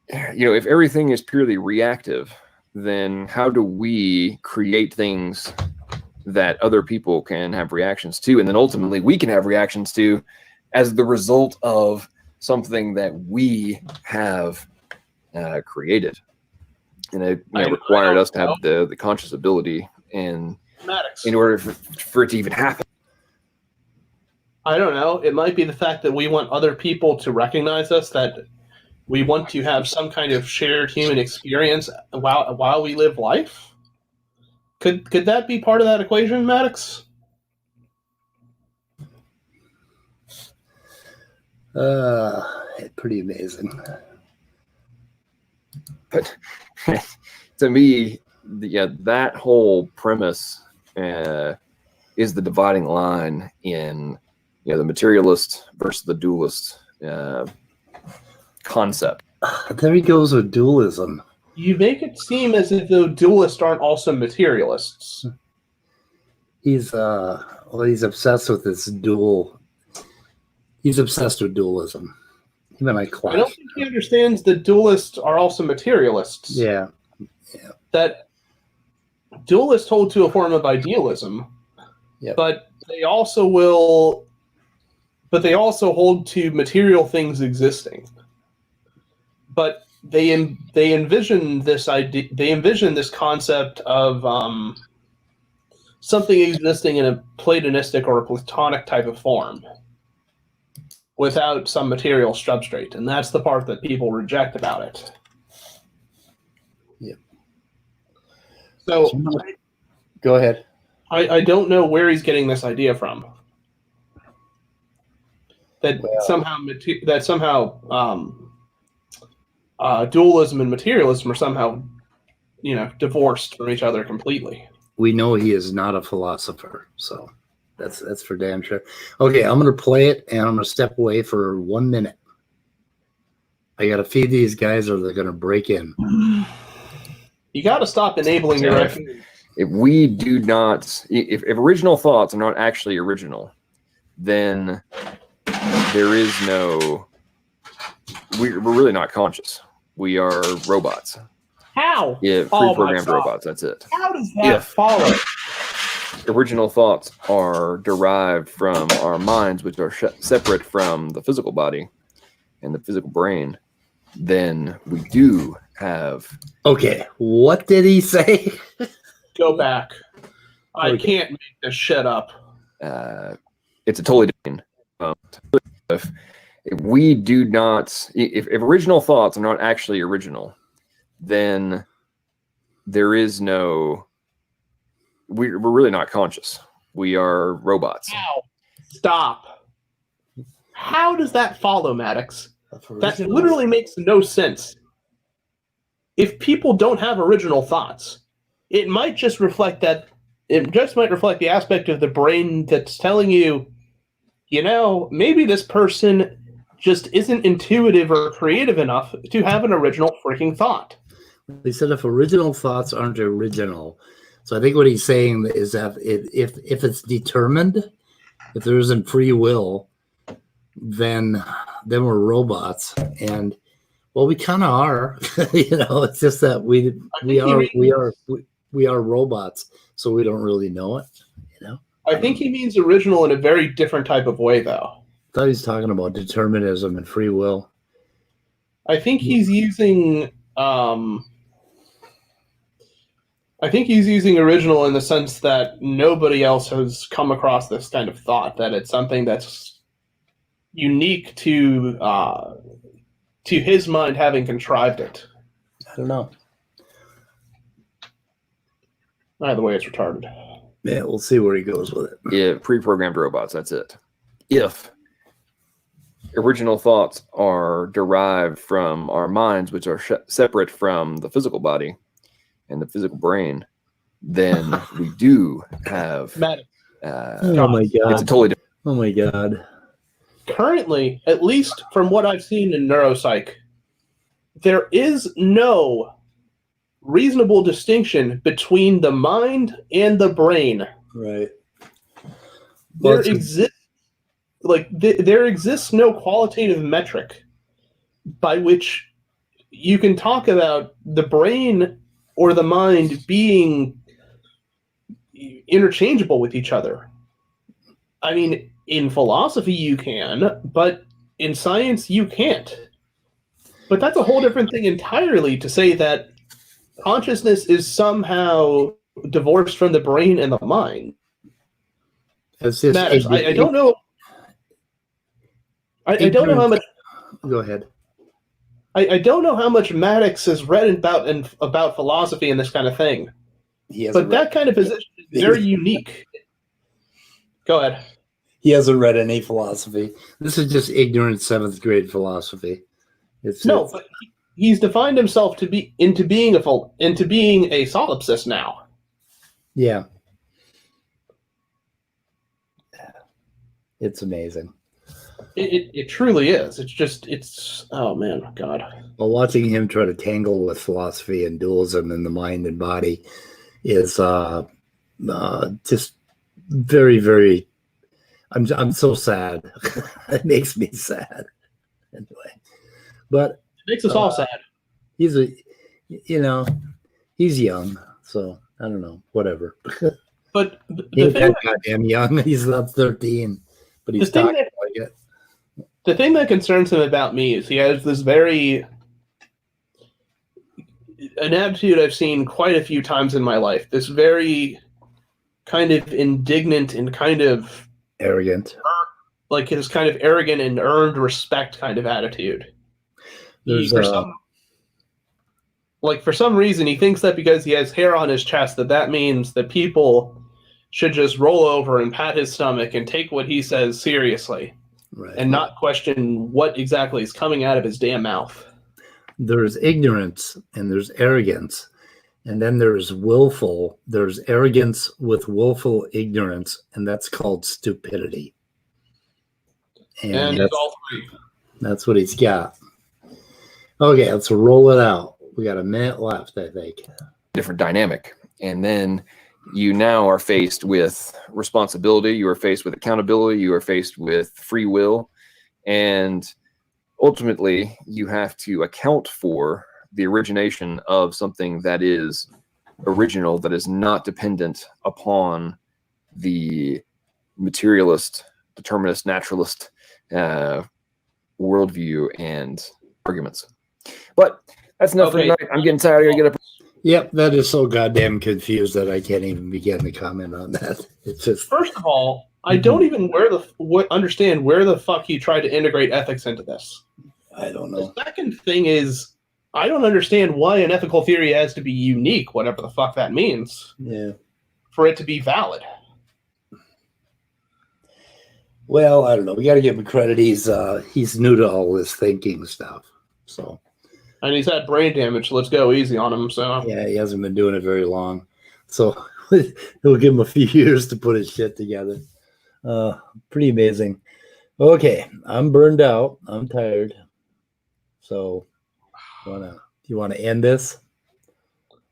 if everything is purely reactive, then how do we create things that other people can have reactions to, and then ultimately we can have reactions to as the result of something that we have created? And it required us to have the conscious ability and Maddox. in order for it to even happen. I don't know. It might be the fact that we want other people to recognize us, that we want to have some kind of shared human experience while we live life. Could that be part of that equation, Maddox? Pretty amazing. But to me, that whole premise is the dividing line in the materialist versus the dualist concept. There he goes with dualism. You make it seem as if the dualists aren't also materialists. He's obsessed with this dual. He's obsessed with dualism. Even I clash. I don't think he understands that dualists are also materialists. Yeah. That dualists hold to a form of idealism, but they also hold to material things existing. But they envision this idea. They envision this concept of something existing in a Platonistic or a Platonic type of form, without some material substrate, and that's the part that people reject about it. Yep. So, go ahead. I don't know where he's getting this idea from. That somehow dualism and materialism are somehow, divorced from each other completely. We know he is not a philosopher, so that's for damn sure. Okay, I'm gonna play it, and I'm gonna step away for 1 minute. I gotta feed these guys, or they're gonna break in. You got to stop enabling your. If we do not, if original thoughts are not actually original, then there is no. We're really not conscious. We are robots. How? Yeah, pre-programmed robots. That's it. How does that follow? Original thoughts are derived from our minds, which are separate from the physical body and the physical brain, then we do have. Okay, what did he say? Go back. I can't make this shit up. It's a totally different. If we do not, if original thoughts are not actually original, then there is no. We're really not conscious. We are robots. Ow. Stop. How does that follow, Maddox? That literally makes no sense. If people don't have original thoughts, it might just reflect the aspect of the brain that's telling you, maybe this person just isn't intuitive or creative enough to have an original freaking thought. They said if original thoughts aren't original. So I think what he's saying is that if it's determined, if there isn't free will, then we're robots. And well, we kind of are. It's just that we are robots, so we don't really know it. I think he means original in a very different type of way, though. I thought he's talking about determinism and free will. I think he's using. I think he's using original in the sense that nobody else has come across this kind of thought, that it's something that's unique to his mind, having contrived it. I don't know. Either way, it's retarded. Yeah, we'll see where he goes with it. Yeah, pre-programmed robots, that's it. If original thoughts are derived from our minds, which are separate from the physical body and the physical brain, then we do have. Oh my god! It's a totally different. Oh my god! Currently, at least from what I've seen in neuropsych, there is no reasonable distinction between the mind and the brain. Right. There exists no qualitative metric by which you can talk about the brain or the mind being interchangeable with each other. I mean, in philosophy you can, but in science you can't. But that's a whole different thing entirely to say that consciousness is somehow divorced from the brain and the mind. It's just, Maddox, I don't know. I don't know how much. Go ahead. I don't know how much Maddox has read about philosophy and this kind of thing. But that kind of position is very unique. Go ahead. He hasn't read any philosophy. This is just ignorant 7th grade philosophy. But he's defined himself into being a solipsist now. Yeah. It's amazing. It truly is. It's oh man, God. Well, watching him try to tangle with philosophy and dualism in the mind and body is just very, very. I'm so sad. It makes me sad. Anyway, but it makes us all sad. He's young, so I don't know. Whatever. But he's that goddamn young. He's not 13, but he's talking like it. The thing that concerns him about me is he has this an attitude I've seen quite a few times in my life. This very kind of indignant and kind of arrogant, like his kind of arrogant and earned respect kind of attitude. For some reason, he thinks that because he has hair on his chest, that means that people should just roll over and pat his stomach and take what he says seriously. Right. And not question what exactly is coming out of his damn mouth. There's ignorance and there's arrogance. And then there's arrogance with willful ignorance, and that's called stupidity. And it's all three. That's what he's got. Okay, let's roll it out. We got a minute left, I think. Different dynamic. And then you now are faced with responsibility, you are faced with accountability, you are faced with free will, and ultimately you have to account for the origination of something that is original, that is not dependent upon the materialist, determinist, naturalist worldview and arguments. But that's enough for tonight. I'm getting tired. I gotta get up. Yep, that is so goddamn confused that I can't even begin to comment on that. It's just, first of all, I don't even understand where the fuck he tried to integrate ethics into this. I don't know. The second thing is, I don't understand why an ethical theory has to be unique, whatever the fuck that means. Yeah. For it to be valid. Well, I don't know. We got to give him credit. He's new to all this thinking stuff. So. And he's had brain damage, so let's go easy on him. So yeah, he hasn't been doing it very long. So it'll give him a few years to put his shit together. Pretty amazing. Okay, I'm burned out. I'm tired. So you wanna end this?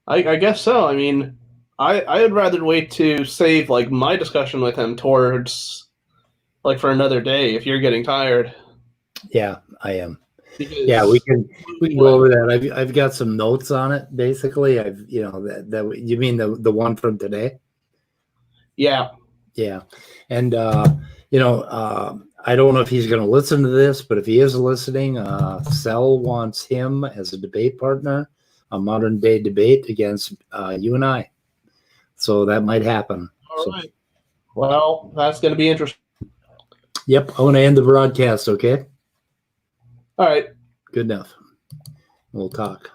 I guess so. I mean, I'd rather wait to save like my discussion with him towards like for another day if you're getting tired. Yeah, I am. Yeah, we can go over that. I've got some notes on it. Basically, that you mean the one from today? Yeah, and I don't know if he's going to listen to this, but if he is listening, Sel wants him as a debate partner, a modern day debate against you and I. So that might happen. All right. Well, that's going to be interesting. Yep, I want to end the broadcast. Okay. All right. Good enough. We'll talk.